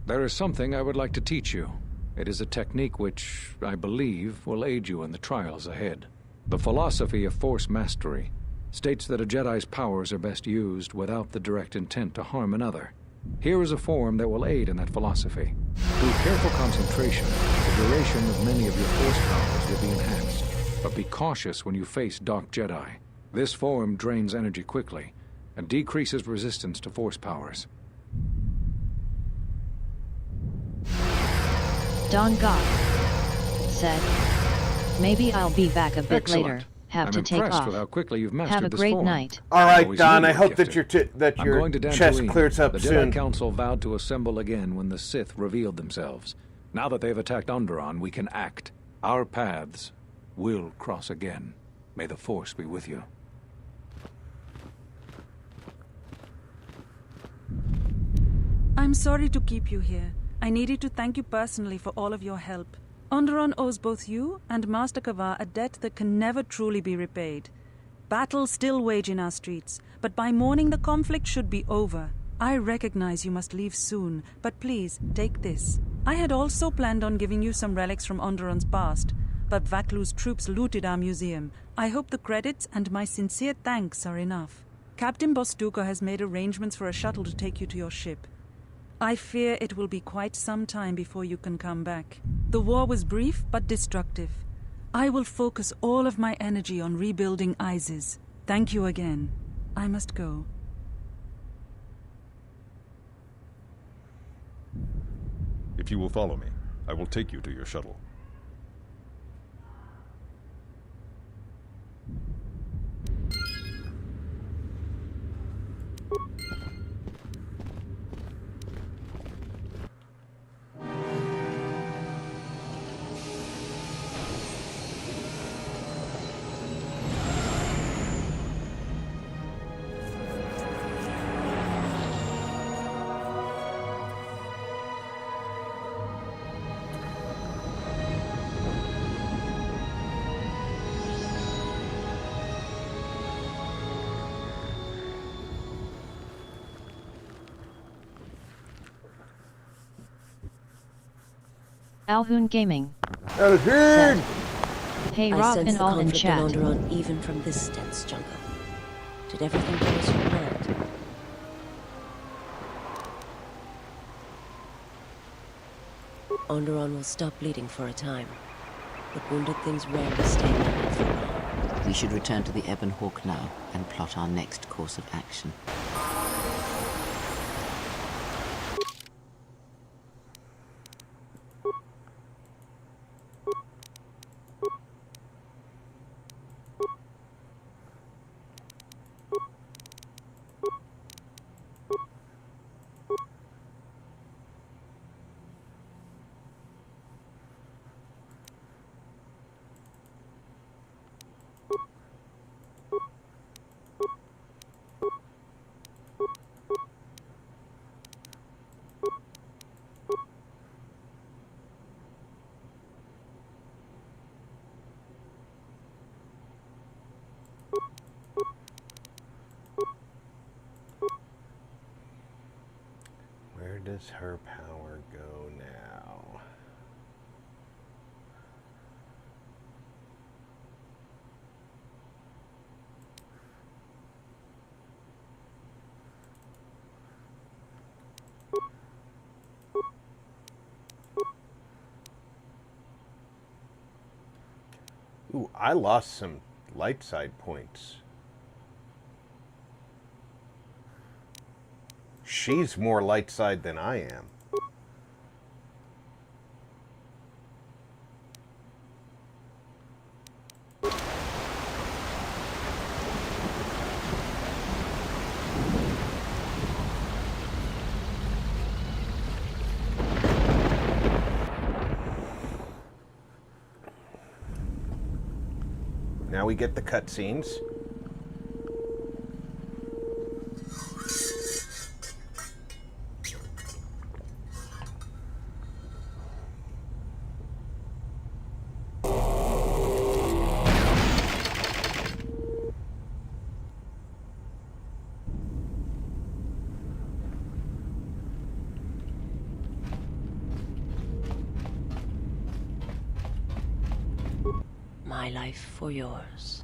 There is something I would like to teach you. It is a technique which, I believe, will aid you in the trials ahead. The philosophy of Force Mastery states that a Jedi's powers are best used without the direct intent to harm another. Here is a form that will aid in that philosophy. Through careful concentration, the duration of many of your Force powers will be enhanced. But be cautious when you face Dark Jedi. This form drains energy quickly and decreases resistance to Force powers. Don Goff said, "Maybe I'll be back a bit Excellent. later. Have I'm to take impressed off. with how quickly you've mastered Have a this great form. night." All right, Always Don. knew I you were hope that gifted. your I'm going to chest Dantooine. clears up the soon. Jedi Council vowed to assemble again when the Sith revealed themselves. Now that they've attacked Onderon, we can act. Our paths will cross again. May the Force be with you. I'm sorry to keep you here. I needed to thank you personally for all of your help. Onderon owes both you and Master Kavar a debt that can never truly be repaid. Battles still wage in our streets, but by morning the conflict should be over. I recognize you must leave soon, but please, take this. I had also planned on giving you some relics from Onderon's past, but Vaklu's troops looted our museum. I hope the credits and my sincere thanks are enough. Captain Bostuka has made arrangements for a shuttle to take you to your ship. I fear it will be quite some time before you can come back. The war was brief but destructive. I will focus all of my energy on rebuilding Isis. Thank you again. I must go. If you will follow me, I will take you to your shuttle. Alhoon Gaming Alhoon! said, "Hey I Rob sense and the all in conflict chat. Onderon even from this dense jungle. Did everything go as you planned? Onderon will stop bleeding for a time, but wounded things rarely stay wounded for long. We should return to the Ebon Hawk now and plot our next course of action. does her power go now? Ooh, I lost some light side points. She's more light side than I am. Now we get the cutscenes. My life for yours.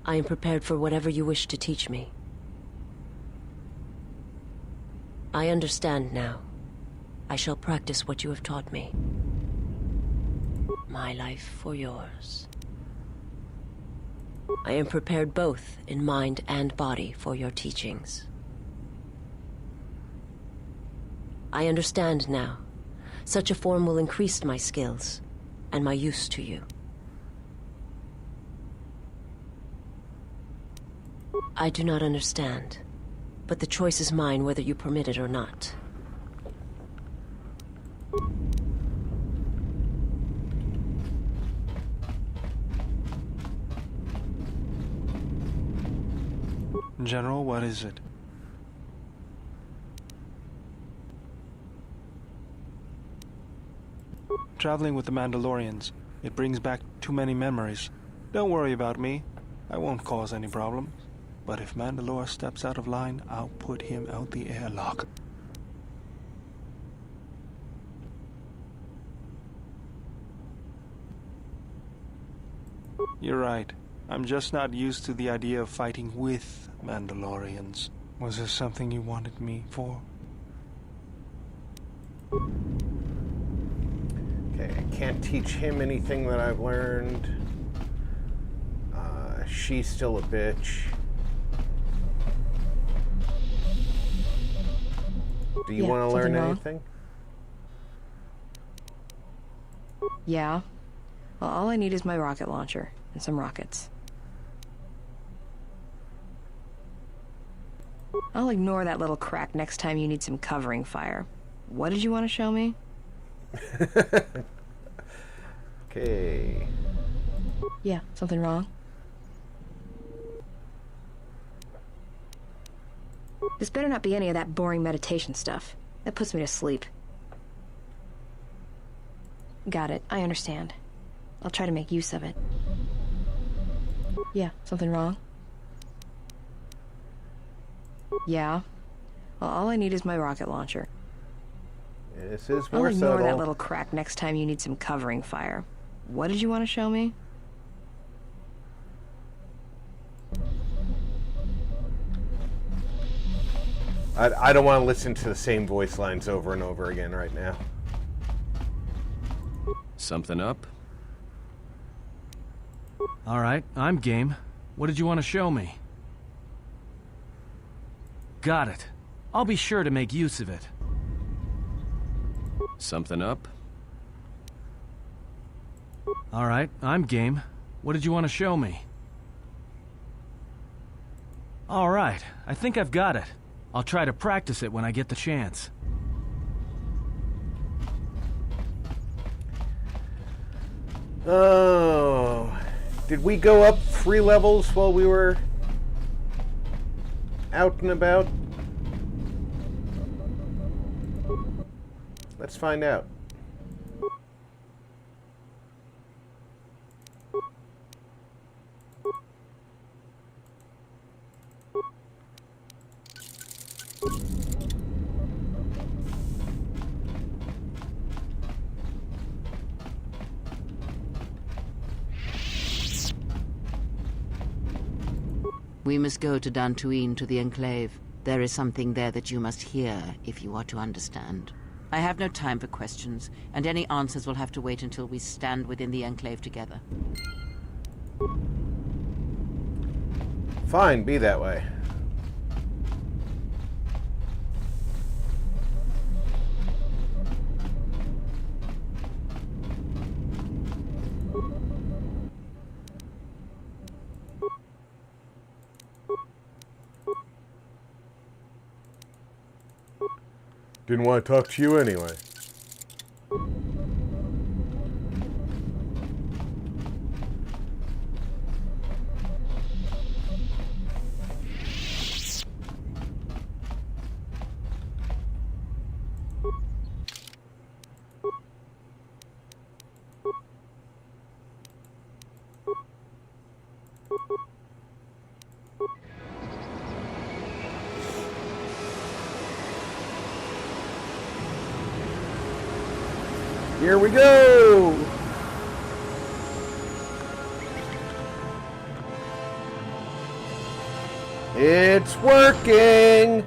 I am prepared for whatever you wish to teach me. I understand now. I shall practice what you have taught me. My life for yours. I am prepared both in mind and body for your teachings. I understand now. Such a form will increase my skills and my use to you. I do not understand, but the choice is mine whether you permit it or not. General, what is it? Traveling with the Mandalorians. It brings back too many memories. Don't worry about me. I won't cause any problems. But if Mandalore steps out of line, I'll put him out the airlock. You're right. I'm just not used to the idea of fighting with Mandalorians. Was there something you wanted me for? Okay, I can't teach him anything that I've learned. She's still a bitch. Do you want to learn anything? Yeah. Well, all I need is my rocket launcher and some rockets. I'll ignore that little crack next time you need some covering fire. What did you want to show me? Okay. Yeah, something wrong? This better not be any of that boring meditation stuff. That puts me to sleep. Got it. I understand. I'll try to make use of it. Yeah, something wrong? Yeah. Well, all I need is my rocket launcher. This is I'll more ignore subtle. that little crack next time you need some covering fire. What did you want to show me? I don't want to listen to the same voice lines over and over again right now. Something up? All right, I'm game. What did you want to show me? Got it. I'll be sure to make use of it. Something up? All right, I'm game. What did you want to show me? All right, I think I've got it. I'll try to practice it when I get the chance. Oh, did we go up 3 levels while we were out and about? Let's find out. We must go to Dantooine, to the Enclave. There is something there that you must hear if you are to understand. I have no time for questions, and any answers will have to wait until we stand within the Enclave together. Fine, be that way. Didn't want to talk to you anyway. Here we go! It's working!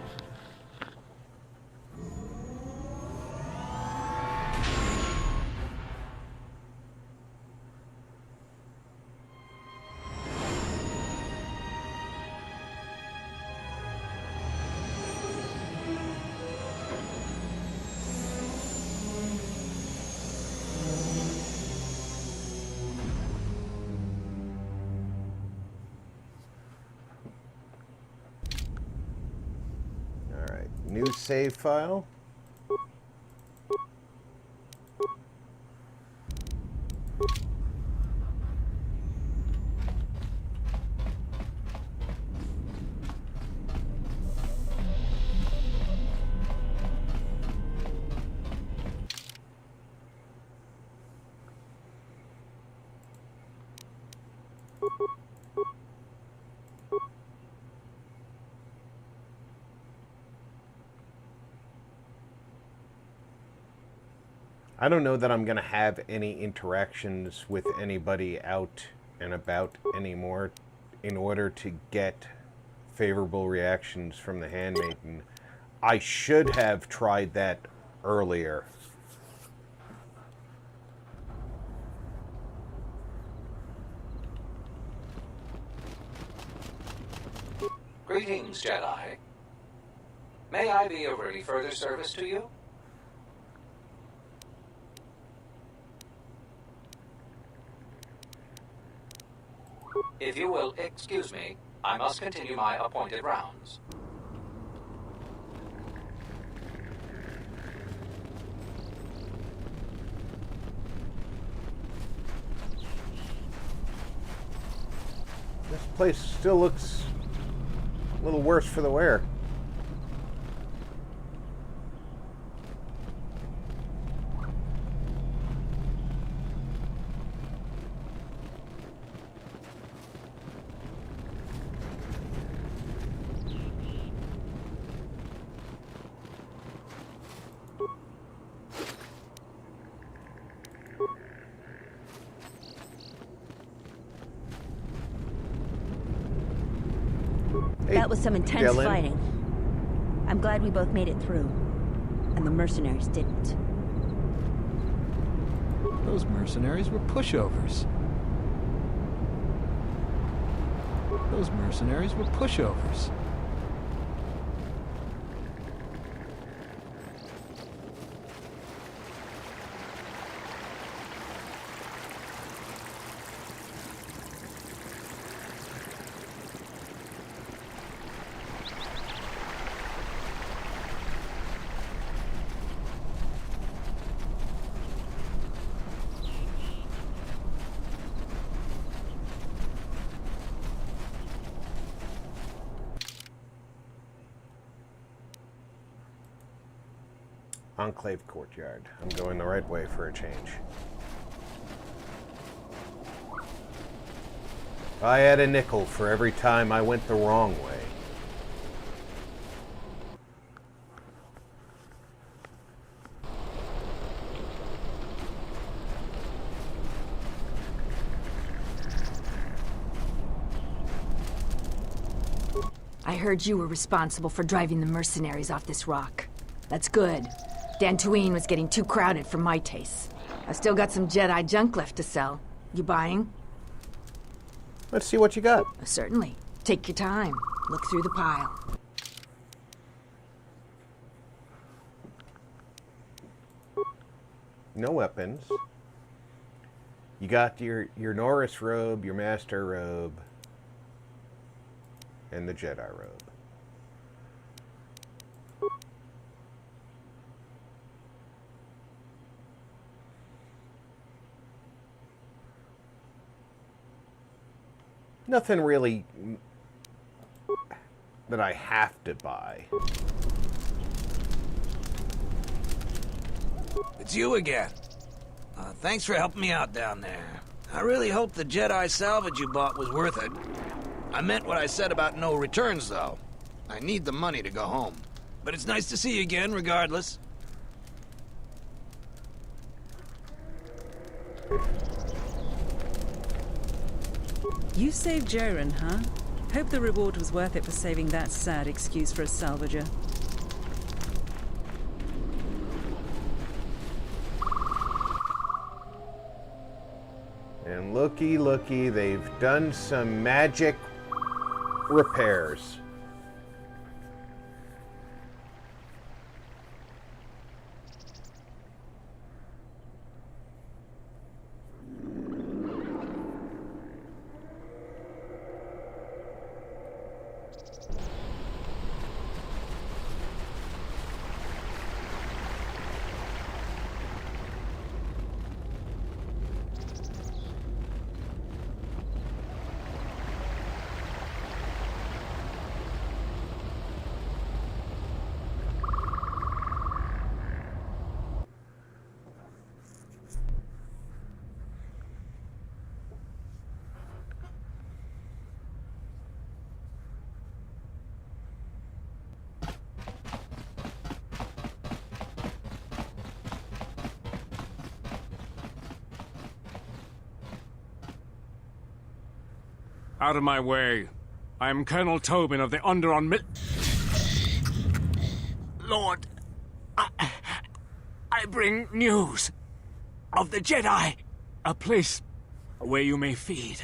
New save file. I don't know that I'm going to have any interactions with anybody out and about anymore in order to get favorable reactions from the handmaiden. I should have tried that earlier. Greetings, Jedi. May I be of any further service to you? If you will excuse me, I must continue my appointed rounds. This place still looks a little worse for the wear. That was some intense Dylan. fighting. I'm glad we both made it through. And the mercenaries didn't. Those mercenaries were pushovers. Those mercenaries were pushovers. Enclave courtyard. I'm going the right way for a change. I had a nickel for every time I went the wrong way. I heard you were responsible for driving the mercenaries off this rock. That's good. Dantooine was getting too crowded for my taste. I've still got some Jedi junk left to sell. You buying? Let's see what you got. Certainly. Take your time. Look through the pile. No weapons. You got your Norris robe, your Master robe, and the Jedi robe. Nothing really that I have to buy. It's you again. Thanks for helping me out down there. I really hope the Jedi salvage you bought was worth it. I meant what I said about no returns, though. I need the money to go home. But it's nice to see you again, regardless. You saved Jaren, huh? Hope the reward was worth it for saving that sad excuse for a salvager. And looky, looky, they've done some magic repairs. Out of my way. I am Colonel Tobin of the Onderon Lord, I bring news of the Jedi. A place where you may feed.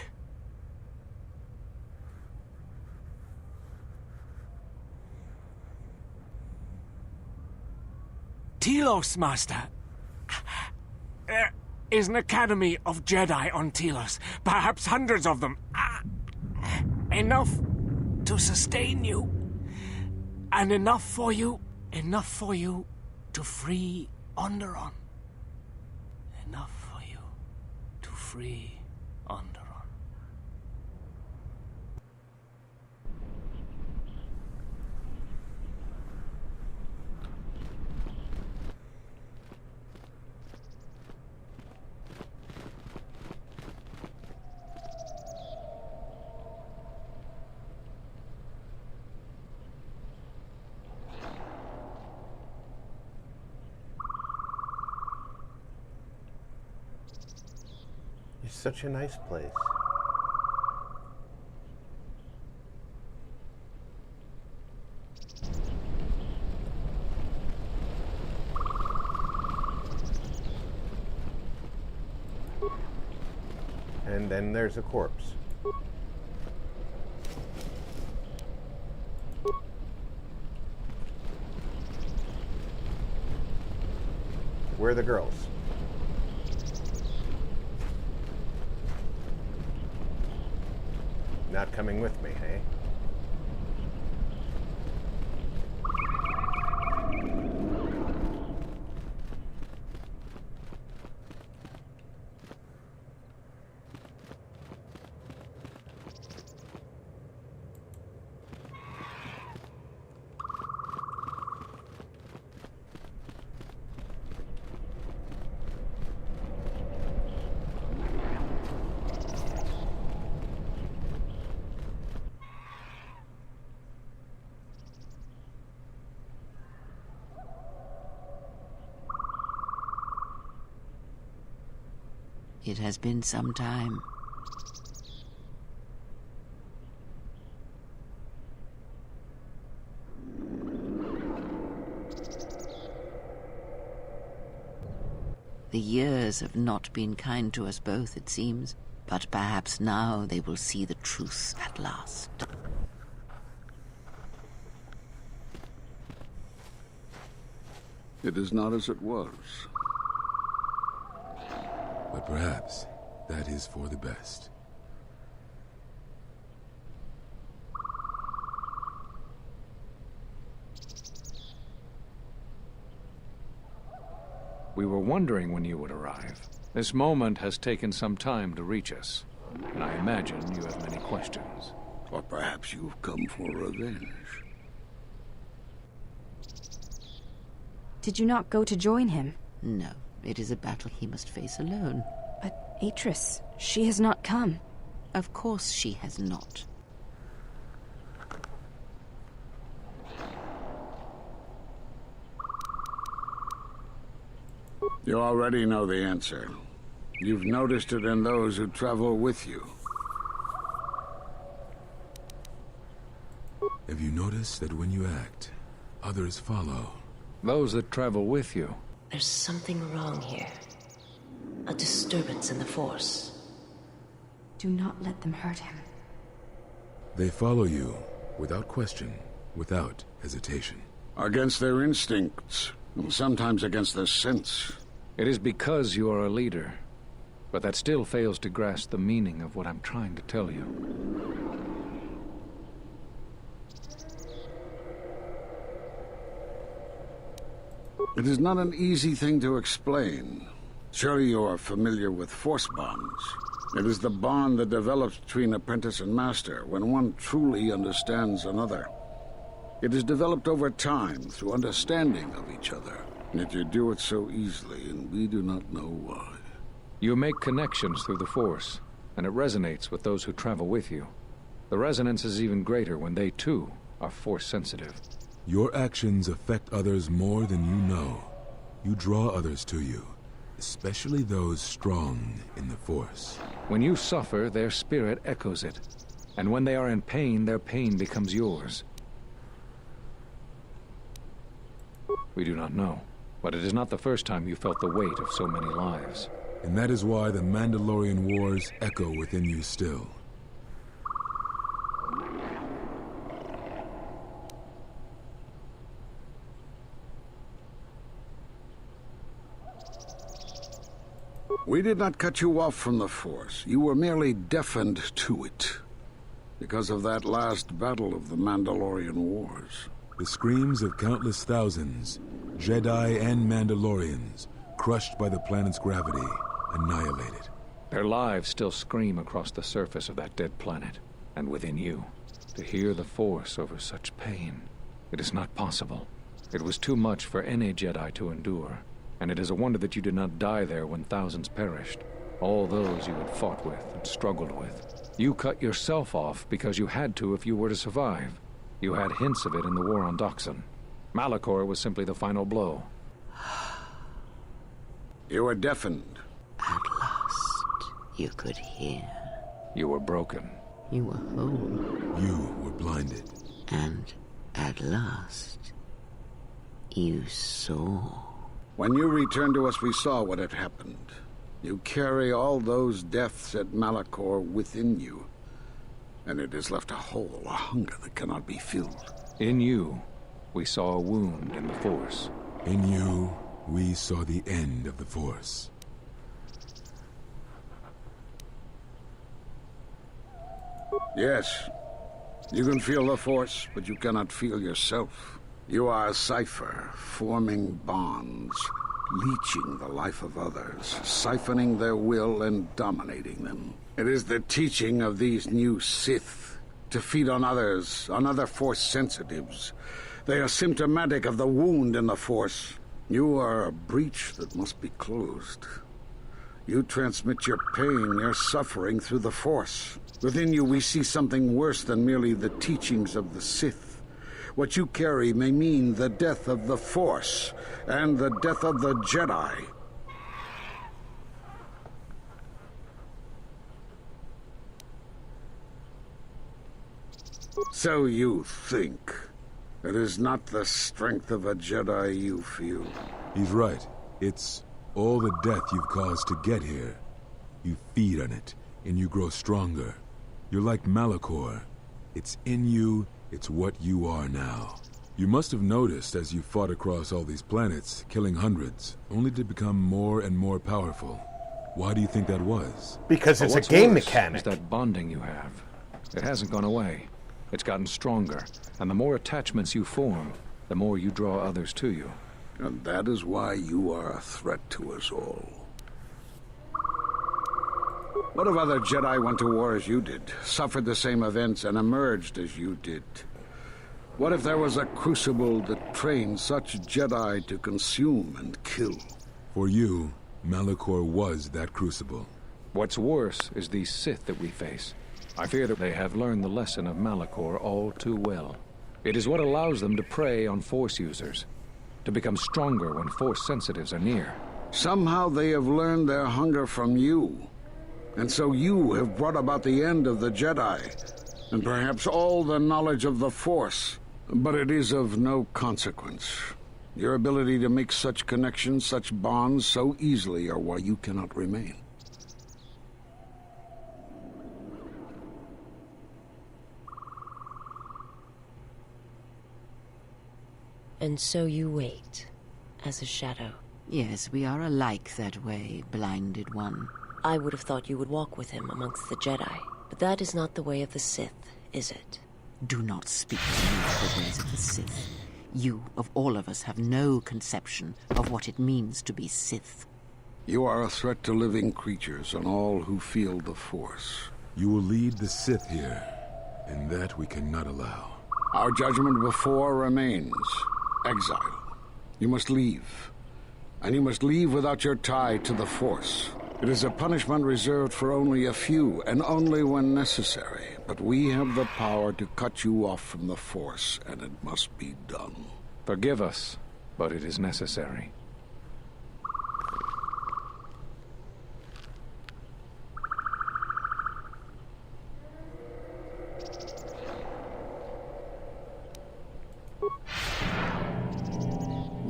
Telos, Master. There is an academy of Jedi on Telos. Perhaps hundreds of them. Enough to sustain you. And enough for you to free Onderon. Enough for you to free Onderon. It's such a nice place. And then there's a corpse. Where are the girls? Not coming with me, hey? It has been some time. The years have not been kind to us both, it seems. But perhaps now they will see the truth at last. It is not as it was. But perhaps that is for the best. We were wondering when you would arrive. This moment has taken some time to reach us, and I imagine you have many questions. Or perhaps you've come for revenge. Did you not go to join him? No, it is a battle he must face alone. But Atris, she has not come. Of course she has not. You already know the answer. You've noticed it in those who travel with you. Have you noticed that when you act, others follow? Those that travel with you. There's something wrong here. A disturbance in the Force. Do not let them hurt him. They follow you, without question, without hesitation. Against their instincts, and sometimes against their sense. It is because you are a leader, but that still fails to grasp the meaning of what I'm trying to tell you. It is not an easy thing to explain. Surely you are familiar with force bonds. It is the bond that develops between apprentice and master when one truly understands another. It is developed over time through understanding of each other. Yet you do it so easily, and we do not know why. You make connections through the Force, and it resonates with those who travel with you. The resonance is even greater when they, too, are Force-sensitive. Your actions affect others more than you know. You draw others to you, especially those strong in the Force. When you suffer, their spirit echoes it. And when they are in pain, their pain becomes yours. We do not know, but it is not the first time you felt the weight of so many lives. And that is why the Mandalorian wars echo within you still. We did not cut you off from the Force. You were merely deafened to it. Because of that last battle of the Mandalorian Wars. The screams of countless thousands, Jedi and Mandalorians, crushed by the planet's gravity, annihilated. Their lives still scream across the surface of that dead planet, and within you. To hear the Force over such pain, it is not possible. It was too much for any Jedi to endure, and it is a wonder that you did not die there when thousands perished. All those you had fought with and struggled with. You cut yourself off because you had to if you were to survive. You had hints of it in the war on Duxn. Malachor was simply the final blow. You were deafened. At last, you could hear. You were broken. You were whole. You were blinded. And at last, you saw. When you returned to us, we saw what had happened. You carry all those deaths at Malachor within you. And it has left a hole, a hunger that cannot be filled. In you, we saw a wound in the Force. In you, we saw the end of the Force. Yes, you can feel the Force, but you cannot feel yourself. You are a cipher, forming bonds, leeching the life of others, siphoning their will and dominating them. It is the teaching of these new Sith to feed on others, on other Force sensitives. They are symptomatic of the wound in the Force. You are a breach that must be closed. You transmit your pain, your suffering through the Force. Within you we see something worse than merely the teachings of the Sith. What you carry may mean the death of the Force and the death of the Jedi. So you think. It is not the strength of a Jedi you feel. He's right. It's All the death you've caused to get here. You feed on it, and you grow stronger. You're like Malakor. It's in you, it's what you are now. You must have noticed as you fought across all these planets, killing hundreds, only to become more and more powerful. Why do you think that was? Because it's a What's game worse mechanic. is that bonding you have. It hasn't gone away. It's gotten stronger, and the more attachments you form, the more you draw others to you. And that is why you are a threat to us all. What if other Jedi went to war as you did, suffered the same events, and emerged as you did? What if there was a crucible that trained such Jedi to consume and kill? For you, Malakor was that crucible. What's worse is these Sith that we face. I fear that they have learned the lesson of Malakor all too well. It is what allows them to prey on Force users, to become stronger when Force sensitives are near. Somehow they have learned their hunger from you. And so you have brought about the end of the Jedi, and perhaps all the knowledge of the Force. But it is of no consequence. Your ability to make such connections, such bonds so easily are why you cannot remain. And so you wait, as a shadow. Yes, we are alike that way, blinded one. I would have thought you would walk with him amongst the Jedi. But that is not the way of the Sith, is it? Do not speak to me of the ways of the Sith. You, of all of us, have no conception of what it means to be Sith. You are a threat to living creatures and all who feel the Force. You will lead the Sith here, and that we cannot allow. Our judgment before remains. Exile. You must leave. And you must leave without your tie to the Force. It is a punishment reserved for only a few, and only when necessary. But we have the power to cut you off from the Force, and it must be done. Forgive us, but it is necessary.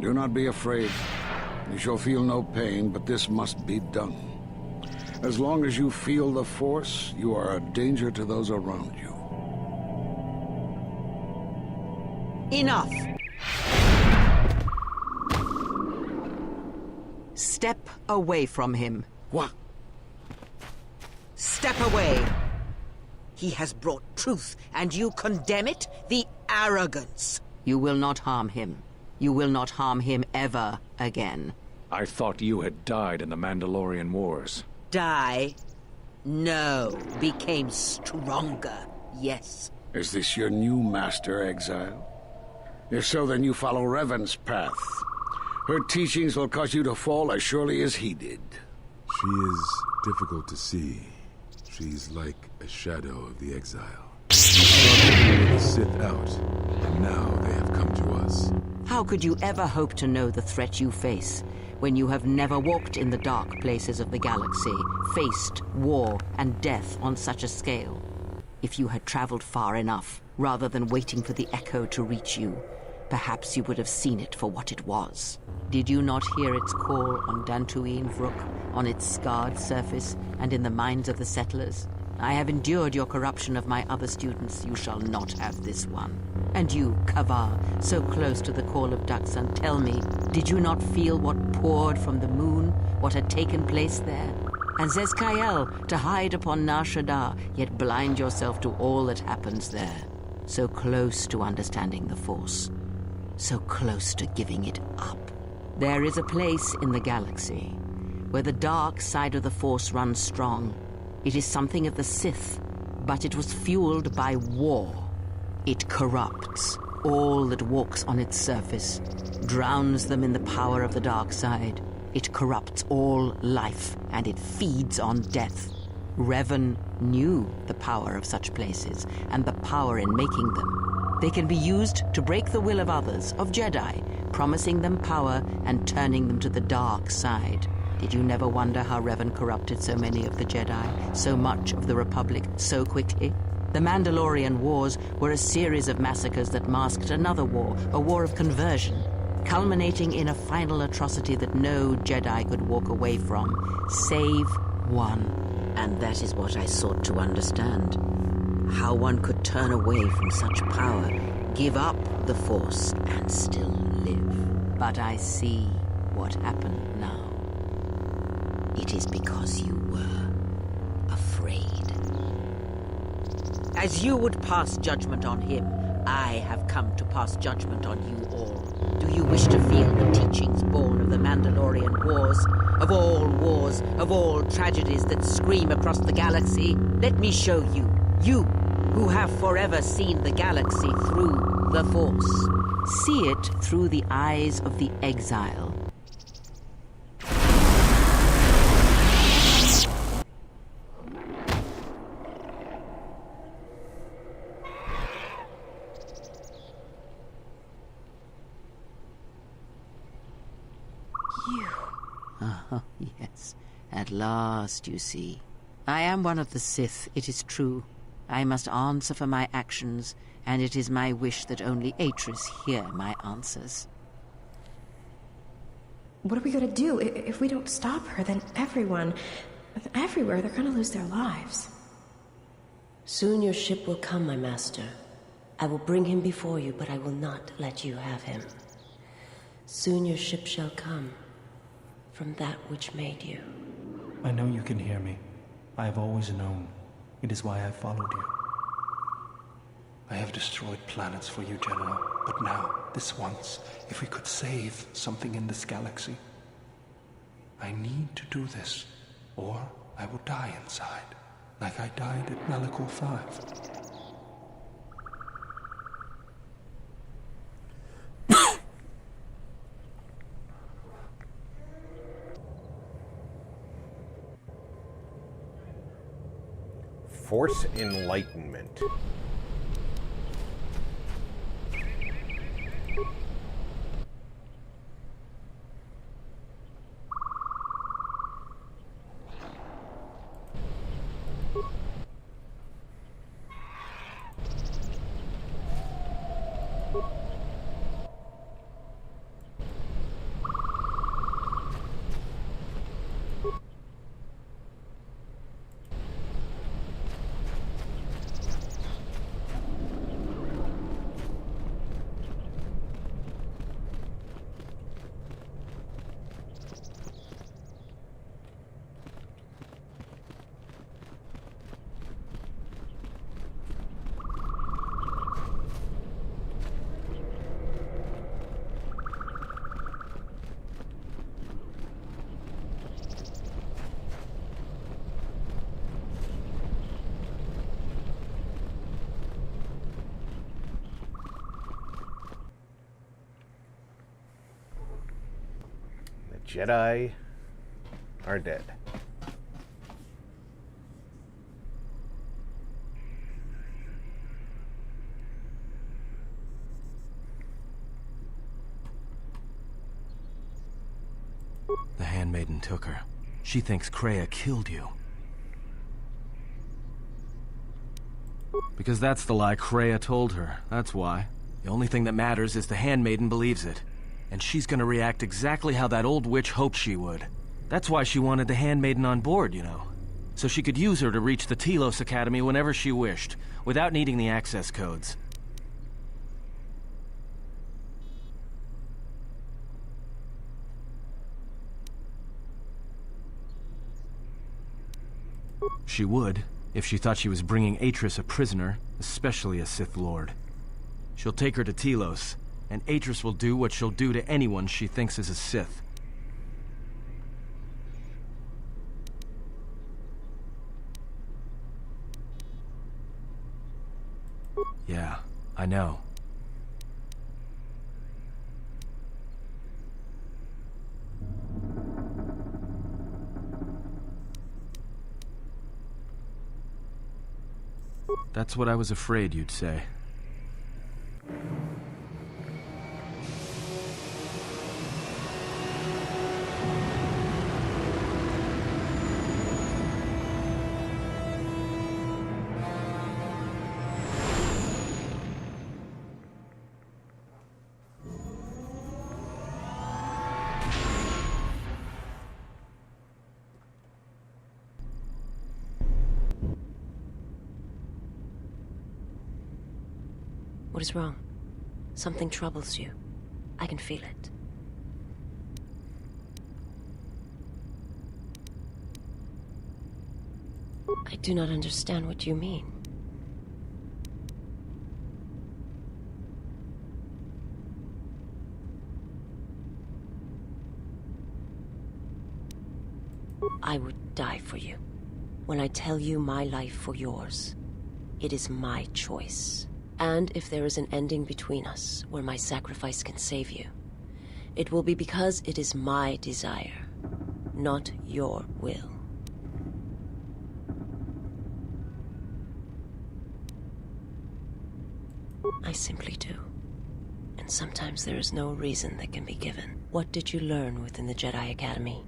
Do not be afraid. You shall feel no pain, but this must be done. As long as you feel the Force, you are a danger to those around you. Enough! Step away from him. What? Step away! He has brought truth, and you condemn it? The arrogance! You will not harm him. You will not harm him ever again. I thought you had died in the Mandalorian Wars. Die? No. Became stronger, yes. Is this your new master, Exile? If so, then you follow Revan's path. Her teachings will cause you to fall as surely as he did. She is difficult to see. She's like a shadow of the Exile. We sought the Sith out, and now they have come to us. How could you ever hope to know the threat you face when you have never walked in the dark places of the galaxy, faced war and death on such a scale? If you had traveled far enough, rather than waiting for the echo to reach you, perhaps you would have seen it for what it was. Did you not hear its call on Dantooine Vrook, on its scarred surface, and in the minds of the settlers? I have endured your corruption of my other students. You shall not have this one. And you, Kavar, so close to the call of Duxn, tell me, did you not feel what poured from the moon, what had taken place there? And Zezkael, to hide upon Nar Shaddaa, yet blind yourself to all that happens there. So close to understanding the Force. So close to giving it up. There is a place in the galaxy where the dark side of the Force runs strong. It is something of the Sith, but it was fueled by war. It corrupts all that walks on its surface, drowns them in the power of the dark side. It corrupts all life, and it feeds on death. Revan knew the power of such places, and the power in making them. They can be used to break the will of others, of Jedi, promising them power and turning them to the dark side. Did you never wonder how Revan corrupted so many of the Jedi, so much of the Republic, so quickly? The Mandalorian Wars were a series of massacres that masked another war, a war of conversion. culminating in a final atrocity that no Jedi could walk away from, save one. And that is what I sought to understand. How one could turn away from such power, give up the Force, and still live. But I see what happened now. It is because you were afraid. As you would pass judgment on him, I have come to pass judgment on you all. Do you wish to feel the teachings born of the Mandalorian Wars? Of all tragedies that scream across the galaxy? Let me show you. You, who have forever seen the galaxy through the Force. See it through the eyes of the exile. Oh, yes. At last, you see. I am one of the Sith, it is true. I must answer for my actions, and it is my wish that only Atris hear my answers. What are we gonna do? If we don't stop her, then everyone, everywhere, they're gonna lose their lives. Soon your ship will come, my master. I will bring him before you, but I will not let you have him. Soon your ship shall come, from that which made you. I know you can hear me. I have always known. It is why I followed you. I have destroyed planets for you, General. But now, this once, if we could save something in this galaxy. I need to do this, or I will die inside, like I died at Malak 5. Force Enlightenment. Jedi are dead. The handmaiden took her. She thinks Kreia killed you. Because that's the lie Kreia told her, that's why. The only thing that matters is the handmaiden believes it. And she's gonna react exactly how that old witch hoped she would. That's why she wanted the handmaiden on board, you know. So she could use her to reach the Telos Academy whenever she wished, without needing the access codes. She would, if she thought she was bringing Atris a prisoner, especially a Sith Lord. She'll take her to Telos, and Atris will do what she'll do to anyone she thinks is a Sith. Yeah, I know. That's what I was afraid you'd say. What is wrong? Something troubles you. I can feel it. I do not understand what you mean. I would die for you. When I tell you my life for yours, it is my choice. And if there is an ending between us, where my sacrifice can save you, it will be because it is my desire, not your will. I simply do. And sometimes there is no reason that can be given. What did you learn within the Jedi Academy?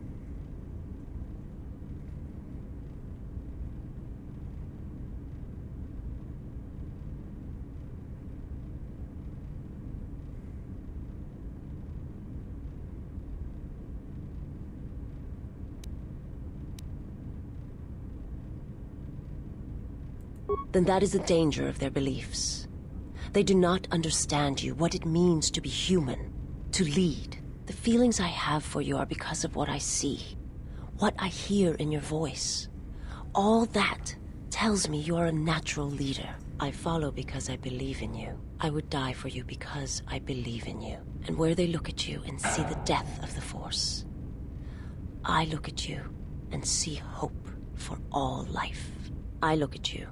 Then that is the danger of their beliefs. They do not understand you, what it means to be human, to lead. The feelings I have for you are because of what I see, what I hear in your voice. All that tells me you are a natural leader. I follow because I believe in you. I would die for you because I believe in you. And where they look at you and see the death of the Force, I look at you and see hope for all life. I look at you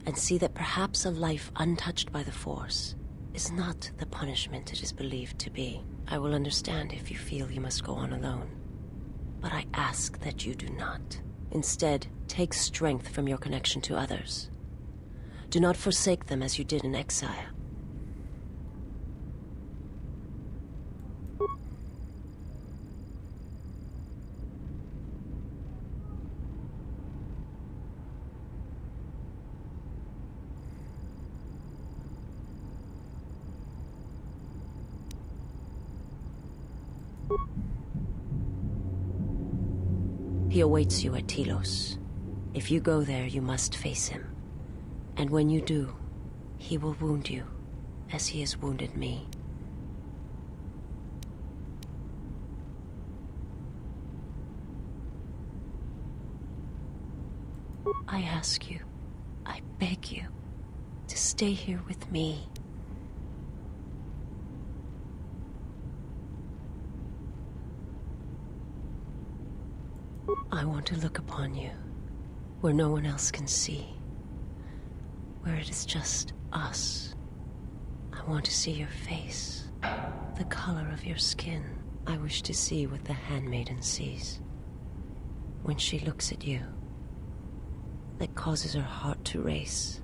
and see that perhaps a life untouched by the Force is not the punishment it is believed to be. I will understand if you feel you must go on alone, but I ask that you do not. Instead, take strength from your connection to others. Do not forsake them as you did in exile. He awaits you at Telos. If you go there, you must face him. And when you do, he will wound you, as he has wounded me. I ask you, I beg you, to stay here with me. I want to look upon you, where no one else can see, where it is just us. I want to see your face, the color of your skin. I wish to see what the handmaiden sees when she looks at you, that causes her heart to race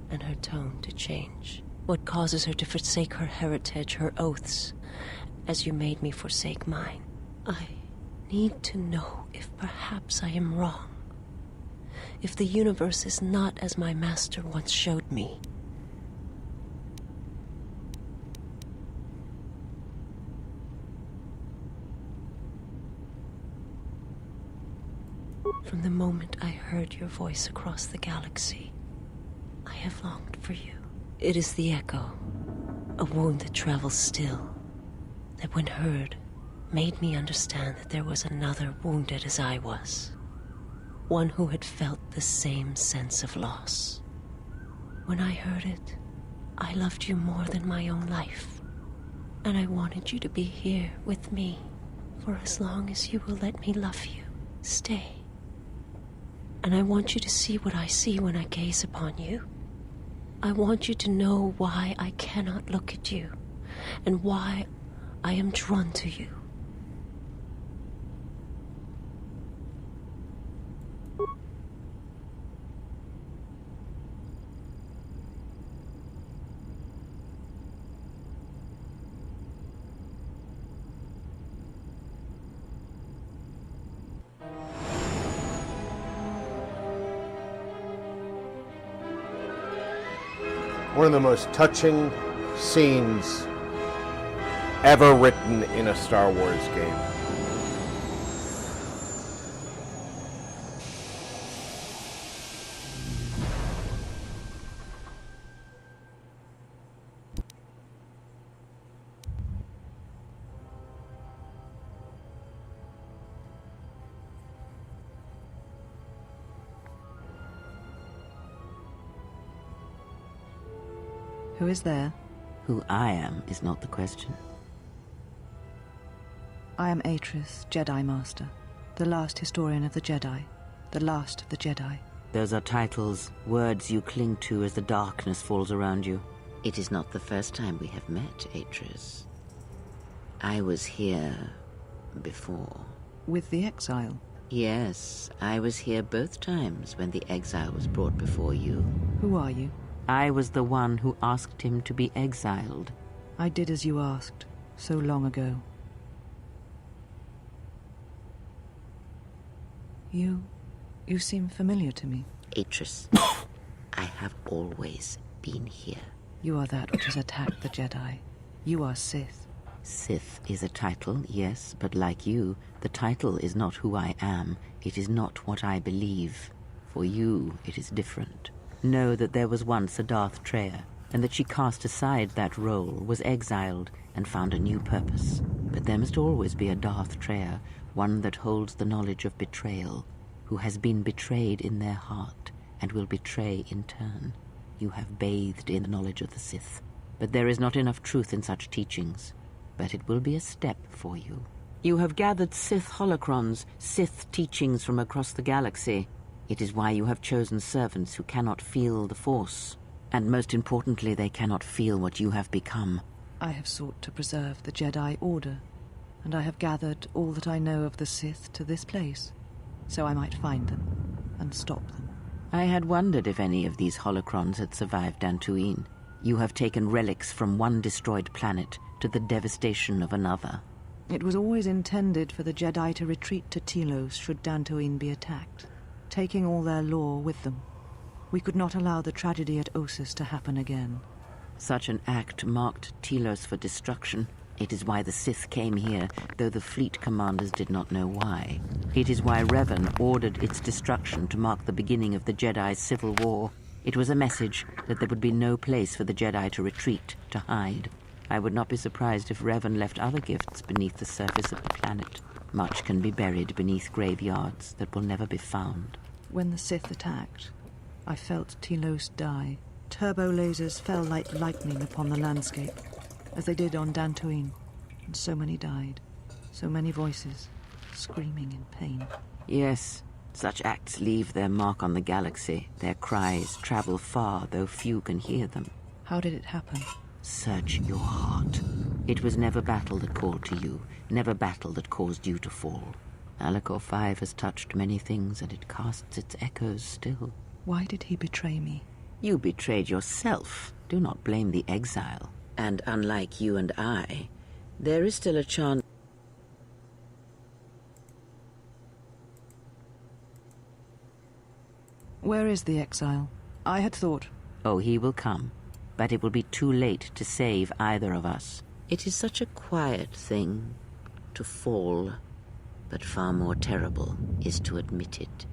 and her tone to change. What causes her to forsake her heritage, her oaths, as you made me forsake mine. I need to know if perhaps I am wrong. If the universe is not as my master once showed me. From the moment I heard your voice across the galaxy, I have longed for you. It is the echo, a wound that travels still, that when heard, made me understand that there was another wounded as I was. One who had felt the same sense of loss. When I heard it, I loved you more than my own life. And I wanted you to be here with me for as long as you will let me love you. Stay. And I want you to see what I see when I gaze upon you. I want you to know why I cannot look at you, and why I am drawn to you. One of the most touching scenes ever written in a Star Wars game. Who is there? Who I am is not the question. I am Atris, Jedi Master, the last historian of the Jedi, the last of the Jedi. Those are titles, words you cling to as the darkness falls around you. It is not the first time we have met, Atris. I was here before. With the exile? Yes, I was here both times when the exile was brought before you. Who are you? I was the one who asked him to be exiled. I did as you asked, so long ago. You seem familiar to me. Atris, I have always been here. You are that which has attacked the Jedi. You are Sith. Sith is a title, yes, but like you, the title is not who I am. It is not what I believe. For you, it is different. Know that there was once a Darth Treya, and that she cast aside that role, was exiled, and found a new purpose. But there must always be a Darth Treya, one that holds the knowledge of betrayal, who has been betrayed in their heart, and will betray in turn. You have bathed in the knowledge of the Sith, but there is not enough truth in such teachings. But it will be a step for you. You have gathered Sith holocrons, Sith teachings from across the galaxy. It is why you have chosen servants who cannot feel the Force. And most importantly, they cannot feel what you have become. I have sought to preserve the Jedi Order, and I have gathered all that I know of the Sith to this place, so I might find them and stop them. I had wondered if any of these holocrons had survived Dantooine. You have taken relics from one destroyed planet to the devastation of another. It was always intended for the Jedi to retreat to Telos should Dantooine be attacked, taking all their lore with them. We could not allow the tragedy at Ossus to happen again. Such an act marked Telos for destruction. It is why the Sith came here, though the fleet commanders did not know why. It is why Revan ordered its destruction to mark the beginning of the Jedi's civil war. It was a message that there would be no place for the Jedi to retreat, to hide. I would not be surprised if Revan left other gifts beneath the surface of the planet. Much can be buried beneath graveyards that will never be found. When the Sith attacked, I felt Telos die. Turbo lasers fell like lightning upon the landscape, as they did on Dantooine, and so many died. So many voices, screaming in pain. Yes, such acts leave their mark on the galaxy. Their cries travel far, though few can hear them. How did it happen? Search your heart. It was never battle that called to you, never battle that caused you to fall. Malachor 5 has touched many things, and it casts its echoes still. Why did he betray me? You betrayed yourself. Do not blame the exile. And unlike you and I, there is still a chance. Where is the exile? I had thought... Oh, he will come. But it will be too late to save either of us. It is such a quiet thing to fall, but far more terrible is to admit it.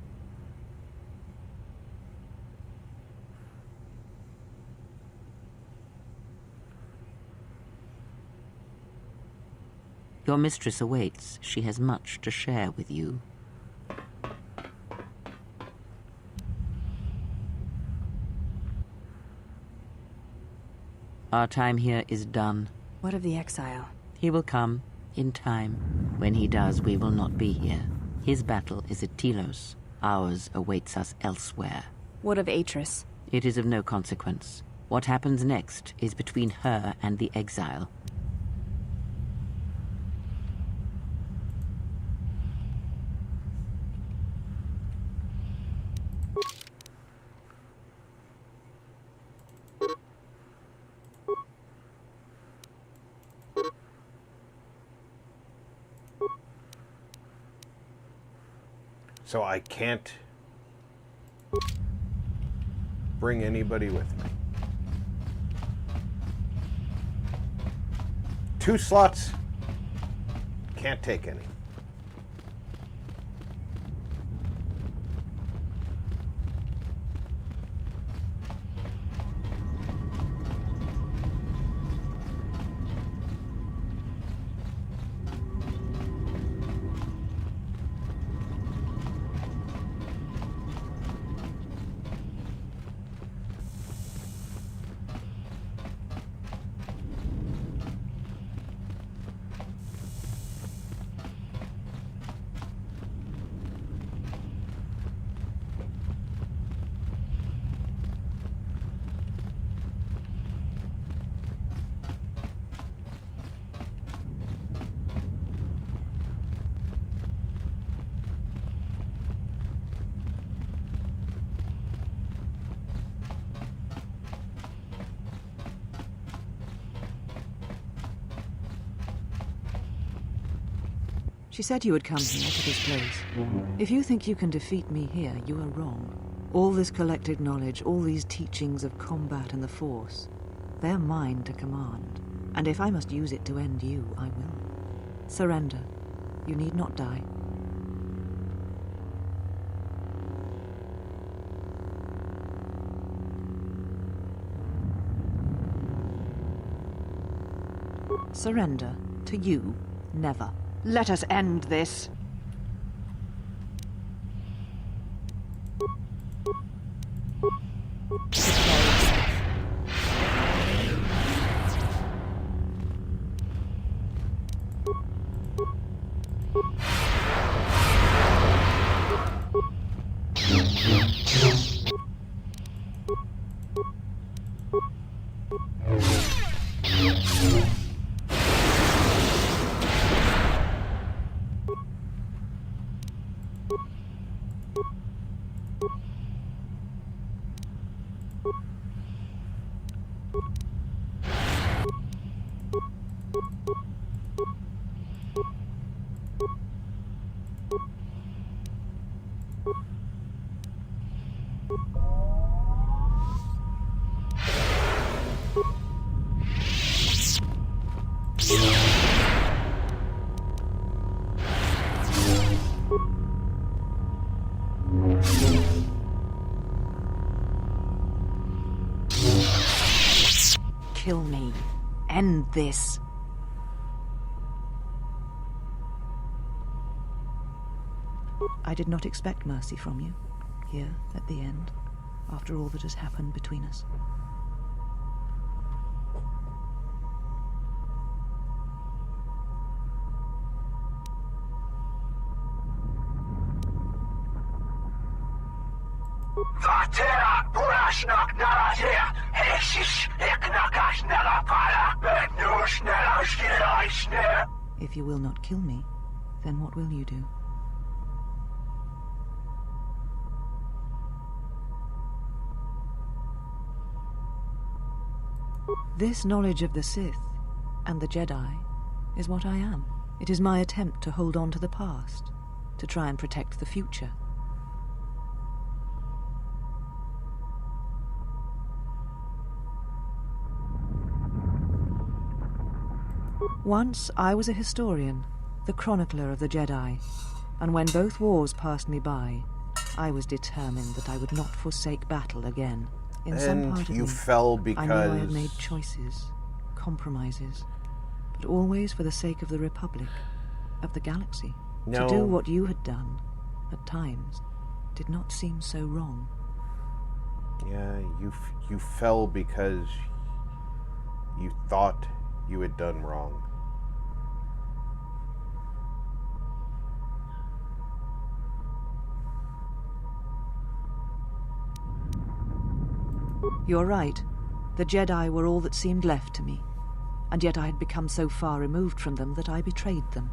Your mistress awaits. She has much to share with you. Our time here is done. What of the exile? He will come, in time. When he does, we will not be here. His battle is at Telos. Ours awaits us elsewhere. What of Atris? It is of no consequence. What happens next is between her and the exile. So I can't bring anybody with me. 2 slots. Can't take any. She said you would come here to this place. If you think you can defeat me here, you are wrong. All this collected knowledge, all these teachings of combat and the Force, they're mine to command. And if I must use it to end you, I will. Surrender. You need not die. Surrender to you, never. Let us end this. Kill me. End this. I did not expect mercy from you, here at the end, after all that has happened between us. If you will not kill me, then what will you do? This knowledge of the Sith and the Jedi is what I am. It is my attempt to hold on to the past, to try and protect the future. Once I was a historian, the chronicler of the Jedi, and when both wars passed me by, I was determined that I would not forsake battle again. In some part of you me, fell because... I knew I had made choices, compromises, but always for the sake of the Republic, of the galaxy. No. To do what you had done, at times, did not seem so wrong. Yeah, you fell because you thought you had done wrong. You're right. The Jedi were all that seemed left to me, and yet I had become so far removed from them that I betrayed them.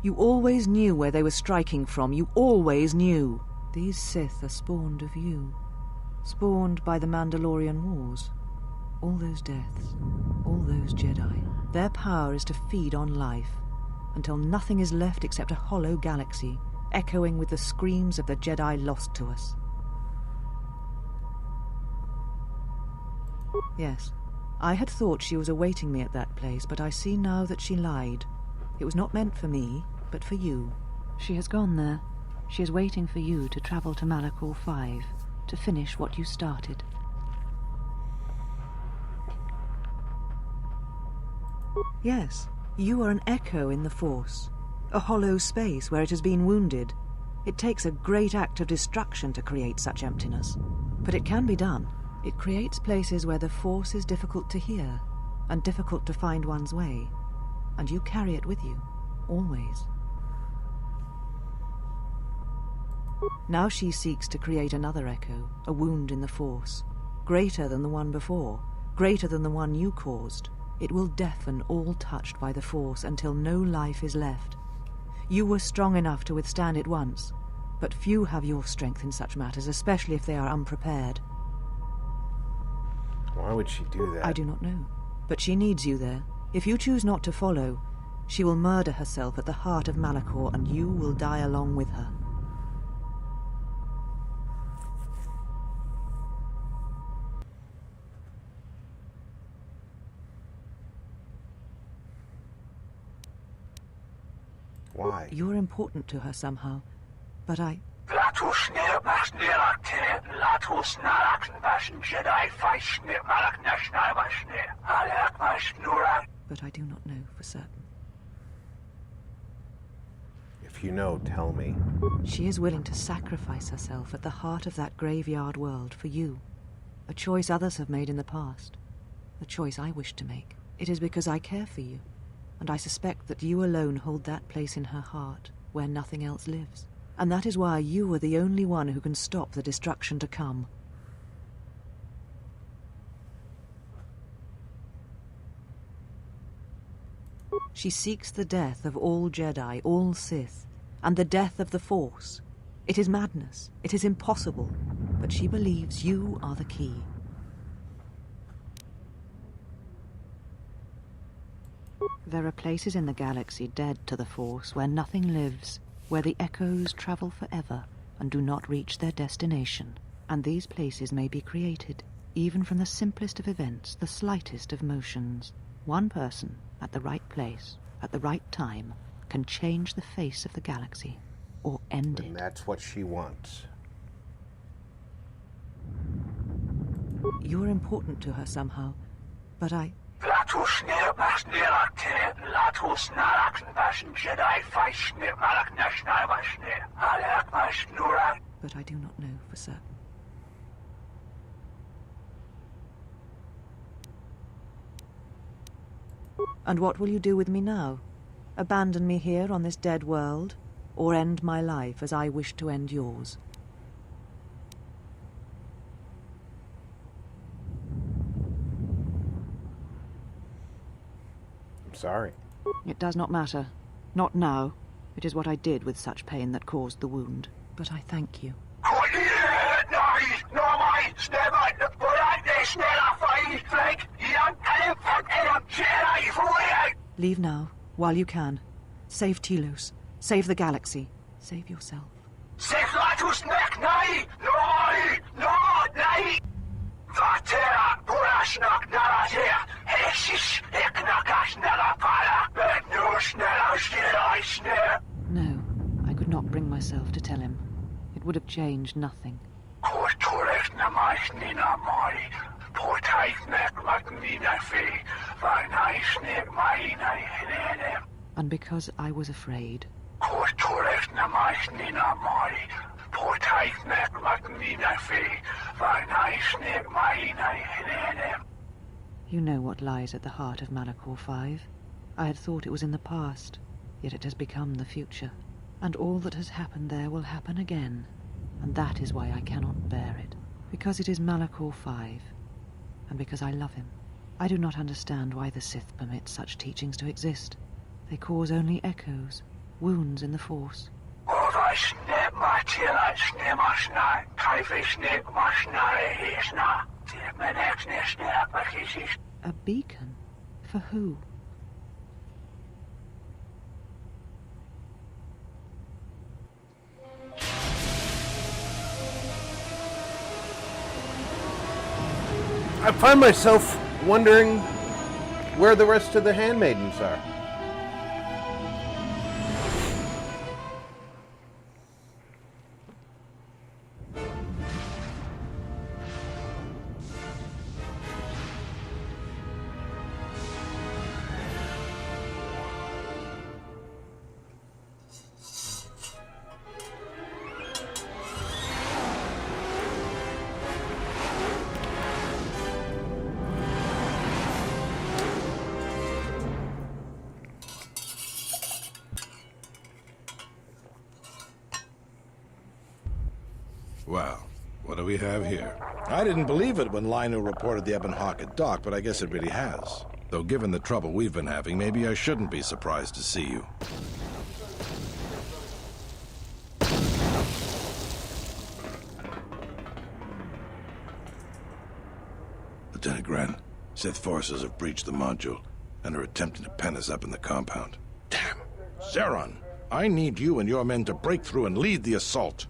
You always knew where they were striking from. You always knew. These Sith are spawned of you. Spawned by the Mandalorian Wars. All those deaths. All those Jedi. Their power is to feed on life, until nothing is left except a hollow galaxy, echoing with the screams of the Jedi lost to us. Yes, I had thought she was awaiting me at that place, but I see now that she lied. It was not meant for me, but for you. She has gone there. She is waiting for you to travel to Malak 5, to finish what you started. Yes, you are an echo in the Force. A hollow space where it has been wounded. It takes a great act of destruction to create such emptiness. But it can be done. It creates places where the Force is difficult to hear, and difficult to find one's way. And you carry it with you, always. Now she seeks to create another echo, a wound in the Force, greater than the one before, greater than the one you caused. It will deafen all touched by the Force until no life is left. You were strong enough to withstand it once, but few have your strength in such matters, especially if they are unprepared. Why would she do that? I do not know, but she needs you there. If you choose not to follow, she will murder herself at the heart of Malachor, and you will die along with her. Why? You're important to her somehow, but I... But I do not know for certain. If you know, tell me. She is willing to sacrifice herself at the heart of that graveyard world for you. A choice others have made in the past. A choice I wish to make. It is because I care for you, and I suspect that you alone hold that place in her heart where nothing else lives. And that is why you are the only one who can stop the destruction to come. She seeks the death of all Jedi, all Sith, and the death of the Force. It is madness. It is impossible. But she believes you are the key. There are places in the galaxy dead to the Force where nothing lives, where the echoes travel forever and do not reach their destination. And these places may be created, even from the simplest of events, the slightest of motions. One person, at the right place, at the right time, can change the face of the galaxy, or end it. And that's what she wants. You're important to her somehow, but I... But I do not know for certain. And what will you do with me now? Abandon me here on this dead world, or end my life as I wish to end yours? I'm sorry. It does not matter. Not now. It is what I did with such pain that caused the wound. But I thank you. Leave now, while you can. Save Telos. Save the galaxy. Save yourself. No, I could not bring myself to tell him. It would have changed nothing. And because I was afraid. You know what lies at the heart of Malachor 5. I had thought it was in the past, yet it has become the future. And all that has happened there will happen again. And that is why I cannot bear it. Because it is Malachor 5. And because I love him. I do not understand why the Sith permit such teachings to exist. They cause only echoes, wounds in the Force. A beacon? For who? I find myself wondering where the rest of the handmaidens are. Well, what do we have here? I didn't believe it when Lino reported the Ebon Hawk at dock, but I guess it really has. Though given the trouble we've been having, maybe I shouldn't be surprised to see you. Lieutenant Grant, Sith forces have breached the module and are attempting to pen us up in the compound. Damn! Zeron, I need you and your men to break through and lead the assault.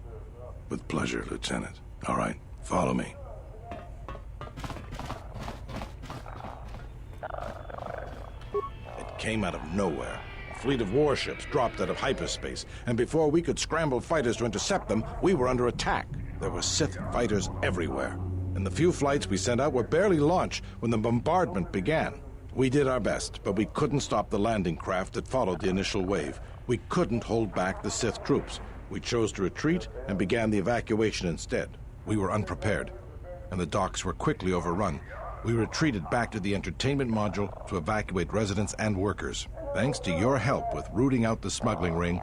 With pleasure, Lieutenant. All right, follow me. It came out of nowhere. A fleet of warships dropped out of hyperspace, and before we could scramble fighters to intercept them, we were under attack. There were Sith fighters everywhere, and the few flights we sent out were barely launched when the bombardment began. We did our best, but we couldn't stop the landing craft that followed the initial wave. We couldn't hold back the Sith troops. We chose to retreat and began the evacuation instead. We were unprepared, and the docks were quickly overrun. We retreated back to the entertainment module to evacuate residents and workers. Thanks to your help with rooting out the smuggling ring,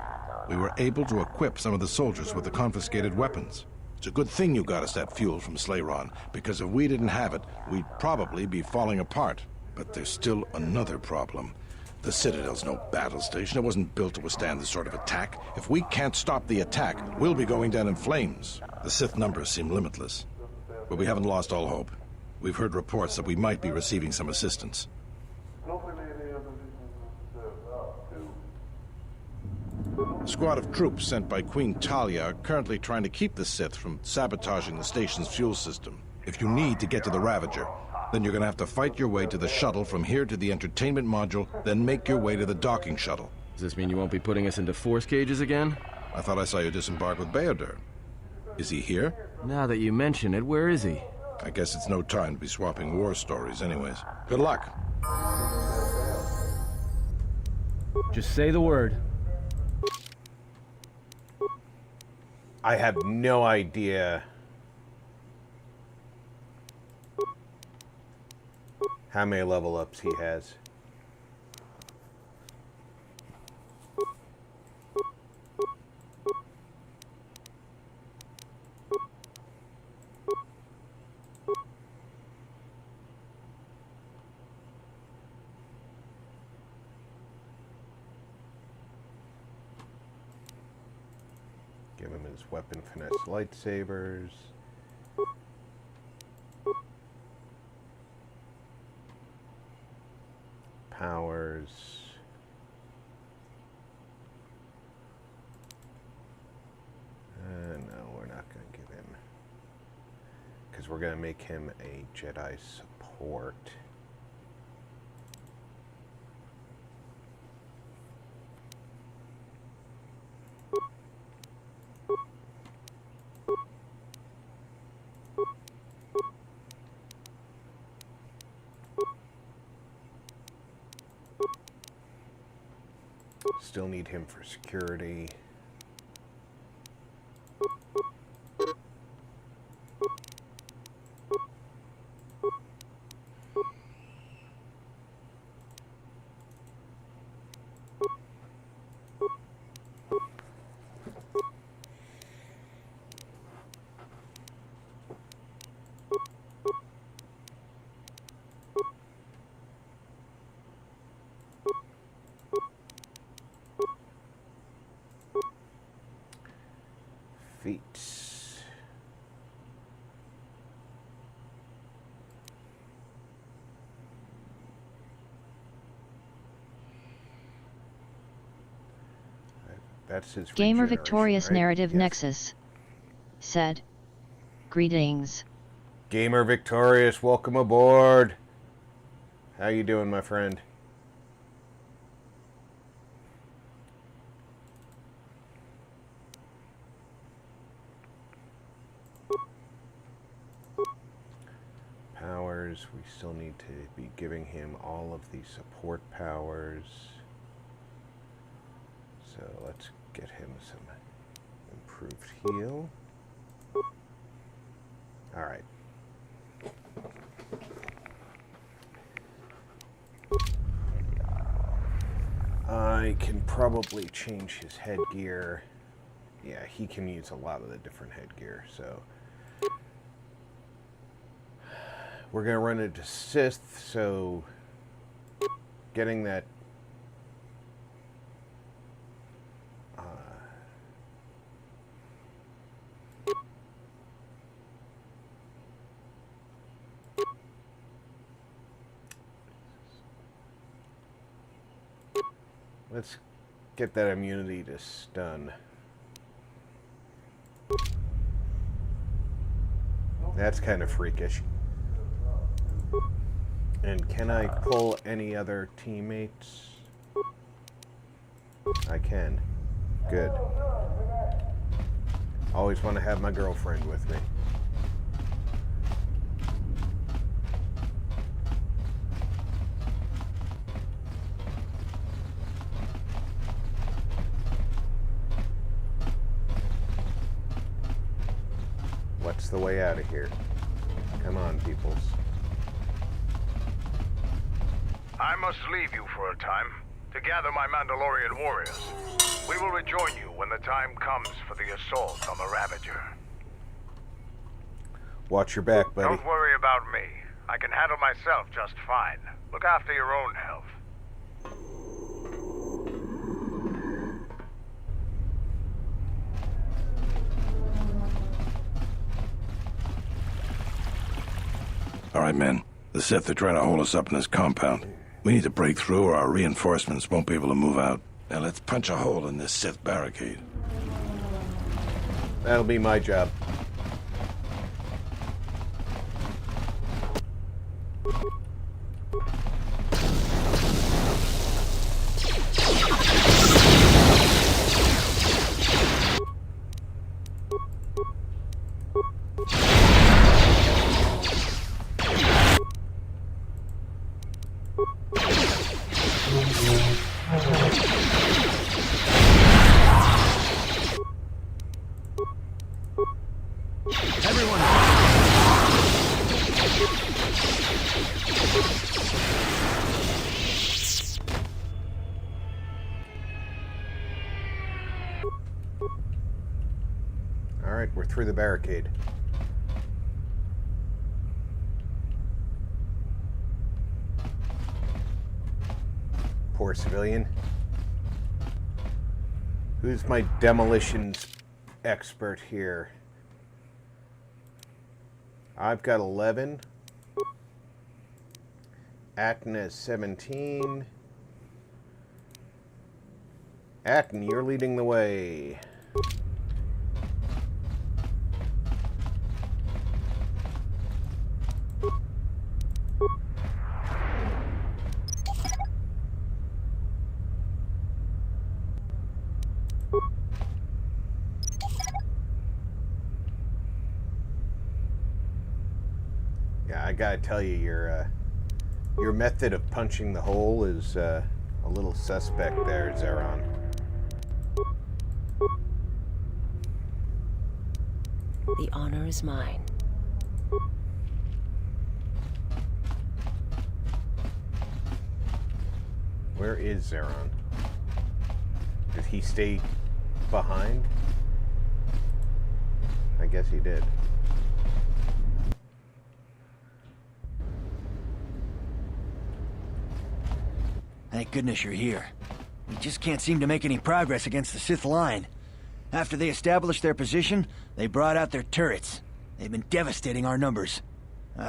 we were able to equip some of the soldiers with the confiscated weapons. It's a good thing you got us that fuel from Slayron, because if we didn't have it, we'd probably be falling apart. But there's still another problem. The Citadel's no battle station. It wasn't built to withstand this sort of attack. If we can't stop the attack, we'll be going down in flames. The Sith numbers seem limitless, but we haven't lost all hope. We've heard reports that we might be receiving some assistance. A squad of troops sent by Queen Talia are currently trying to keep the Sith from sabotaging the station's fuel system. If you need to get to the Ravager, then you're going to have to fight your way to the shuttle from here to the entertainment module, then make your way to the docking shuttle. Does this mean you won't be putting us into force cages again? I thought I saw you disembark with Beodur. Is he here? Now that you mention it, where is he? I guess it's no time to be swapping war stories anyways. Good luck. Just say the word. I have no idea how many level ups he has. Give him his weapon finesse lightsabers. Powers. No, we're not going to give him, because we're going to make him a Jedi support. Still need him for security. Feats. That's his Gamer regeneration, Victorious right? Narrative Yes. Nexus said, "Greetings. Gamer Victorious, welcome aboard. How you doing, my friend? Powers, we still need to be giving him all of the support powers. So let's get him some improved heal. Alright. I can probably change his headgear. Yeah, he can use a lot of the different headgear, so we're going to run into Sith, so getting that... let's get that immunity to stun. That's kind of freakish. And can I pull any other teammates? I can. Good. Always want to have my girlfriend with me. What's the way out of here? Come on, peoples. I must leave you for a time to gather my Mandalorian warriors. We will rejoin you when the time comes for the assault on the Ravager. Watch your back, buddy. Don't worry about me. I can handle myself just fine. Look after your own health. All right, men. The Sith are trying to hold us up in this compound. We need to break through or our reinforcements won't be able to move out. Now let's punch a hole in this Sith barricade. That'll be my job. Alright, we're through the barricade. Poor civilian. Who's my demolitions expert here? I've got 11. Atten has 17. Atten, you're leading the way. Yeah, I gotta tell you, your method of punching the hole is a little suspect there, Zeron. The honor is mine. Where is Zeron? Did he stay behind? I guess he did. Thank goodness you're here. We just can't seem to make any progress against the Sith line. After they established their position, they brought out their turrets. They've been devastating our numbers.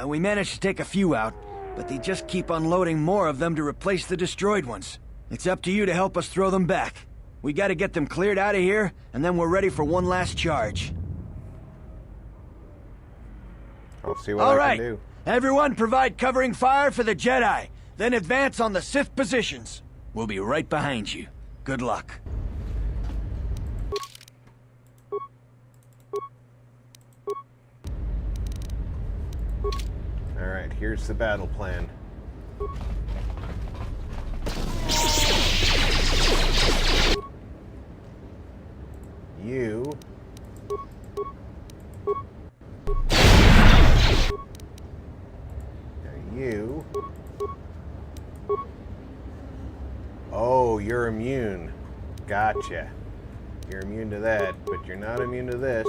We managed to take a few out, but they just keep unloading more of them to replace the destroyed ones. It's up to you to help us throw them back. We gotta get them cleared out of here, and then we're ready for one last charge. I'll see what I can do. Everyone provide covering fire for the Jedi, then advance on the Sith positions. We'll be right behind you. Good luck. Alright, here's the battle plan. You... You... Oh, you're immune. Gotcha. You're immune to that, but you're not immune to this.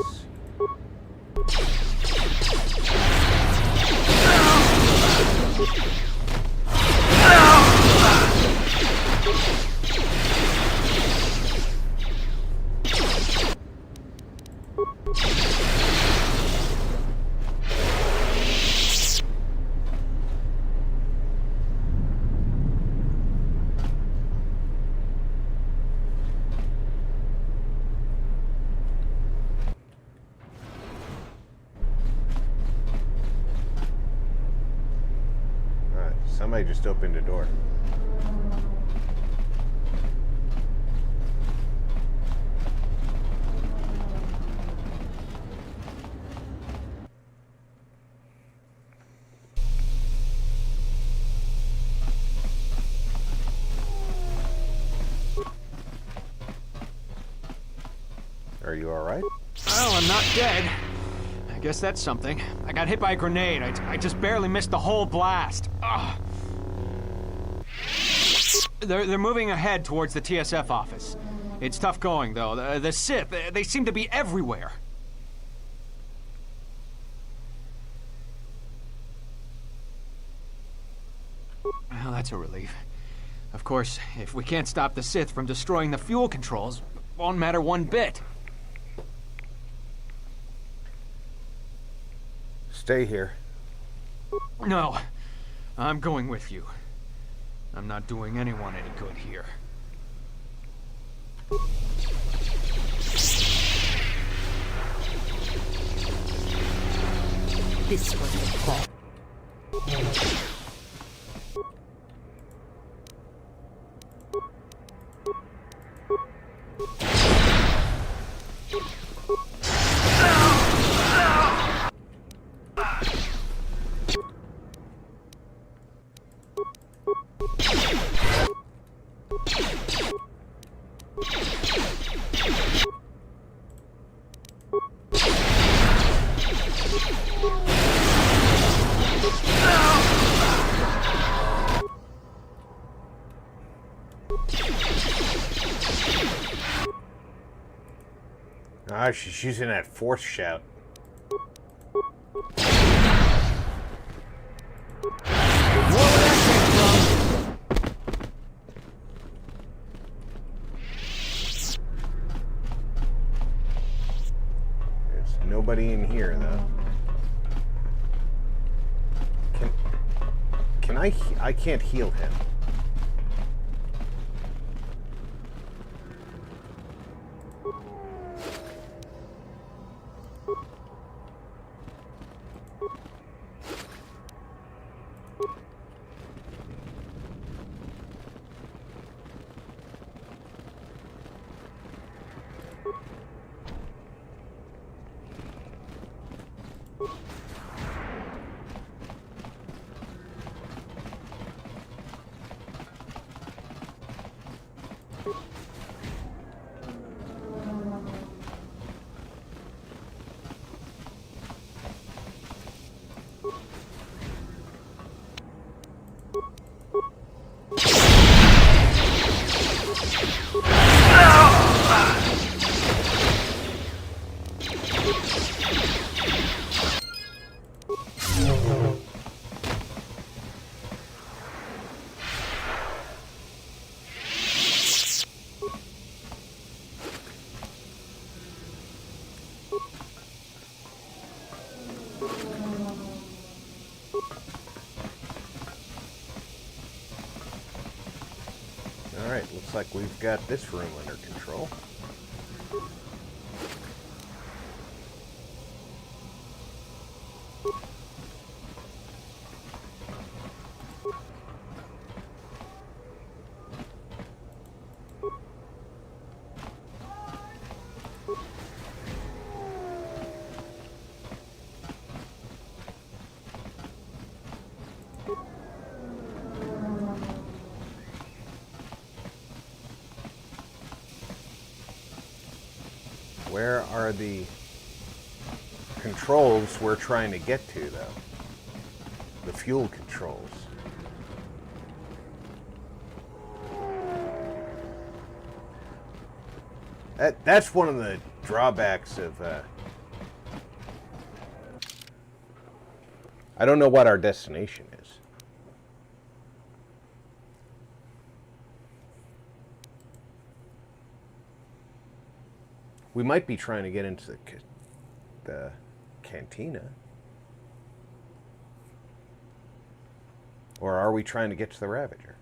Somebody just opened a door. Are you alright? Well, I'm not dead. I guess that's something. I got hit by a grenade. I just barely missed the whole blast. Ugh. They're moving ahead towards the TSF office. It's tough going, though. The Sith, they seem to be everywhere. Well, that's a relief. Of course, if we can't stop the Sith from destroying the fuel controls, it won't matter one bit. Stay here. No, I'm going with you. I'm not doing anyone any good here. This was the call. Ah, she's using that force shout. There's nobody in here, though. Can I can't heal him. Alright, looks like we've got this room under control. Where are the controls we're trying to get to, though? The fuel controls. That's one of the drawbacks of... I don't know what our destination is. We might be trying to get into the cantina. Or are we trying to get to the Ravager?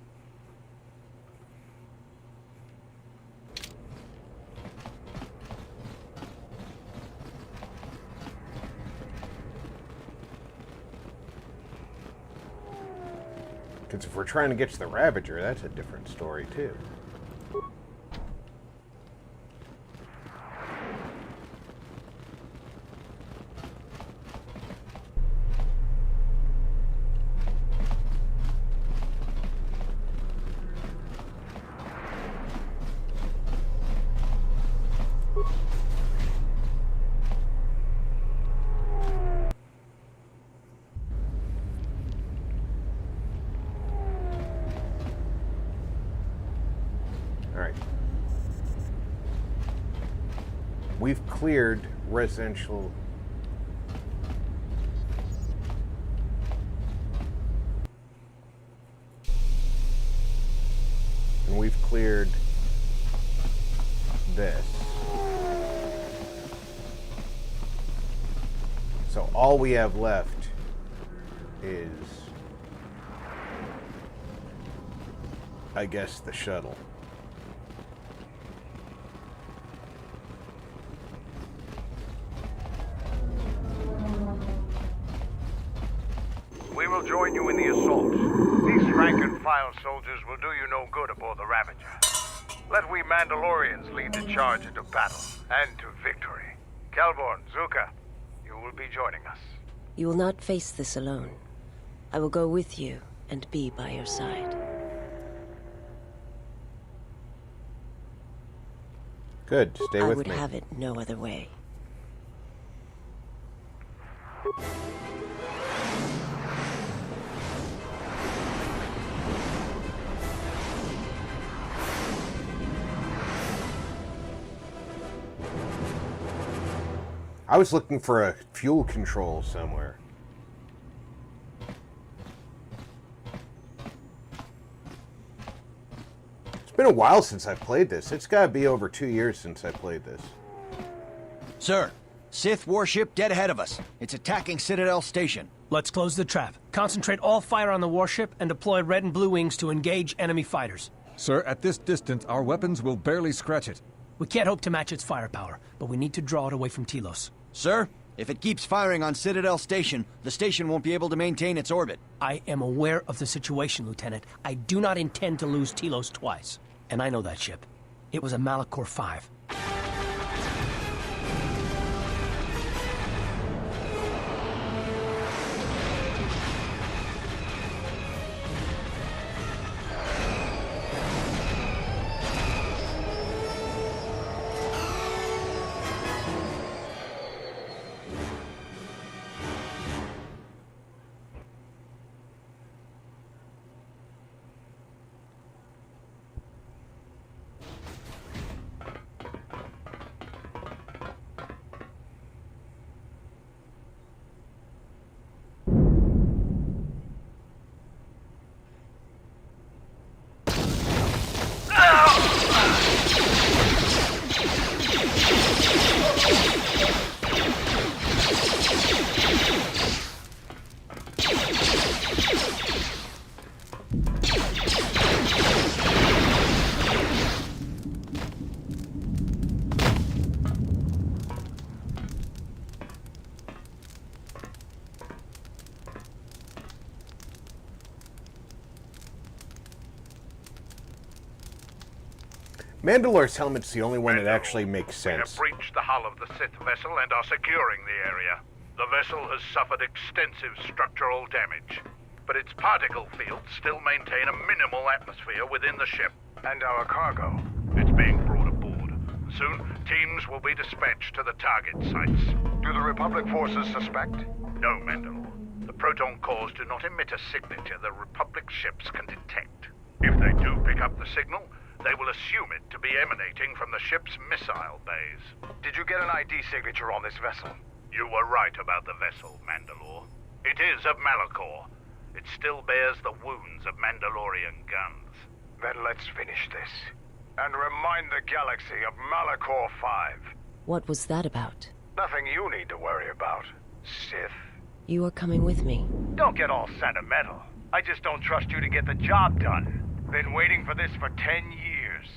Because if we're trying to get to the Ravager, that's a different story, too. We've cleared residential. And we've cleared this. So all we have left is, I guess, the shuttle. We will join you in the assault. These rank-and-file soldiers will do you no good aboard the Ravager. Let we Mandalorians lead the charge into battle and to victory. Kelborn, Zuka, you will be joining us. You will not face this alone. I will go with you and be by your side. Good, stay with me. I would have it no other way. I was looking for a fuel control somewhere. It's been a while since I've played this. It's got to be over 2 years since I played this. Sir, Sith warship dead ahead of us. It's attacking Citadel Station. Let's close the trap. Concentrate all fire on the warship and deploy red and blue wings to engage enemy fighters. Sir, at this distance, our weapons will barely scratch it. We can't hope to match its firepower, but we need to draw it away from Telos. Sir, if it keeps firing on Citadel Station, the station won't be able to maintain its orbit. I am aware of the situation, Lieutenant. I do not intend to lose Telos twice. And I know that ship. It was a Malak 5. Mandalore's helmet's the only one that actually makes sense. We have breached the hull of the Sith vessel and are securing the area. The vessel has suffered extensive structural damage, but its particle fields still maintain a minimal atmosphere within the ship. And our cargo. It's being brought aboard. Soon, teams will be dispatched to the target sites. Do the Republic forces suspect? No, Mandalore. The proton cores do not emit a signature the Republic ships can detect. If they do pick up the signal, they will assume it to be emanating from the ship's missile bays. Did you get an ID signature on this vessel? You were right about the vessel, Mandalore. It is of Malachor. It still bears the wounds of Mandalorian guns. Then let's finish this. And remind the galaxy of Malachor 5. What was that about? Nothing you need to worry about, Sith. You are coming with me. Don't get all sentimental. I just don't trust you to get the job done. Been waiting for this for 10 years.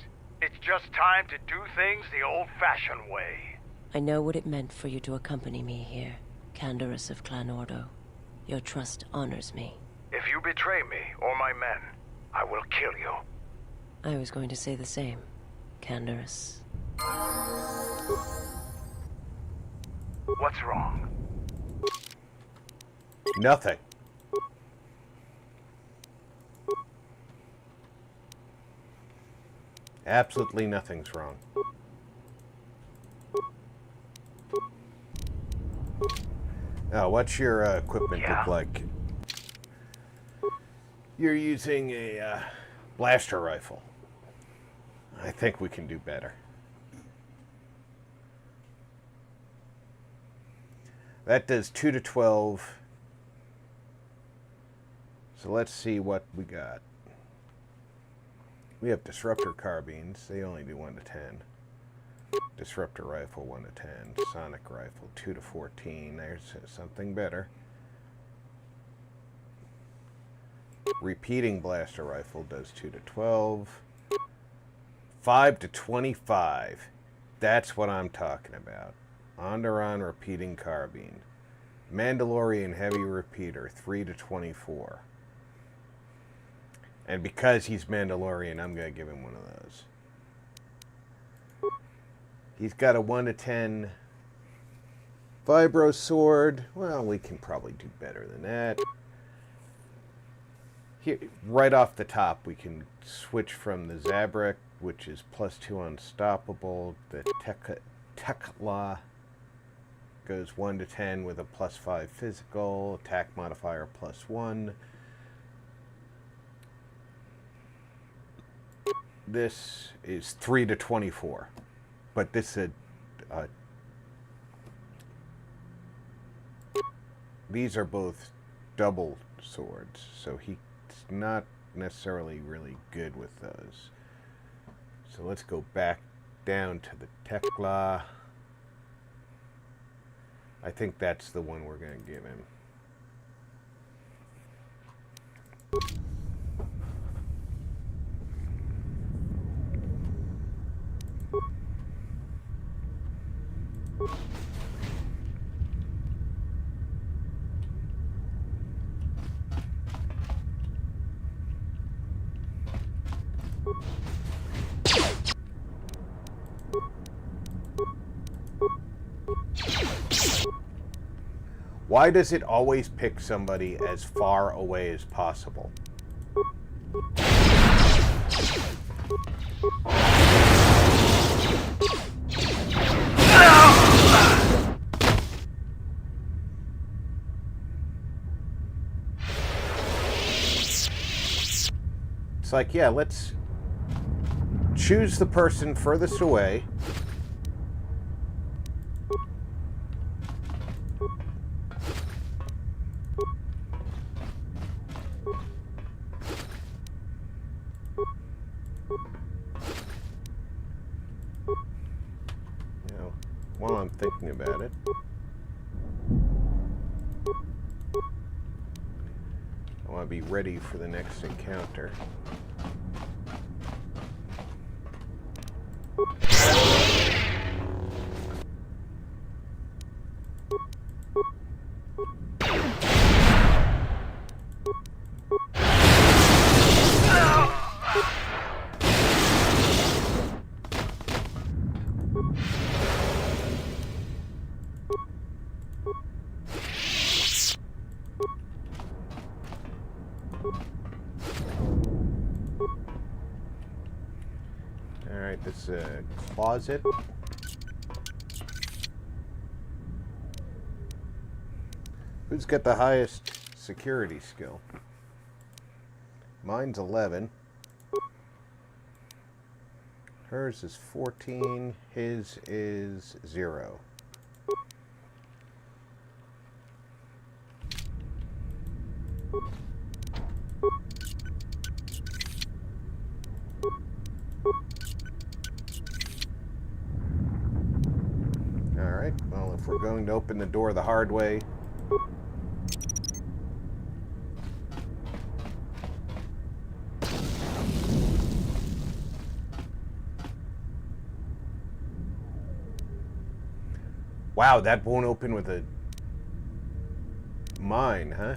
It's just time to do things the old-fashioned way. I know what it meant for you to accompany me here, Canderous of Clan Ordo. Your trust honors me. If If you betray me or my men, I will kill you. I was going to say the same, Canderous. What's wrong? Nothing. Absolutely nothing's wrong. Now, what's your equipment look like? You're using a blaster rifle. I think we can do better. That does 2 to 12. So let's see what we got. We have disruptor carbines. They only do 1 to 10. Disruptor rifle 1 to 10. Sonic rifle 2 to 14. There's something better. Repeating blaster rifle does 2 to 12. 5 to 25. That's what I'm talking about. Onderon repeating carbine. Mandalorian heavy repeater 3 to 24. And because he's Mandalorian, I'm going to give him one of those. He's got a 1 to 10 vibro sword. Well, we can probably do better than that. Here, right off the top, we can switch from the Zabrak, which is +2 unstoppable. The Tekla goes 1 to 10 with a +5 physical. Attack modifier +1. This is 3 to 24. But this is these are both double swords, so he's not necessarily really good with those. So let's go back down to the Tekla. I think that's the one we're going to give him. Why does it always pick somebody as far away as possible? It's like, yeah, let's choose the person furthest away. While I'm thinking about it, I want to be ready for the next encounter. Alright, this closet. Who's got the highest security skill? Mine's 11. Hers is 14. His is 0. Alright, well, if we're going to open the door the hard way, wow, that won't open with a mine, huh?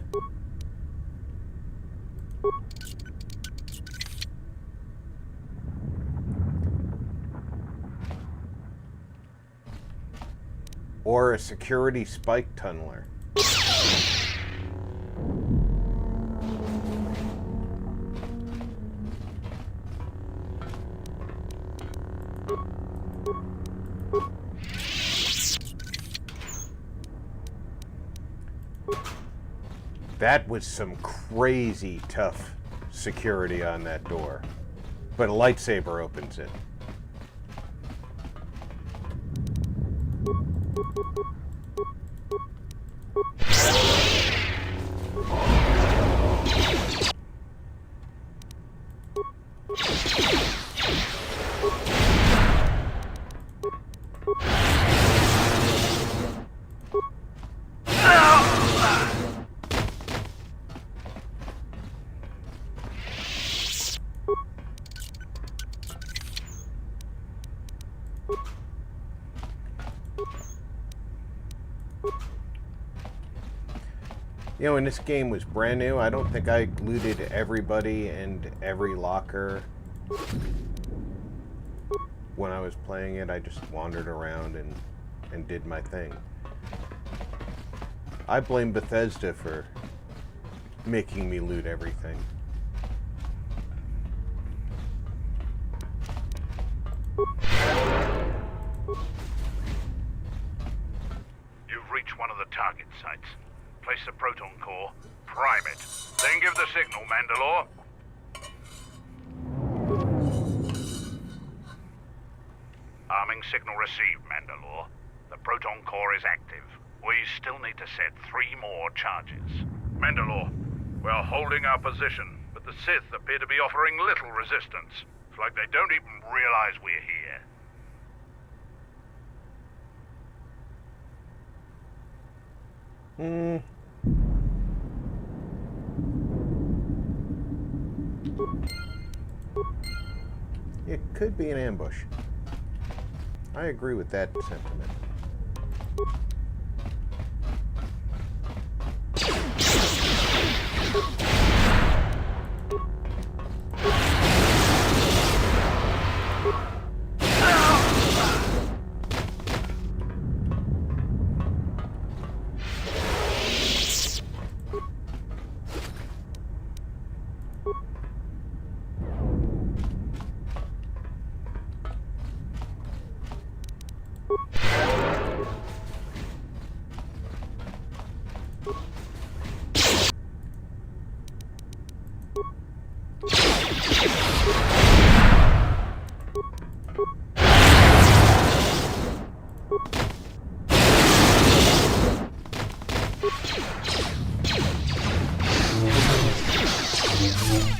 Or a security spike tunneler. That was some crazy tough security on that door. But a lightsaber opens it. You know, when this game was brand new, I don't think I looted everybody and every locker when I was playing it. I just wandered around and did my thing. I blame Bethesda for making me loot everything. You've reached one of the target sites. Place the proton core, prime it, then give the signal, Mandalore. Arming signal received, Mandalore. The proton core is active. We still need to set 3 more charges. Mandalore, we're holding our position, but the Sith appear to be offering little resistance. It's like they don't even realize we're here. It could be an ambush. I agree with that sentiment.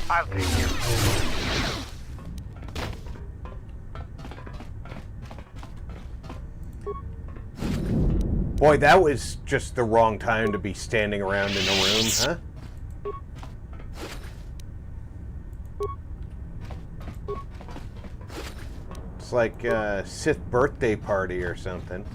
I'll take you. Boy, that was just the wrong time to be standing around in a room, huh? It's like a Sith birthday party or something.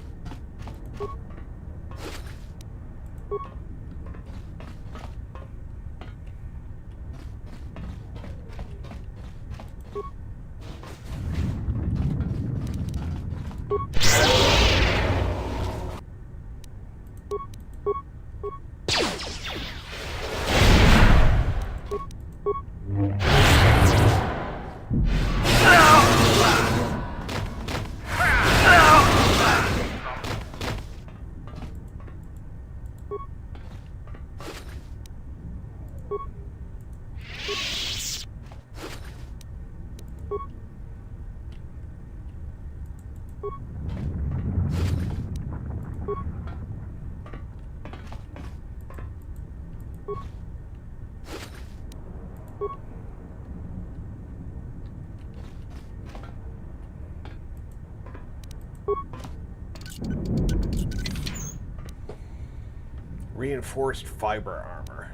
Reinforced fiber armor.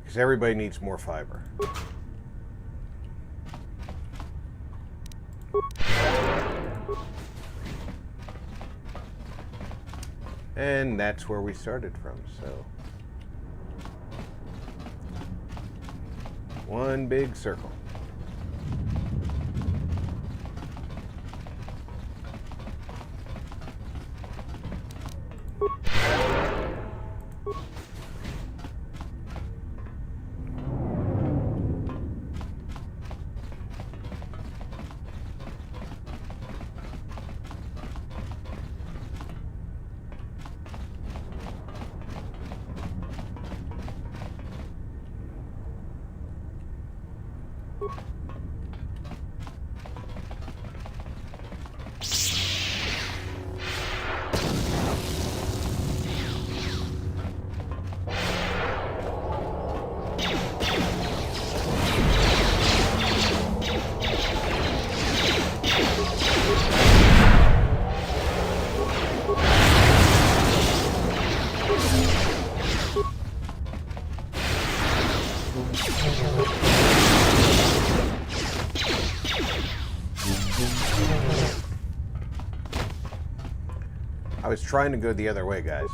Because everybody needs more fiber. And that's where we started from, so. One big circle. I was trying to go the other way, guys.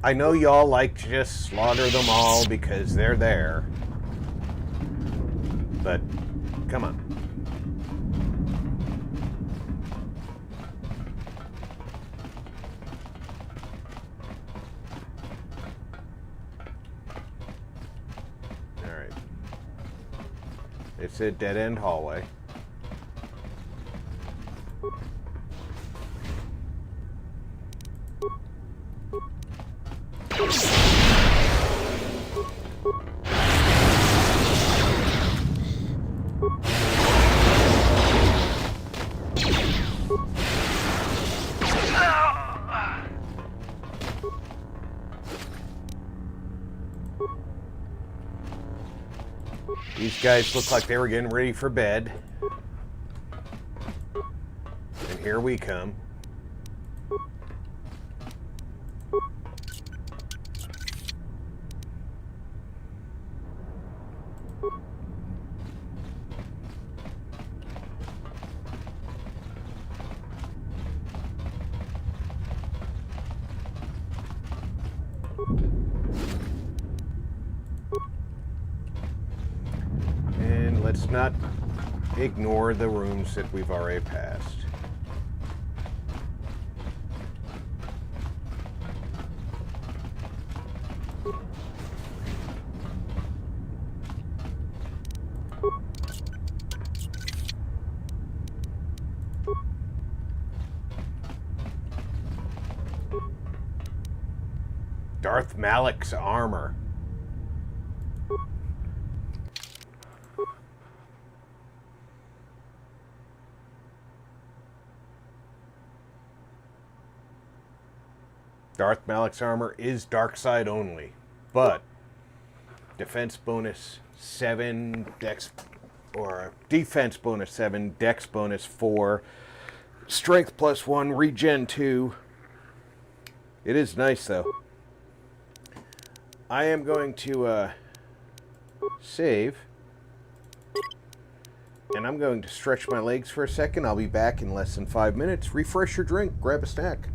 I know y'all like to just slaughter them all because they're there. But, come on. Alright. It's a dead-end hallway. These guys look like they were getting ready for bed. And here we come. Let's not ignore the rooms that we've already passed. Darth Malak's armor. Darth Malak's armor is dark side only, but defense bonus 7, dex, or defense bonus 7, dex bonus 4, strength plus 1, regen 2. It is nice though. I am going to save, and I'm going to stretch my legs for a second. I'll be back in less than 5 minutes. Refresh your drink, grab a snack.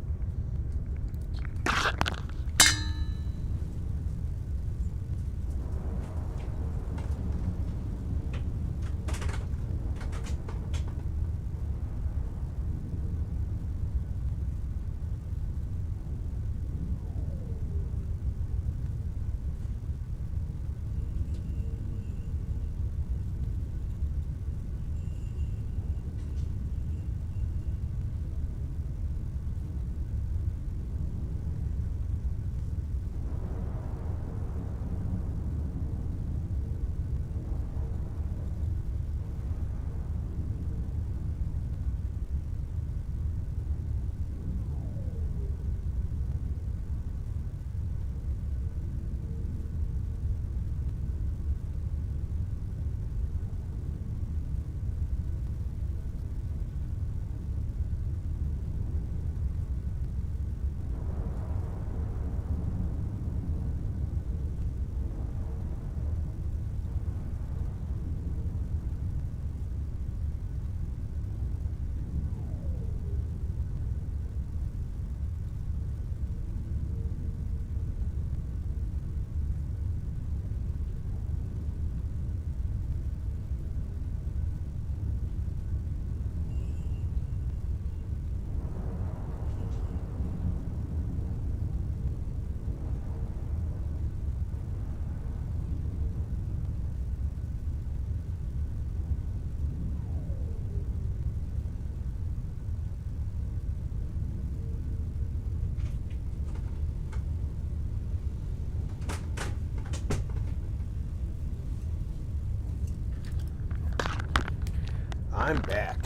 I'm back.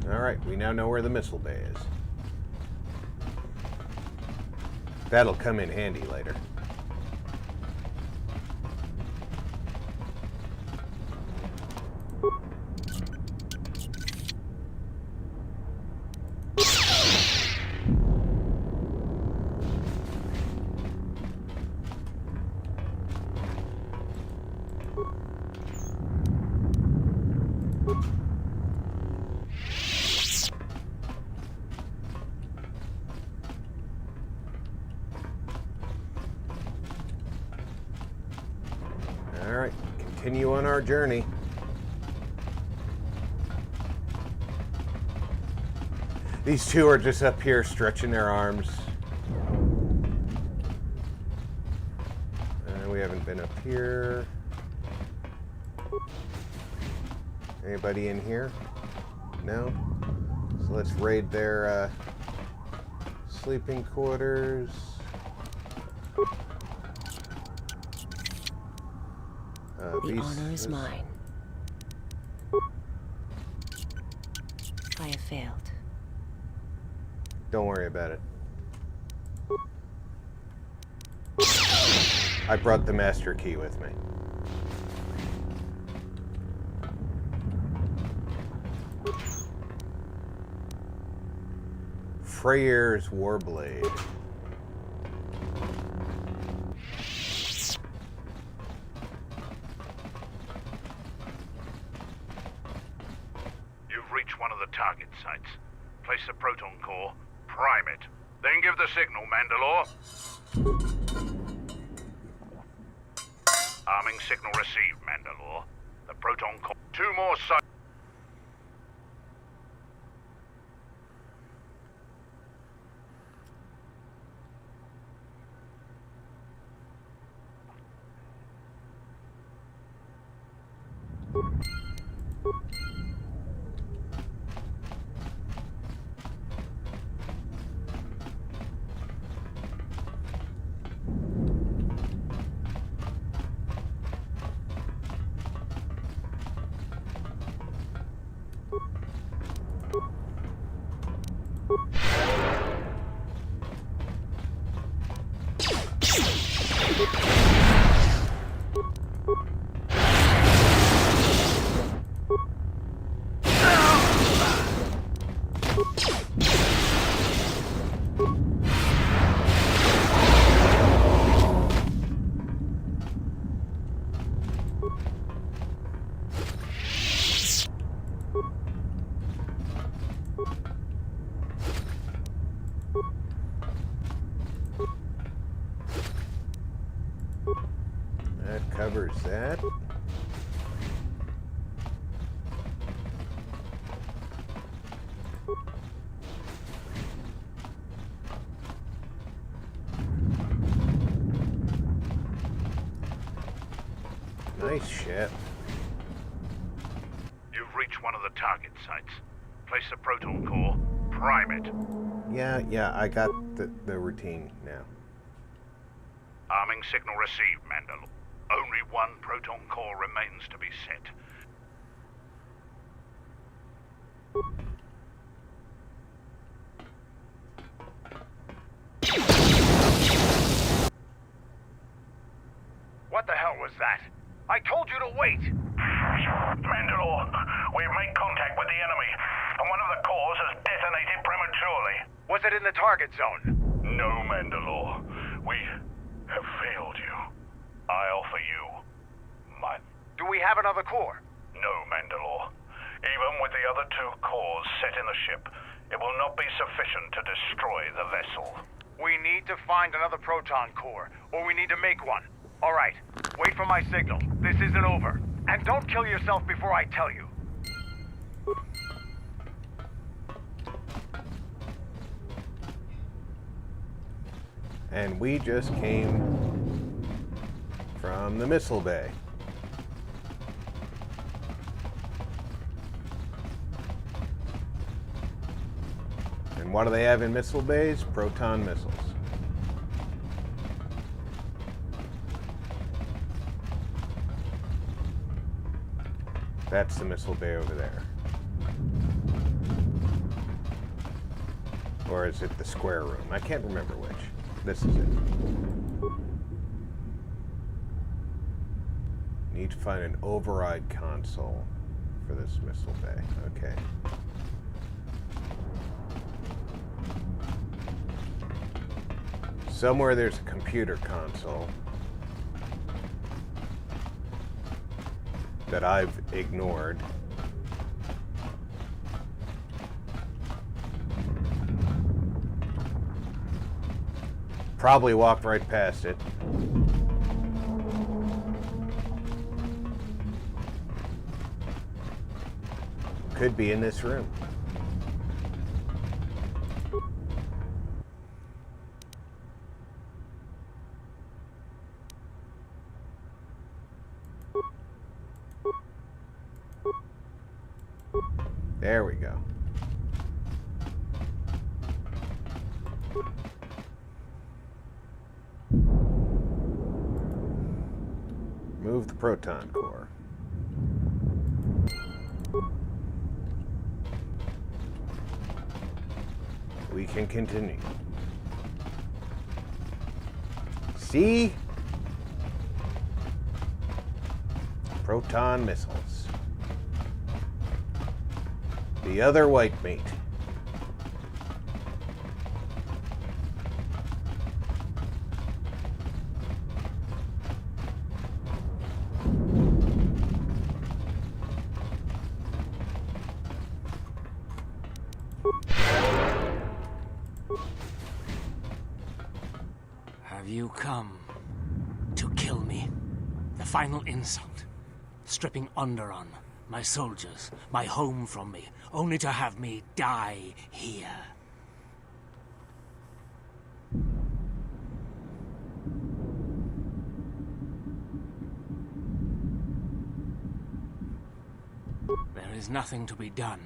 Alright, we now know where the missile bay is. That'll come in handy later. Alright, continue on our journey. These two are just up here stretching their arms. We haven't been up here. Anybody in here? No? So let's raid their sleeping quarters. The honor is mine. I have failed. Don't worry about it. I brought the master key with me. Freyr's Warblade. You've reached one of the target sites. Place the proton core, prime it, then give the signal, Mandalore. Arming signal received, Mandalore. The proton core. 2 more sites. That covers that. Nice ship. You've reached one of the target sites. Place the proton core, prime it. Yeah, I got the routine now. Arming signal received, Mandalore. Only one proton core remains to be set. What the hell was that? I told you to wait! Mandalore, we've made contact with the enemy, and one of the cores has detonated prematurely. Was it in the target zone? No, Mandalore. We have failed you. I offer you my... Do we have another core? No, Mandalore. Even with the other 2 cores set in the ship, it will not be sufficient to destroy the vessel. We need to find another proton core, or we need to make one. All right, wait for my signal. This isn't over. And don't kill yourself before I tell you. And we just came from the missile bay. And what do they have in missile bays? Proton missiles. That's the missile bay over there. Or is it the square room? I can't remember which. This is it. Need to find an override console for this missile bay. Okay. Somewhere there's a computer console that I've ignored. Probably walked right past it. Could be in this room. There we go. Move the proton core. We can continue. See? Proton missiles. The other white meat. Have you come to kill me? The final insult. Stripping Onderon, my soldiers, my home from me, only to have me die here. There is nothing to be done,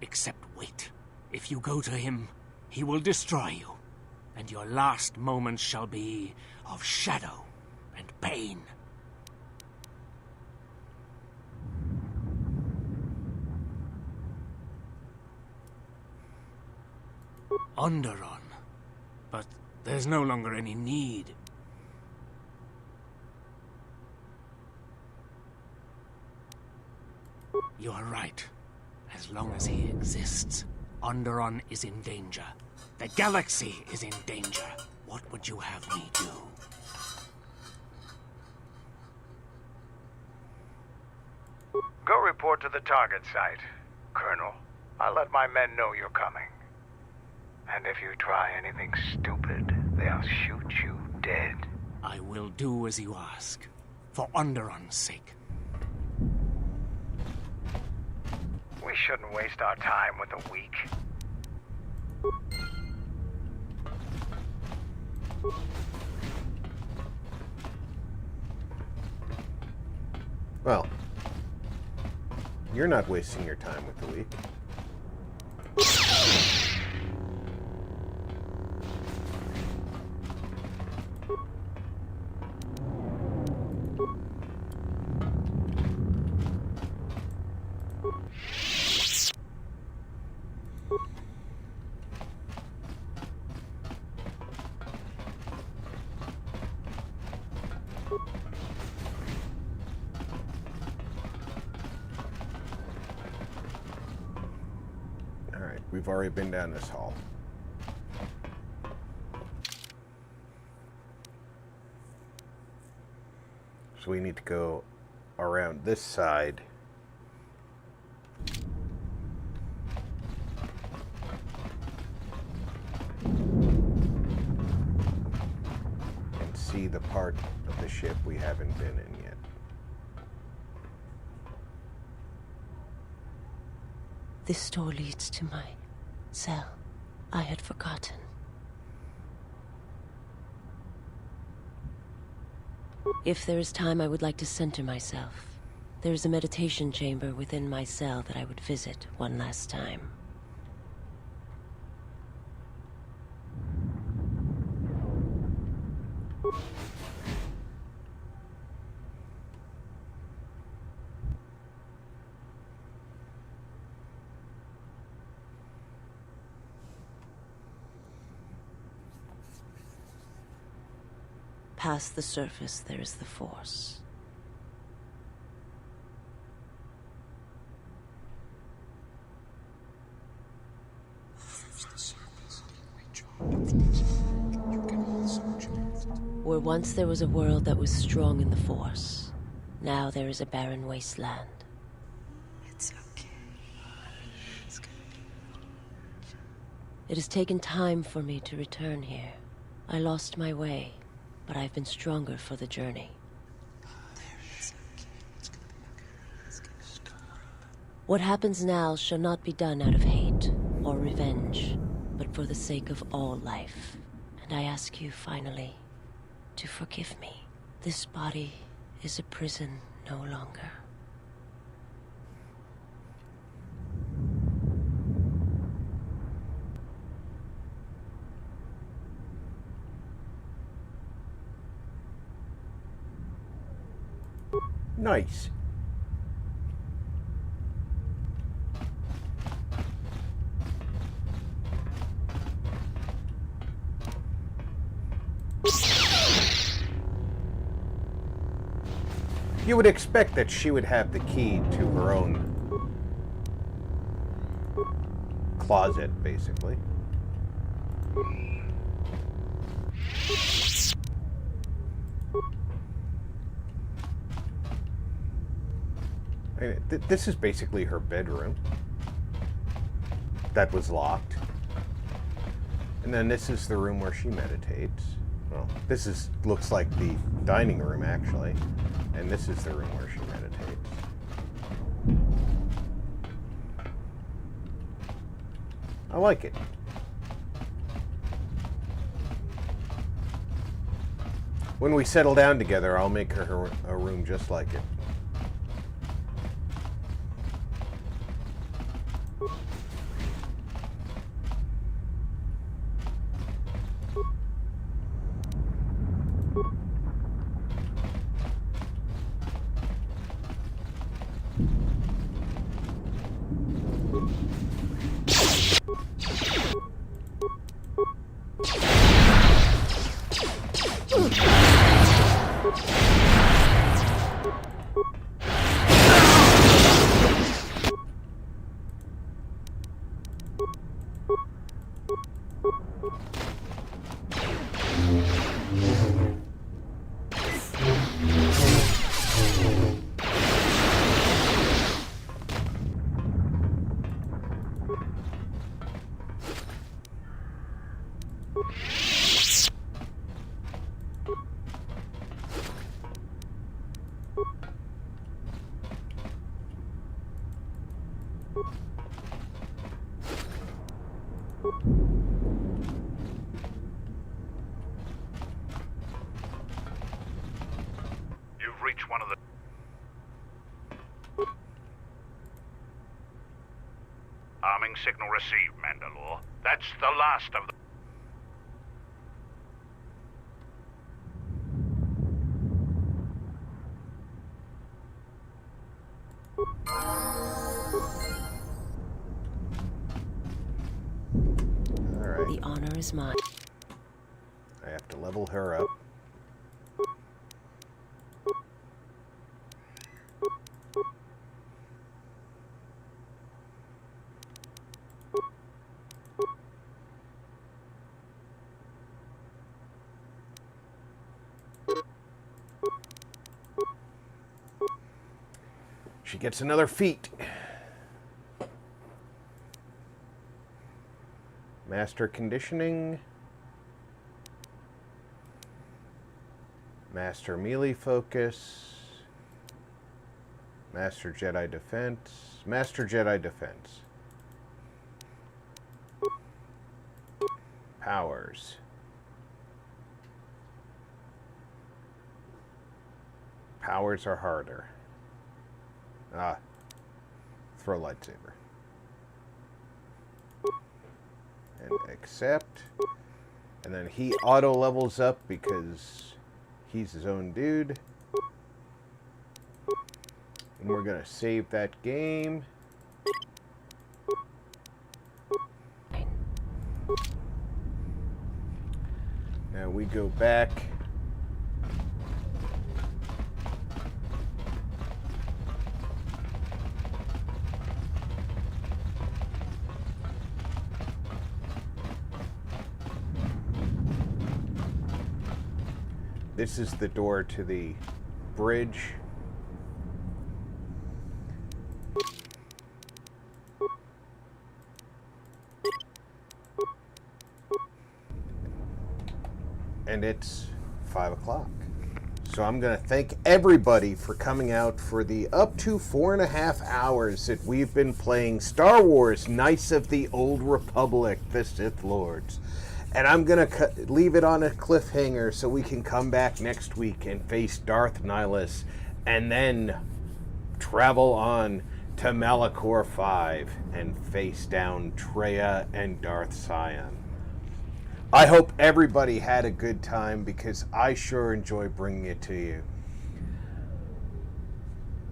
except wait. If you go to him, he will destroy you, and your last moments shall be of shadow and pain. Onderon. But there's no longer any need. You are right. As long as he exists, Onderon is in danger. The galaxy is in danger. What would you have me do? Go report to the target site, Colonel. I'll let my men know you're coming. And if you try anything stupid, they'll shoot you dead. I will do as you ask, for Onderon's sake. We shouldn't waste our time with the weak. Well, you're not wasting your time with the weak. We've already been down this hall. So we need to go around this side. And see the part of the ship we haven't been in yet. This door leads to my cell. I had forgotten. If there is time, I would like to center myself. There is a meditation chamber within my cell that I would visit one last time. Past the surface, there is the Force. Where once there was a world that was strong in the Force, now there is a barren wasteland. It's okay. It's gonna be... It has taken time for me to return here. I lost my way, but I've been stronger for the journey. What happens now shall not be done out of hate or revenge, but for the sake of all life. And I ask you, finally, to forgive me. This body is a prison no longer. Nice. You would expect that she would have the key to her own closet, basically. I mean, this is basically her bedroom that was locked. And then this is the room where she meditates. Well, this looks like the dining room, actually. And this is the room where she meditates. I like it. When we settle down together, I'll make her a room just like it. You've reached one of the... Arming signal received, Mandalore. That's the last of them. Alright. The honor is mine. I have to level her up. She gets another feat. Master conditioning. Master melee focus. Master Jedi defense. Master Jedi defense. Powers. Powers are harder. Ah. Throw lightsaber. And accept. And then he auto levels up because he's his own dude. And we're going to save that game. Now we go back. This is the door to the bridge. And it's 5 o'clock. So I'm going to thank everybody for coming out for the up to 4.5 hours that we've been playing Star Wars Knights of the Old Republic, the Sith Lords. And I'm going to leave it on a cliffhanger so we can come back next week and face Darth Nihilus and then travel on to Malachor 5 and face down Traya and Darth Sion. I hope everybody had a good time because I sure enjoy bringing it to you.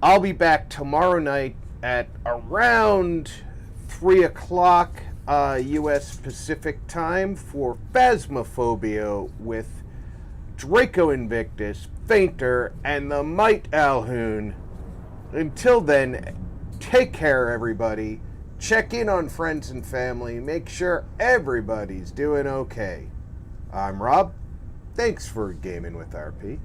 I'll be back tomorrow night at around 3 o'clock U.S. Pacific time for Phasmophobia with Draco Invictus, Fainter, and the Might Alhoon. Until then, take care, everybody. Check in on friends and family. Make sure everybody's doing okay. I'm Rob. Thanks for gaming with RP.